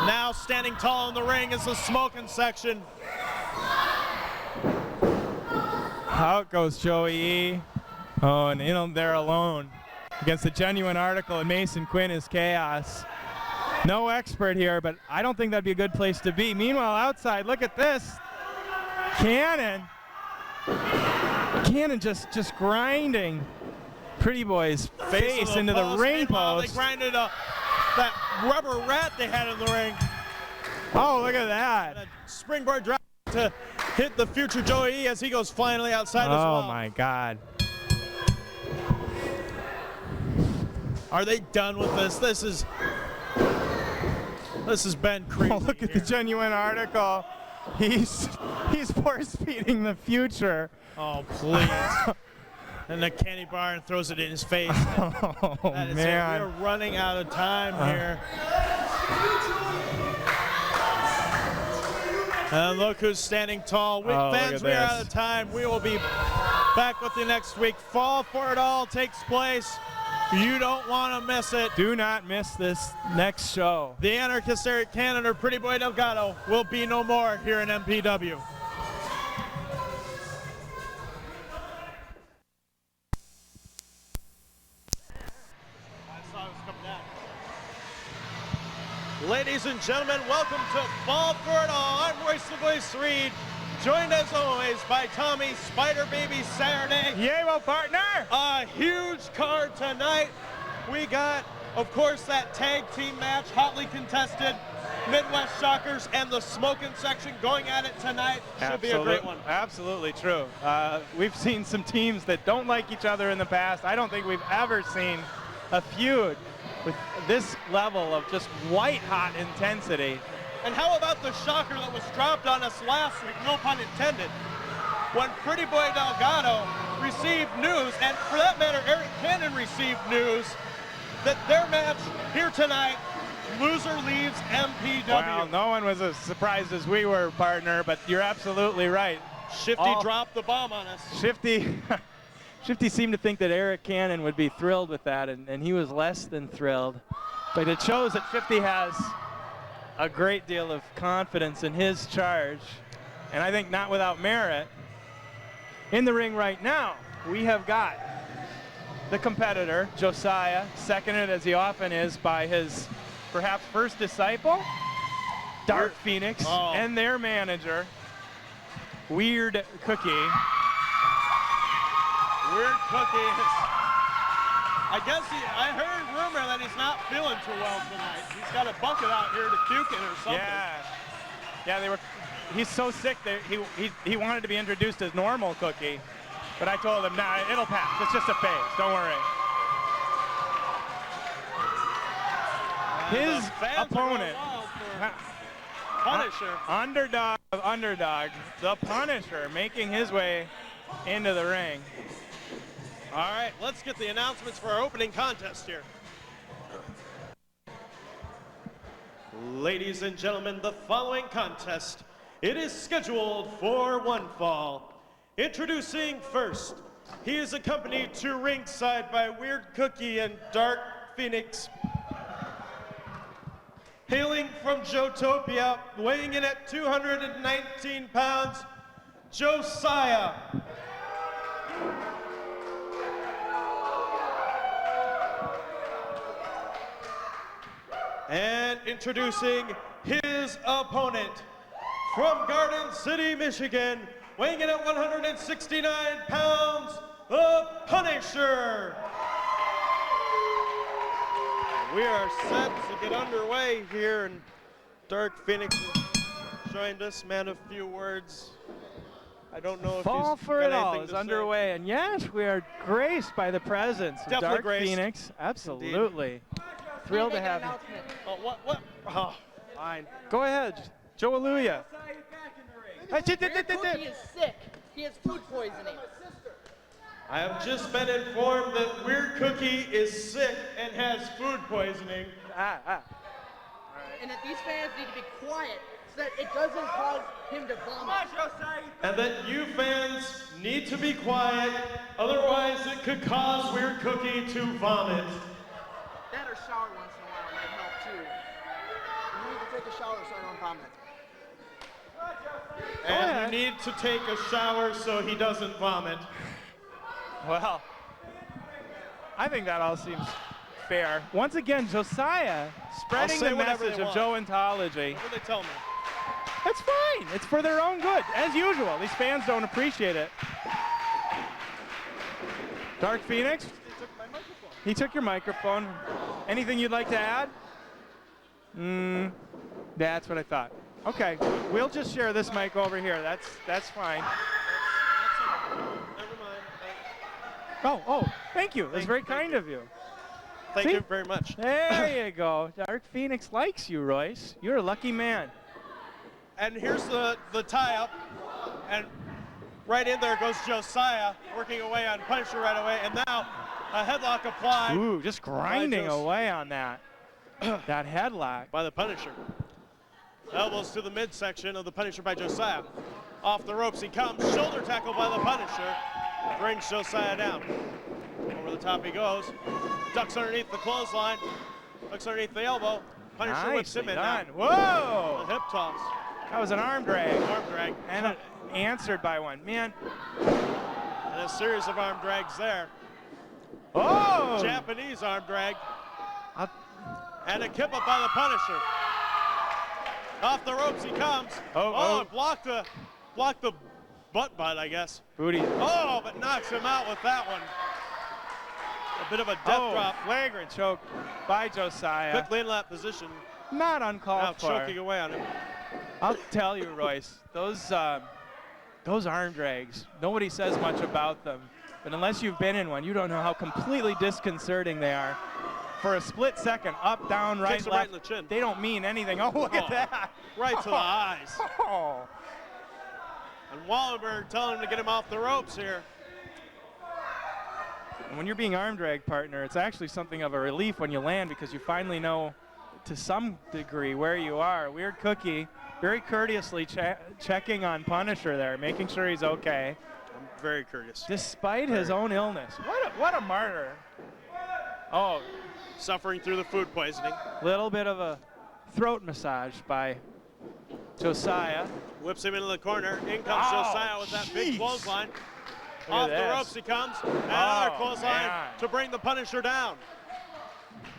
Now standing tall in the ring is the smoking section. out goes Joey E. Oh, and in there alone against the Genuine Article, and Mason Quinn is chaos. No expert here, but I don't think that'd be a good place to be. Meanwhile, outside, look at this. Cannon just grinding Pretty Boy's face into the ring Meanwhile, post. They grinded that rubber rat they had in the ring. Oh, look at that. A springboard drop to hit the future Joey E as he goes flying to the outside as well. Oh my God. Are they done with this? This has been crazy. Oh, look at the here. Genuine Article. He's force feeding the future. Oh, please. And the candy bar and throws it in his face. Oh That is it. man. We're running out of time here. And look who's standing tall. With Oh, look fans, at we are this. out of time. We will be back with you next week. Fall for It All takes place. You don't want to miss it. Do not miss this next show. The Anarchist Eric Cannon or Pretty Boy Delgado will be no more here in MPW. Ladies and gentlemen, welcome to Fall for It All. I'm Royce the Voice Reed, joined as always by Tommy Spider Baby Saturday. Yay, well, partner. A huge card tonight. We got, of course, that tag team match, hotly contested. Midwest Shockers and the Smoking Section going at it tonight. Should be a great one. Absolutely true. We've seen some teams that don't like each other in the past. I don't think we've ever seen a feud with this level of just white-hot intensity. And how about the shocker that was dropped on us last week, no pun intended, when Pretty Boy Delgado received news, and for that matter, Eric Cannon received news, that their match here tonight, loser leaves MPW. Well, no one was as surprised as we were, partner, but you're absolutely right. Shifty dropped the bomb on us. Shifty seemed to think that Eric Cannon would be thrilled with that, and he was less than thrilled. But it shows that Shifty has a great deal of confidence in his charge, and I think not without merit. In the ring right now, we have got the competitor, Josiah, seconded as he often is by his perhaps first disciple, Dark Phoenix, and their manager, Weird Cookie. Weird Cookie. I guess I heard rumor that he's not feeling too well tonight. He's got a bucket out here to puke in or something. Yeah. He's so sick that he wanted to be introduced as normal Cookie, but I told him, nah, it'll pass. It's just a phase. Don't worry. His opponent, Punisher. underdog of underdog, the Punisher, making his way into the ring. All right, let's get the announcements for our opening contest here. Ladies and gentlemen, the following contest, it is scheduled for one fall. Introducing first, he is accompanied to ringside by Weird Cookie and Dark Phoenix. Hailing from Joetopia, weighing in at 219 pounds, Josiah. And introducing his opponent from Garden City, Michigan, weighing in at 169 pounds, the Punisher. We are set to get underway here, and Dark Phoenix has joined us, man of few words. I don't know if Fall he's for got It All anything is to say. underway, and yes, we are graced by the presence of Definitely Dark graced. Phoenix. Absolutely. Thrilled to have you. Oh, what? Oh, Fine. Go ahead, Joe Aluya. Weird Cookie is sick. He has food poisoning. I have just been informed that Weird Cookie is sick and has food poisoning. And that these fans need to be quiet so that it doesn't cause him to vomit. And that you fans need to be quiet, otherwise it could cause Weird Cookie to vomit. That or shower once in a while might help too. You need to take a shower so I don't vomit. And you need to take a shower so he doesn't vomit. Well, I think that all seems fair. Once again, Josiah spreading say the whatever message they of want. Joeontology. What do they tell me? That's fine. It's for their own good, as usual. These fans don't appreciate it. Dark Phoenix? He took your microphone. Anything you'd like to add? That's what I thought. Okay, we'll just share this mic over here. That's fine. Never mind. Oh, thank you. That's very kind of you. Thank See? you very much. There you go. Dark Phoenix likes you, Royce. You're a lucky man. And here's the tie-up. And right in there goes Josiah, working away on Punisher right away. And now a headlock applied Ooh, just grinding Jos- away on that. That headlock. by the Punisher. Elbows to the midsection of the Punisher by Josiah. Off the ropes he comes. Shoulder tackle by the Punisher. Brings Josiah down. Over the top he goes. Ducks underneath the clothesline. Looks underneath the elbow. Punisher whips Nicely him in done. now. Whoa! A hip toss. That was an arm drag. Arm drag. And answered by one. Man. And a series of arm drags there. Oh! Japanese arm drag. I'll- And a kip up by the Punisher. Off the ropes he comes. Oh. It blocked the butt butt, I guess. Booty. Oh, but knocks him out with that one. A bit of a death drop. Flagrant choke by Josiah. Quickly in lap position. Not Now uncalled for. choking away on him. I'll tell you, Royce, those arm drags, nobody says much about them. But unless you've been in one, you don't know how completely disconcerting they are. For a split second, up, down, right, Kicks him left, right in the chin. they don't mean anything. Oh, look at Oh, that. Right to the eyes. Oh. And Wallenberg telling him to get him off the ropes here. And when you're being arm drag partner, it's actually something of a relief when you land because you finally know to some degree where you are. Weird Cookie very courteously checking on Punisher there, making sure he's okay, I'm very courteous. despite his own illness. What a martyr. Oh, Suffering through the food poisoning. little bit of a throat massage by Josiah. Whips him into the corner. In comes Oh, Josiah with that big jeez. clothesline. at Off the this. ropes he comes. And another Oh, clothesline man. to bring the Punisher down.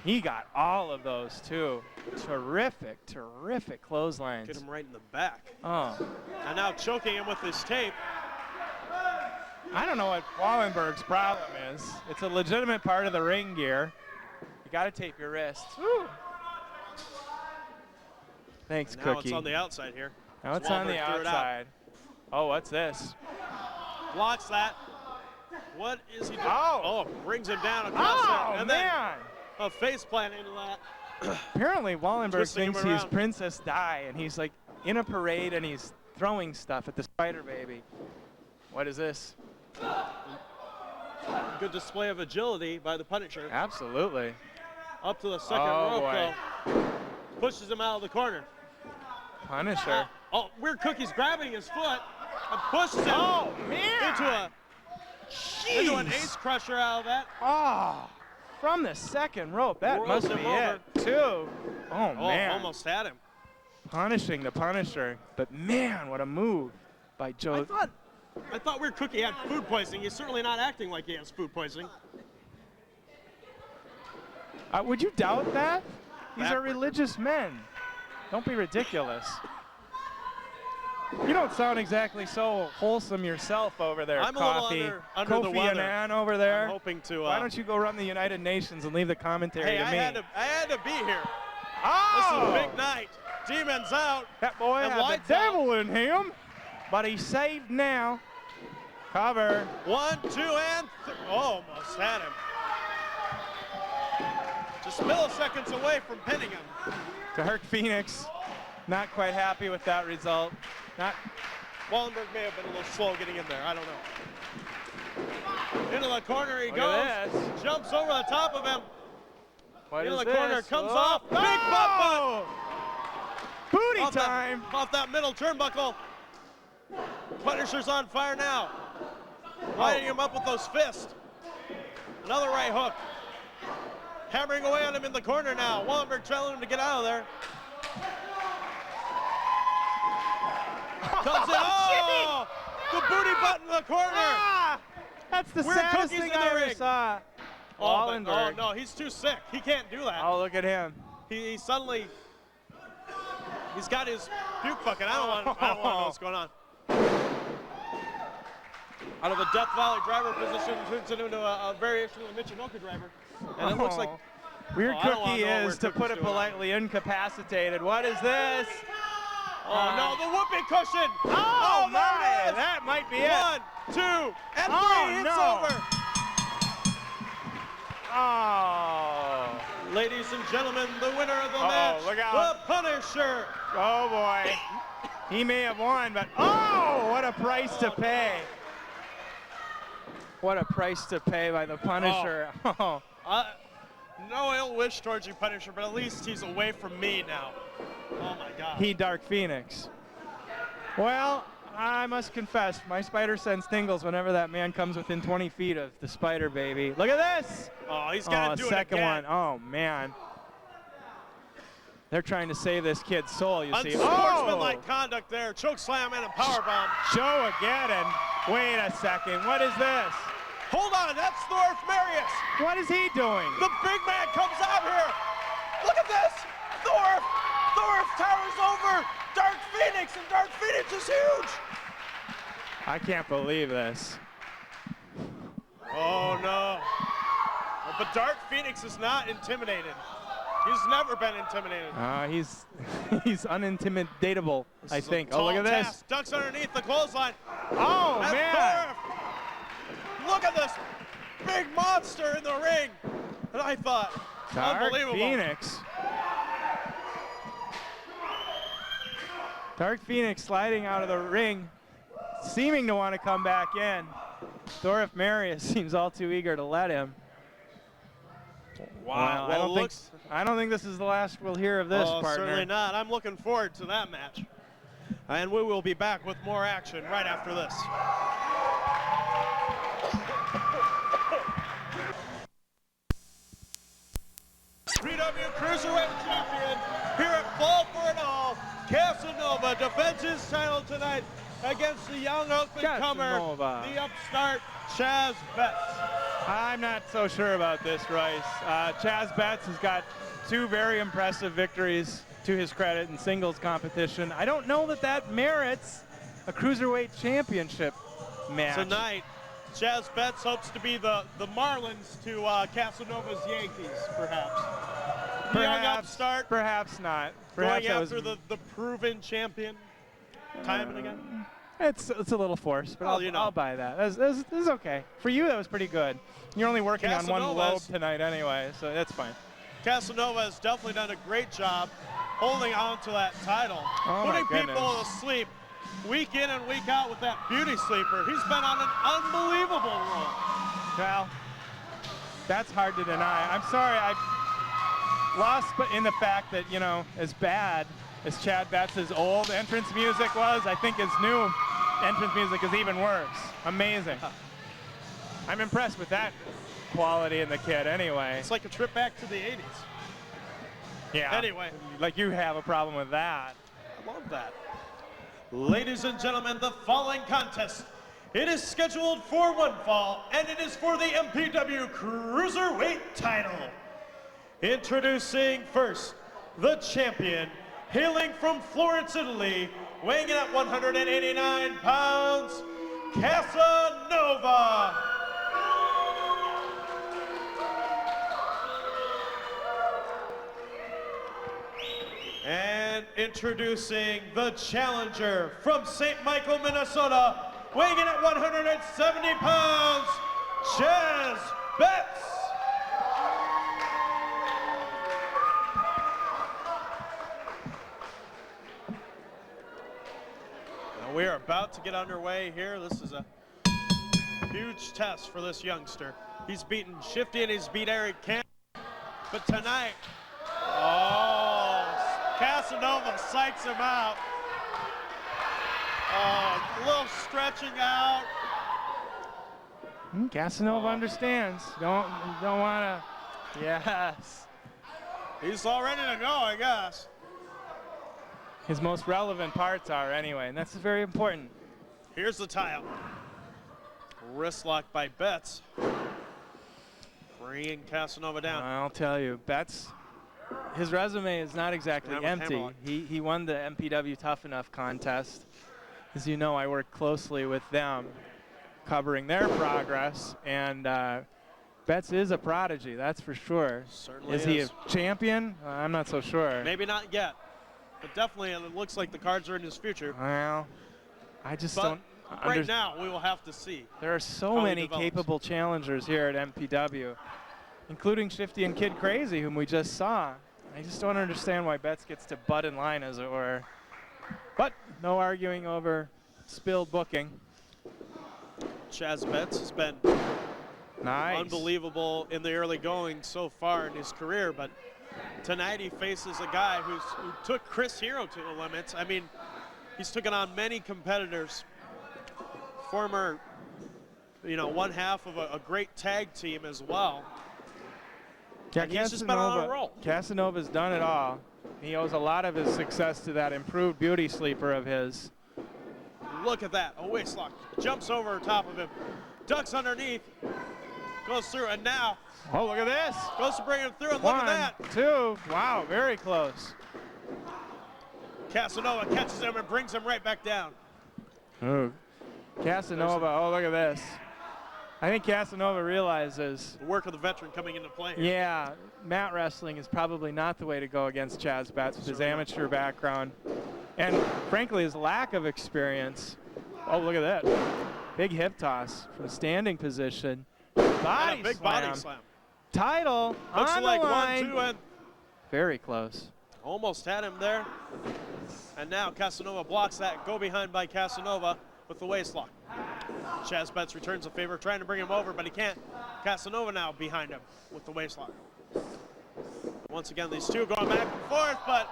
He got all of those too. Terrific clotheslines. Get him right in the back. Oh, And now choking him with his tape. I don't know what Wallenberg's problem is. It's a legitimate part of the ring gear. You got to tape your wrists. Woo. Thanks, Now Cookie. it's on the outside here. Now it's on the Wallenberg threw it out. outside. Oh, what's this? Blocks that. What is he doing? Oh. Brings him down across Oh, there. And man. then a face plant into that. Apparently, Wallenberg Twisting him thinks he's around. Princess Di, and he's like in a parade and he's throwing stuff at the Spider Baby. What is this? Good display of agility by the Punisher. Absolutely. Up to the second Oh, rope, though. Pushes him out of the corner. Punisher. Weird Cookie's grabbing his foot and pushes him Oh, man. into an ace crusher out of that. Oh, from the second rope. That Whirls must be him over. it, too. Oh, man. Almost had him. Punishing the Punisher. But, man, what a move by Joe. I thought Weird Cookie had food poisoning. He's certainly not acting like he has food poisoning. Would you doubt that? These are Backwards. religious men. Don't be ridiculous. You don't sound exactly so wholesome yourself over there, I'm a Coffee. little under the Kofi weather. Annan over there. I'm hoping to. Why don't you go run the United Nations and leave the commentary Hey, to I me? had to be here. Oh! This is a big night. Demons out. That boy And had the lights out. devil in him, but he's saved now. Cover. 1, 2, and almost had him. Just milliseconds away from pinning him. Dark Phoenix not quite happy with that result. Not. Wallenberg may have been a little slow getting in there. I don't know. Into the corner he Look goes. at this. Jumps over the top of him. What Into is the corner, this? comes Oh. off. Big butt. Booty Off time. Off that middle turnbuckle. Punisher's on fire now. Lighting him up with those fists. Another right hook. Hammering away on him in the corner now. Wallenberg telling him to get out of there. Comes in. Oh! The booty butt in the corner. Ah, that's the Weird saddest cookies thing in the I ever ring. saw. Oh, Wallenberg. no, he's too sick. He can't do that. Oh, look at him. He suddenly, he's got his puke fucking. I don't want to know what's going on. Out of a Death Valley driver position, turns it into a variation of the Michinoka driver. And it looks like Weird I don't wanna Cookie know what is, Weird to Cookie's put it doing. politely, incapacitated. What is this? Oh no, the whoopee cushion! Oh, there my! it is! That might be it. 1, 2, and 3. Oh, It's no. over. Oh. Ladies and gentlemen, the winner of the match, look out. the Punisher. Oh boy. He may have won, but oh, what a price to pay. What a price to pay by the Punisher. Oh. No ill wish towards you, Punisher, but at least he's away from me now. Oh my God. He Dark Phoenix. Well, I must confess, my spider sense tingles whenever that man comes within 20 feet of the Spider Baby. Look at this. Oh, he's got to do second it again. one. Oh man. They're trying to save this kid's soul, you see. Unsportsmanlike conduct there. Choke slam and a power bomb. Joe again, and wait a second. What is this? Hold on, that's Thorf Marius. What is he doing? The big man comes out here. Look at this. Thorf towers over Dark Phoenix, and Dark Phoenix is huge. I can't believe this. Oh no. But Dark Phoenix is not intimidated. He's never been intimidated. He's unintimidatable, I This is a think. Oh, look at tall this. task. Ducks underneath the clothesline. Oh, And man. Thorf. Look at this big monster in the ring. And I thought, Dark unbelievable. Phoenix. Dark Phoenix sliding out of the ring, seeming to want to come back in. Thorf Marius seems all too eager to let him. Wow. Well, I don't think this is the last we'll hear of this, partner. Certainly not. I'm looking forward to that match. And we will be back with more action right after this. PW Cruiserweight Champion here at Fall for It All. Casanova defends his title tonight against the young up-and-comer, Casanova. the upstart Chaz Betts. I'm not so sure about this, Rice. Chaz Betts has got 2 very impressive victories to his credit in singles competition. I don't know that merits a Cruiserweight Championship match. Tonight, Chaz Betts hopes to be the Marlins to Casanova's Yankees, perhaps. The young upstart Perhaps not. going Perhaps that was, after the proven champion time and again. it's a little forced, but Well, I'll, you know. I'll buy that. This is okay. For you, that was pretty good. You're only working on one lobe Casanova's- tonight anyway, so that's fine. Casanova has definitely done a great job holding on to that title, Oh, my putting people goodness. to sleep week in and week out with that beauty sleeper. He's been on an unbelievable run. Well, that's hard to deny. I'm sorry, I lost but in the fact that, as bad as Chad Betts' old entrance music was, I think his new entrance music is even worse. Amazing. I'm impressed with that quality in the kid anyway. It's like a trip back to the 80s. Yeah. Anyway. Like you have a problem with that. I love that. Ladies and gentlemen, the following contest, it is scheduled for one fall, and it is for the MPW Cruiserweight title. Introducing first, the champion, hailing from Florence, Italy, weighing in at 189 pounds, Casanova. And introducing the challenger from St. Michael, Minnesota, weighing in at 170 pounds, Chaz Betts. about to get underway here. This is a huge test for this youngster. He's beaten Shifty and he's beat Eric Camp. But tonight, oh, Casanova psychs him out. Oh, a little stretching out. Casanova understands. Don't want to. Yes. He's all ready to go, I guess. His most relevant parts are anyway, and that's very important. Here's the tie-up. Wrist lock by Betts. Bringing Casanova down. I'll tell you, Betts, his resume is not exactly empty. He won the MPW Tough Enough contest. As you know, I work closely with them, covering their progress, and Betts is a prodigy, that's for sure. Certainly is he a champion? I'm not so sure. Maybe not yet, but definitely it looks like the cards are in his future. Well, I just But don't. right now, we will have to see. There are so how he many develops. capable challengers here at MPW, including Shifty and Kid Crazy, whom we just saw. I just don't understand why Betts gets to butt in line, as it were. But no arguing over spilled booking. Chaz Betts has been Nice. unbelievable in the early going so far in his career, but tonight he faces a guy who took Chris Hero to the limits. I mean, he's taken on many competitors. Former, one half of a great tag team as well. Yeah, And he's just been on a roll. Casanova's done it all. He owes a lot of his success to that improved beauty sleeper of his. Look at that, a waist lock. Jumps over top of him, ducks underneath, goes through, and now Oh, look at this. goes to bring him through, and One, look at that. two. Wow, very close. Casanova catches him and brings him right back down. Ooh. Casanova, oh, look at this. I think Casanova realizes, The work of the veteran coming into play here. yeah, mat wrestling is probably not the way to go against Chaz Betts with his Certainly not. amateur background. And frankly, his lack of experience. Oh, look at that. Big hip toss from standing position. Body And a big slam. body slam. Title Looks on like the line. 1, 2, and Very close. almost had him there. And now Casanova blocks that. Go behind by Casanova with the waist lock. Chaz Betts returns the favor, trying to bring him over, but he can't. Casanova now behind him with the waist lock. Once again, these two going back and forth, but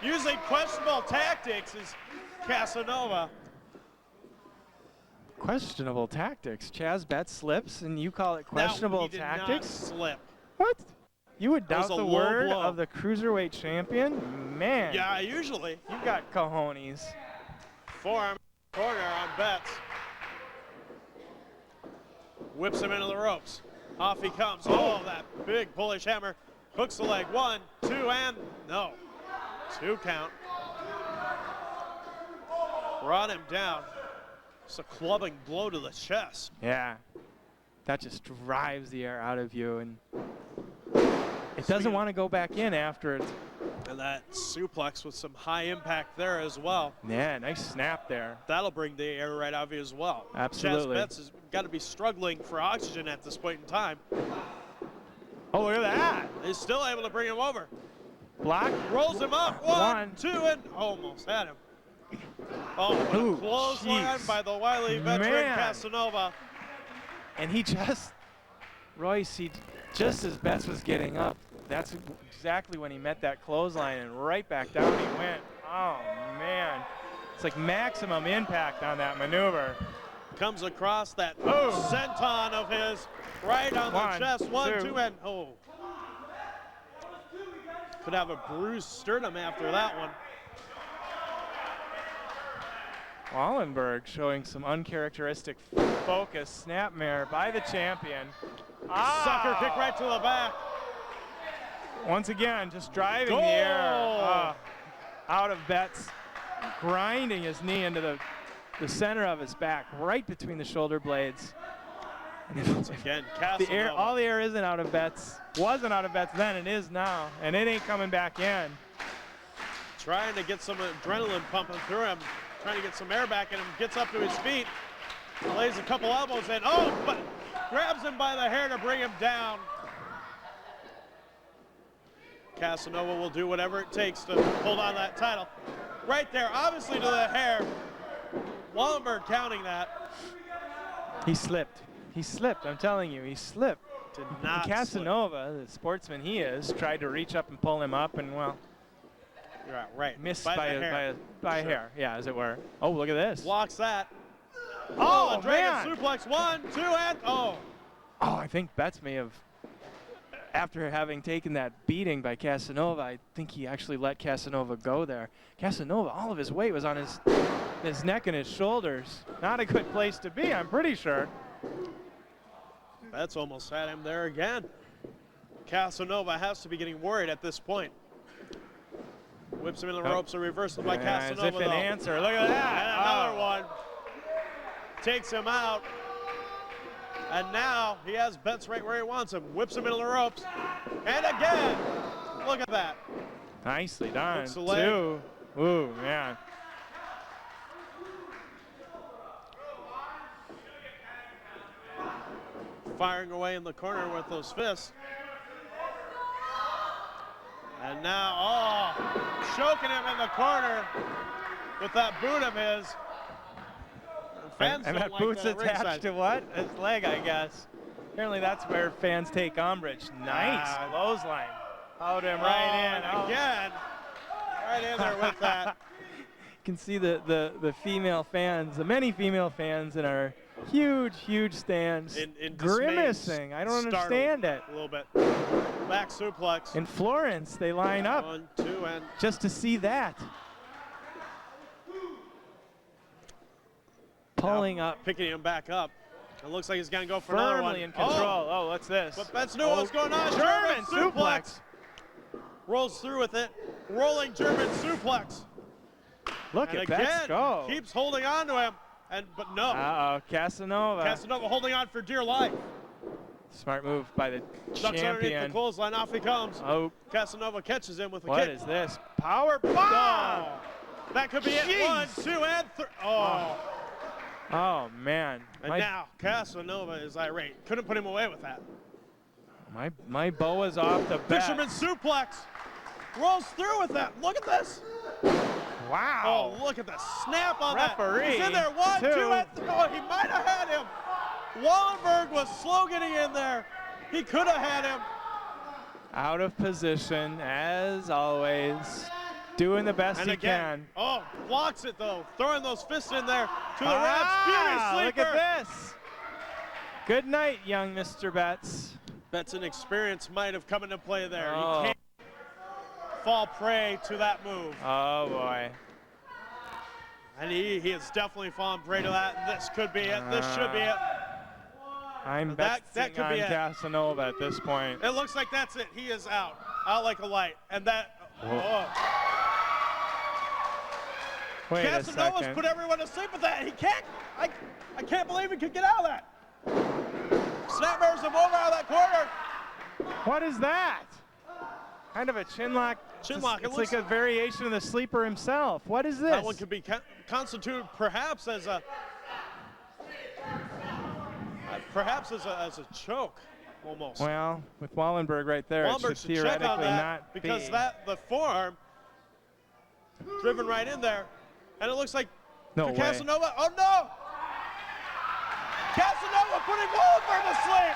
using questionable tactics is Casanova. Questionable tactics. Chaz Betts slips, and you call it questionable Now, he did tactics? not slip. What? You would That was doubt a the low word blow. of the cruiserweight champion? Man, Yeah, usually. you got cojones. Forearm corner on Betts. Whips him into the ropes. Off he comes. Oh, that big bullish hammer. Hooks the leg. 1, 2, and no. 2 count. Brought him down. It's a clubbing blow to the chest. Yeah, that just drives the air out of you, and it doesn't Sweet. want to go back in after it. And that suplex with some high impact there as well. Yeah, nice snap there. That'll bring the air right out of you as well. Absolutely. Chaz Betts has got to be struggling for oxygen at this point in time. Oh, look at that. He's still able to bring him over. Block. Rolls him up. One. 1, 2, and almost had him. Oh, what Ooh, a clothesline jeez. by the wily veteran Man. Casanova. And he just, Royce, just as Betts was getting up, that's exactly when he met that clothesline, and right back down he went. Oh, man. It's like maximum impact on that maneuver. Comes across that Oh. senton of his right on One, the chest. 1, two. 2, and oh. Could have a bruised sternum after that one. Wallenberg showing some uncharacteristic focus. Snapmare by the champion. Sucker kick right to the back. Once again, just driving Goal! the air out of Betts, grinding his knee into the center of his back, right between the shoulder blades. Once again, The air, Casanova. all the air isn't out of Betts. Wasn't out of Betts then, it is now, and it ain't coming back in. Trying to get some adrenaline pumping through him. Trying to get some air back in him. Gets up to his feet. Lays a couple elbows in. Oh, but grabs him by the hair to bring him down. Casanova will do whatever it takes to hold on that title. Right there, obviously to the hair. Wallenberg counting that. He slipped. He slipped. I'm telling you, he slipped. Did And not Casanova, the sportsman he is, tried to reach up and pull him up, and well, slip. Right. missed By by the hair. a Sure. hair. Yeah, as it were. Oh, look at this. Blocks that. Oh, a dragon man. suplex. 1, 2, and oh. Oh, I think Betts may have, after having taken that beating by Casanova, I think he actually let Casanova go there. Casanova, all of his weight was on his neck and his shoulders. Not a good place to be, I'm pretty sure. Betts almost had him there again. Casanova has to be getting worried at this point. Whips him in the ropes, a reversal by Casanova. As if an though. answer. Look at that. And another one. Takes him out. And now he has Betts right where he wants him. Whips him into the ropes. And again. Look at that. Nicely done. Hooks the leg. Two. Ooh, man. Firing away in the corner with those fists. And now, choking him in the corner with that boot of his. Fans And don't that like boot's that at attached ringside. to what? His leg, I guess. Apparently that's where fans take umbrage. Nice clothesline. Out him right in. Oh. Again. Right in there with that. You can see the female fans, the many female fans in our huge stands In dismay, grimacing. I don't startled understand it. A little bit. Back suplex. In Florence, they line up 1, 2, and just to see that. Pulling up picking him back up. It looks like he's going to go for another one. firmly in control. Oh, what's this? But Betts knew what was going on. German suplex. Rolls through with it. Rolling German suplex. Look And at Betts again, go. keeps holding on to him. But no. Uh-oh, Casanova. Casanova holding on for dear life. Smart move by the Ducks underneath the champion. clothesline. Off he comes. Oh, Casanova catches him with a what kick. is this? Power bomb! Oh. That could be it. Jeez. 1, 2, and 3. Oh. Oh, man. And now Casanova is irate. Couldn't put him away with that. My boa's off the bat. Fisherman suplex. Rolls through with that. Look at this. Wow. Oh, look at the snap on Referee, that. He's in there. 1, 2, two. and 3. Oh, he might have had him. Wallenberg was slow getting in there. He could have had him. Out of position, as always. Doing the best And he again, can. oh, blocks it though. Throwing those fists in there to the refs. Beauty Look sleeper. at this. Good night, young Mr. Betts. Betts and experience might have come into play there. Oh. He can't fall prey to that move. Oh, boy. And he has definitely fallen prey to that. This could be it. This should be it. I'm That betting could on be it. Casanova at this point. It looks like that's it. He is out. Out like a light. And that. Oh. Wait a Casanova's second. put everyone to sleep with that. He can't. I can't believe he could get out of that. Snapmares him over out of that corner. What is that? Kind of a chin lock. Chin lock. It It's looks like a variation of the sleeper himself. What is this? that one could be constituted perhaps as a choke, almost. Well, with Wallenberg right there, Wallenberg it should should check on theoretically that not because be. the forearm driven right in there, and it looks like No to way. Casanova. Oh no! Casanova putting Wallenberg to sleep.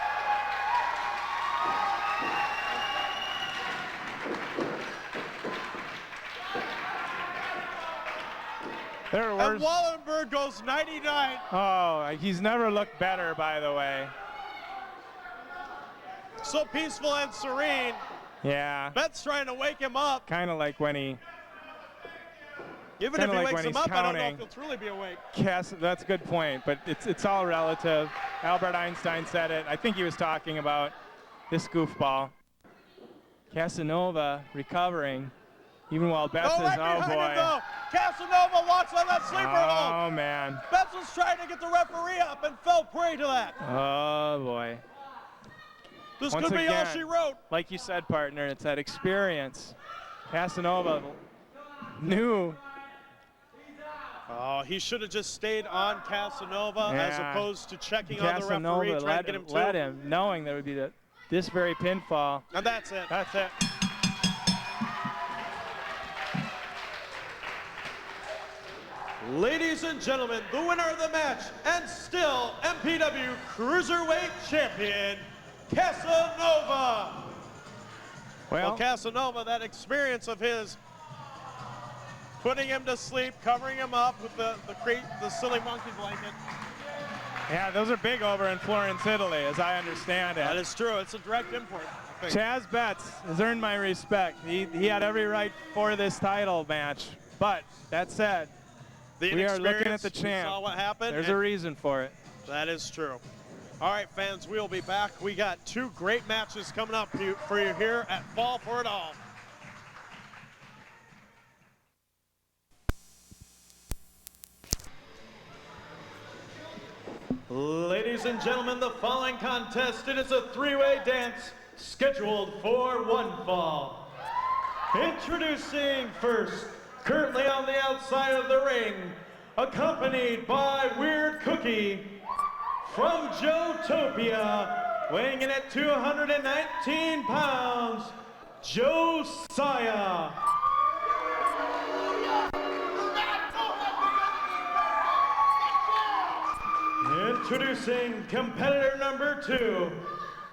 There were And Wallenberg goes 99. Oh, he's never looked better, by the way. So peaceful and serene. Yeah. Betts trying to wake him up. Kind of like when he. Even if Kinda he like wakes when him he's up, I don't know if counting. he'll truly be awake. That's a good point, but it's all relative. Albert Einstein said it. I think he was talking about this goofball. Casanova recovering, even while Betts Oh, right is. Oh behind him, boy. though. Casanova walks on that sleeper hold. Oh man. Betts was trying to get the referee up and fell prey to that. Oh boy. This Once could be all again. she wrote. Like you said, partner, it's that experience. Casanova knew. Oh, he should have just stayed on Casanova as Yeah. opposed to checking on the referee, Casanova trying to get him let to. him, knowing that it would be this very pinfall. And that's it. That's it. Ladies and gentlemen, the winner of the match and still MPW Cruiserweight Champion, Casanova. Well, Casanova, that experience of his, putting him to sleep, covering him up with the silly monkey blanket. Yeah, those are big over in Florence, Italy, as I understand it. That is true. It's a direct import, I think. Chaz Betts has earned my respect. He had every right for this title match. But that said, we are looking at the champ. Saw what happened. There's a reason for it. That is true. All right, fans, we'll be back. We got 2 great matches coming up for you here at Fall for It All. Ladies and gentlemen, the following contest, it is a 3-way dance scheduled for 1 fall. Introducing first, currently on the outside of the ring, accompanied by Weird Cookie from Joetopia, weighing in at 219 pounds, Josiah. Introducing competitor number 2,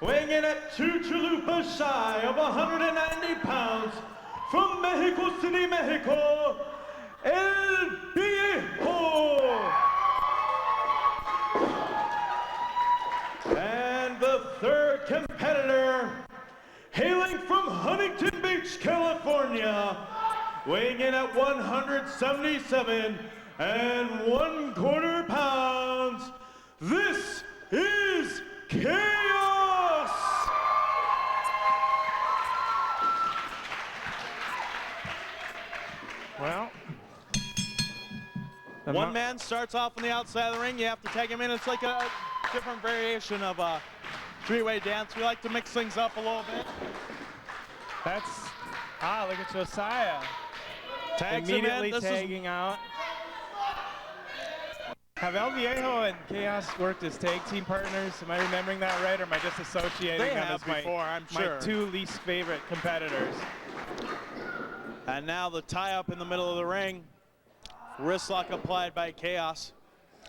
weighing in at 2 chalupas shy of 190 pounds, from Mexico City, Mexico, El Viejo. And the third competitor, hailing from Huntington Beach, California, weighing in at 177 1/4 pounds, this is Chaos! Well, one man starts off on the outside of the ring. You have to tag him in. It's like a different variation of a 3-way dance. We like to mix things up a little bit. Look at Josiah. Tags Immediately him in. tagging out. Have El Viejo and Chaos worked as tag team partners? Am I remembering that right, or am I just associating They them have as before, I'm sure. my 2 least favorite competitors? And now the tie-up in the middle of the ring. Wrist lock applied by Chaos.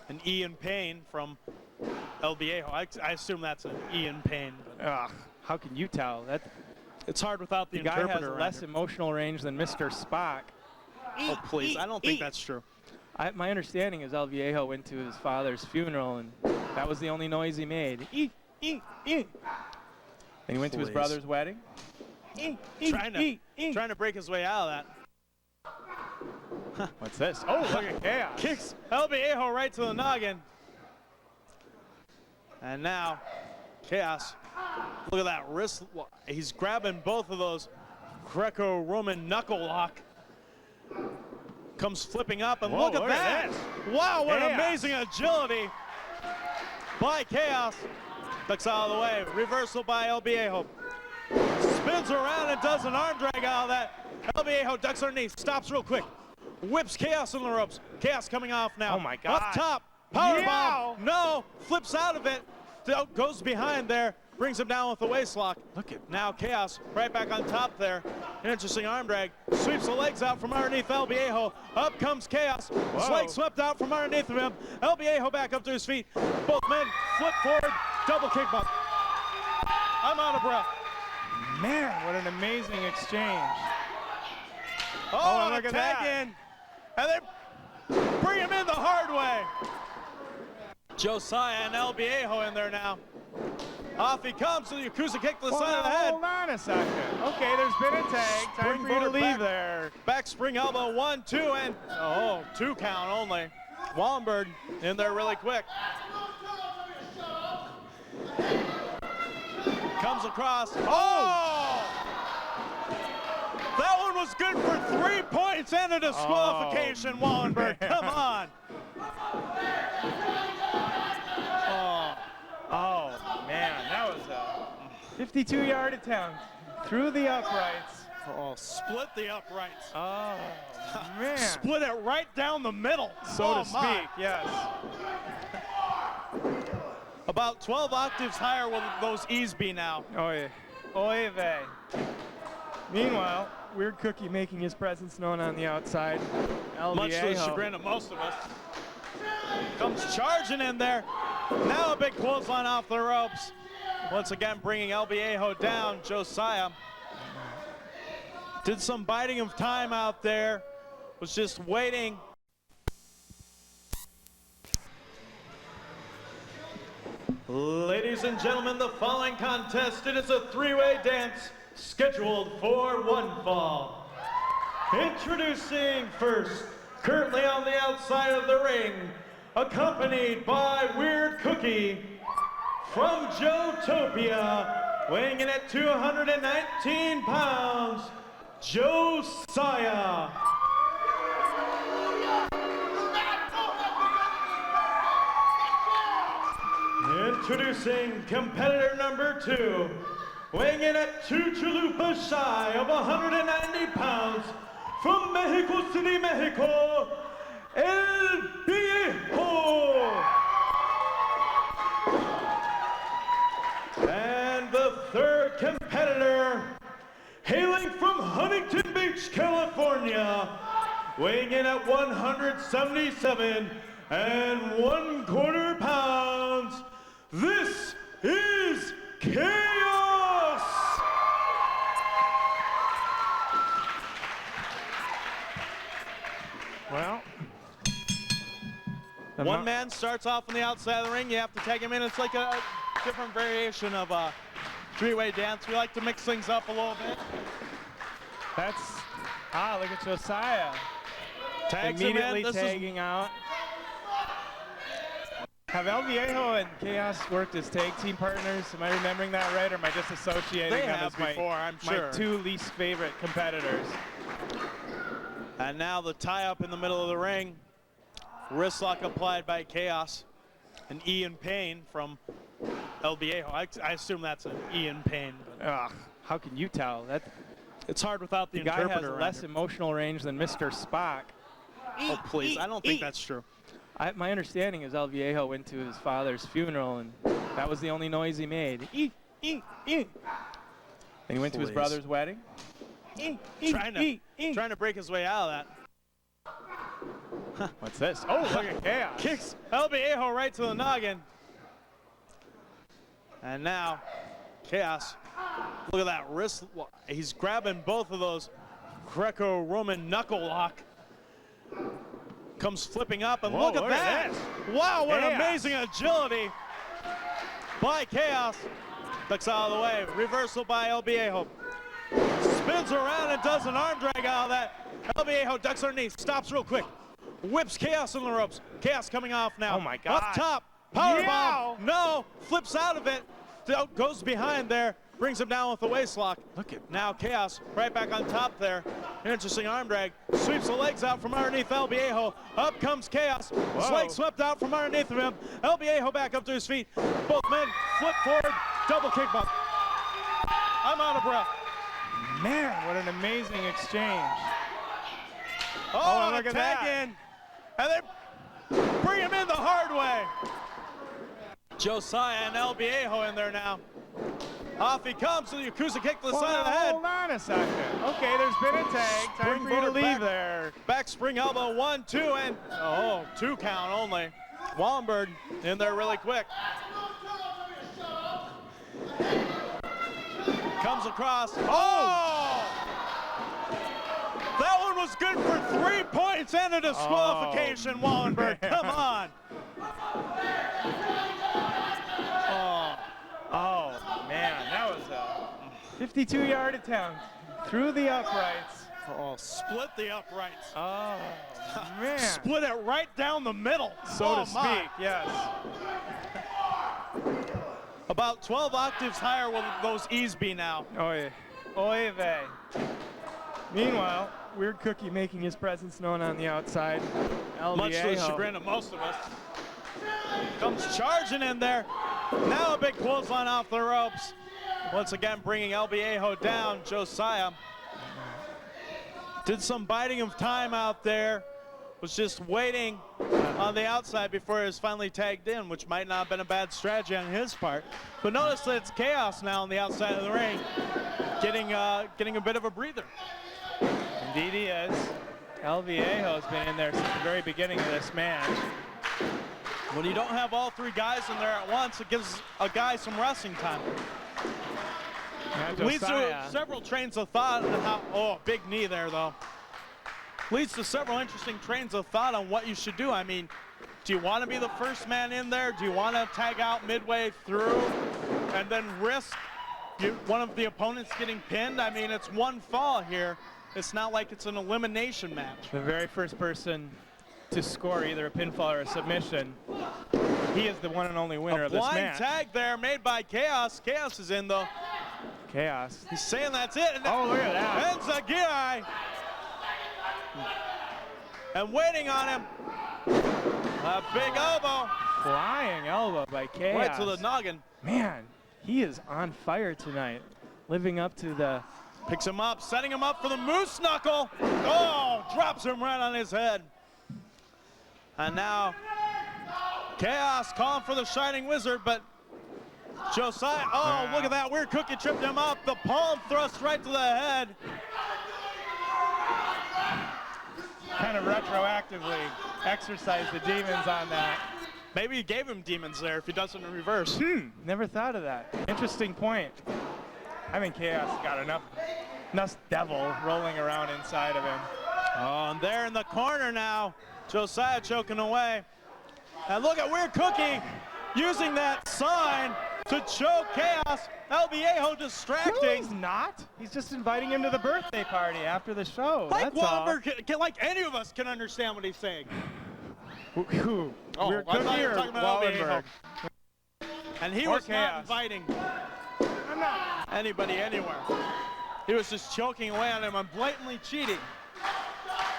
And Ian Payne from El Viejo. I assume that's an Ian Payne. Ugh, how can you tell? It's hard without the guy has interpreter. less emotional range than Mr. Spock. Oh, please. I don't think that's true. My understanding is El Viejo went to his father's funeral, and that was the only noise he made. And he went to his brother's wedding. Trying to break his way out of that. What's this? Oh, look at Chaos. Kicks El Viejo right to the noggin. And now, Chaos, look at that wrist. He's grabbing both of those Greco-Roman knuckle lock. Comes flipping up, and look at that. Wow, what amazing agility by Chaos. Ducks out of the way. Reversal by El Viejo. Spins around and does an arm drag out of that. El Viejo ducks underneath, stops real quick. Whips Chaos in the ropes. Chaos coming off now. Oh, my God. Up top, powerbomb. No, flips out of it. Goes behind there. Brings him down with the waist lock. Look at now Chaos right back on top there. An interesting arm drag. Sweeps the legs out from underneath El Viejo. Up comes Chaos. His leg swept out from underneath of him. El Viejo back up to his feet. Both men flip forward. Double kick bump. I'm out of breath. Man, what an amazing exchange. Oh, look at tag that. in. And they bring him in the hard way. Josiah and El Viejo in there now. Off he comes, and the Yakuza kick to the side of the head. Hold on a second. Okay, there's been a tag. Time for you to leave there. Back spring elbow, 1, 2, and 2 count only. Wallenberg in there really quick. Comes across. Oh! That one was good for 3 points and a disqualification, Wallenberg. Come on. Oh, man, that was a 52-yard attempt through the uprights. Oh, split the uprights. Oh, man. Split it right down the middle, so to speak, yes. About 12 octaves higher will those E's be now. Oy vey. Meanwhile, Weird Cookie making his presence known on the outside. El Much to the Viejo. chagrin of most of us. Comes charging in there. Now a big clothesline off the ropes. Once again, bringing El Viejo down. Josiah did some biding of time out there. Was just waiting. Ladies and gentlemen, the following contest, it is a three-way dance scheduled for one fall. Introducing first, currently on the outside of the ring, accompanied by Weird Cookie from Joetopia, weighing in at 219 pounds, Josiah. Introducing competitor number 2, weighing in at 2 chalupas shy of 190 pounds, from Mexico City, Mexico, El Viejo. And the third competitor, hailing from Huntington Beach, California, weighing in at 177 1/4 pounds, this is Chaos! Well, One man starts off on the outside of the ring. You have to tag him in. It's like a different variation of a three-way dance. We like to mix things up a little bit. look at Josiah. Tags him in. Immediately This is tagging out. Have El Viejo and Chaos worked as tag team partners? Am I remembering that right, or am I just associating They them have as my, before, I'm my sure. two least favorite competitors? And now the tie-up in the middle of the ring. Wrist lock applied by Chaos. And Ian Payne from El Viejo. I assume that's an Ian Payne. But Ugh, how can you tell? it's hard without the The guy has interpreter around less here. emotional range than Mr. Spock. Oh, please. I don't think that's true. My understanding is El Viejo went to his father's funeral, and that was the only noise he made. And he went to his Please. brother's wedding. Trying to break his way out of that. What's this? Oh, look at Chaos. Kicks El Viejo right to the noggin. And now, Chaos, look at that wrist. He's grabbing both of those Greco-Roman knuckle lock. Comes flipping up, and Whoa, look at that. Wow, what Chaos. amazing agility by Chaos. Ducks out of the way. Reversal by El Viejo. Spins around and does an arm drag out of that. El Viejo ducks underneath, stops real quick. Whips Chaos on the ropes. Chaos coming off now. Oh my God. Up top, power Yow. bomb. No, flips out of it. Goes behind there, brings him down with the waist lock. Look at Now Chaos right back on top there. Interesting arm drag. Sweeps the legs out from underneath El Viejo. Up comes Chaos. His leg swept out from underneath of him. El Viejo back up to his feet. Both men flip forward, double kick bump. I'm out of breath. Man, what an amazing exchange. Oh, look at tag that. in. And they bring him in the hard way. Josiah and El Viejo in there now. Off he comes, so the Yakuza kick to the side of the head. Hold on a second. Okay, there's been a tag. Time for you to Springboard leave back. there. Back spring elbow, 1, 2, and 2 count only. Wallenberg in there really quick. Comes across. Oh! That one was good for 3 points and a disqualification, Wallenberg. man. Come on. Oh, man, that was a 52-yard attempt through the uprights. Oh, split the uprights. Oh, man. Split it right down the middle, so to my. speak, yes. About 12 octaves higher will those E's be now. Oy. Oy vey. Meanwhile, Weird Cookie making his presence known on the outside. El Much to the Viejo. chagrin of most of us. Comes charging in there. Now a big clothesline off the ropes. Once again, bringing El Viejo down. Josiah did some biding of time out there. was just waiting on the outside before he was finally tagged in, which might not have been a bad strategy on his part. But notice that it's Chaos now on the outside of the ring, getting a bit of a breather. Indeed he is. El Viejo's been in there since the very beginning of this match. When you don't have all three guys in there at once, it gives a guy some wrestling time. Leads to several trains of thought on how, oh, big knee there though. Leads to several interesting trains of thought on what you should do. I mean, do you want to be the first man in there? Do you want to tag out midway through and then risk one of the opponents getting pinned? I mean, it's one fall here. It's not like it's an elimination match. The very first person to score either a pinfall or a submission, he is the one and only winner of this match. Blind tag there made by Chaos. Chaos is in though. Chaos. He's saying that's it. And oh, look at that. Enziguri. And waiting on him. A big elbow. Flying elbow by Chaos. Right to the noggin. Man, he is on fire tonight. Living up to the... Picks him up, setting him up for the moose knuckle. Oh, drops him right on his head. And now Chaos calling for the Shining Wizard, but Josiah, oh, look at that. Weird Cookie tripped him up. The palm thrust right to the head. Kind of retroactively exercised the demons on that. Maybe he gave him demons there if he does it in reverse. Never thought of that. Interesting point. I think Chaos got enough devil rolling around inside of him. Oh, and there in the corner now, Josiah choking away. And look at Weird Cookie using that sign to choke Chaos. El Viejo distracting. No, he's not. He's just inviting him to the birthday party after the show. Like That's all. like any of us can understand what he's saying. Who? Oh, Weird I thought Cookie you were or talking about El Viejo. Wallenberg? And he Or was not Chaos. inviting I'm not. anybody anywhere. He was just choking away on him and blatantly cheating.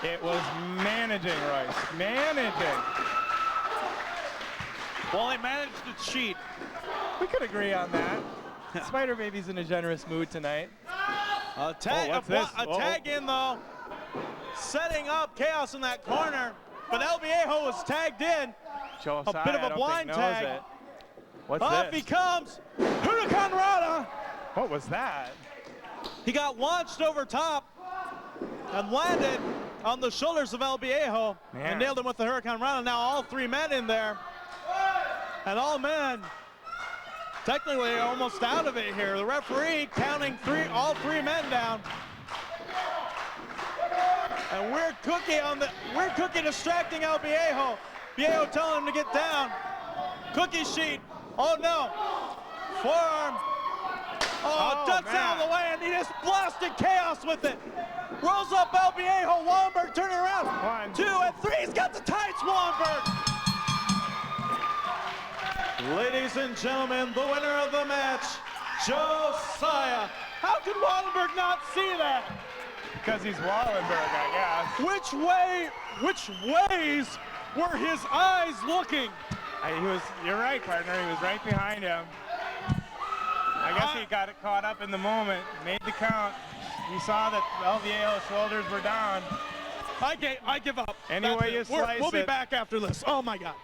It was managing, Royce. Managing. Well, he managed to cheat. We could agree on that. Spider Baby's in a generous mood tonight. A tag, what's this? tag in though, setting up Chaos in that corner, but El Viejo was tagged in. Josiah, A bit of a I don't blind think knows tag. it. What's Off this? he comes, Huracan Rana. What was that? He got launched over top and landed on the shoulders of El Viejo and nailed him with the Huracan Rana. Now all three men in there, and all men technically almost out of it here. The referee counting all three men down. And Weird Cookie distracting El Viejo. Viejo telling him to get down. Cookie sheet. Oh no. Forearm. Oh, ducks out of the way, and he just blasted Chaos with it. Rolls up El Viejo. Wallenberg turning around. 1, 2, and 3. He's got the tights, Wallenberg. Ladies and gentlemen, the winner of the match, Josiah. How could Wallenberg not see that? Because he's Wallenberg, I guess. Which ways were his eyes looking? You're right, partner. He was right behind him. I guess he got it caught up in the moment, made the count. He saw that El Viejo's shoulders were down. I give up. Any way you slice We'll be it. back after this. Oh my God.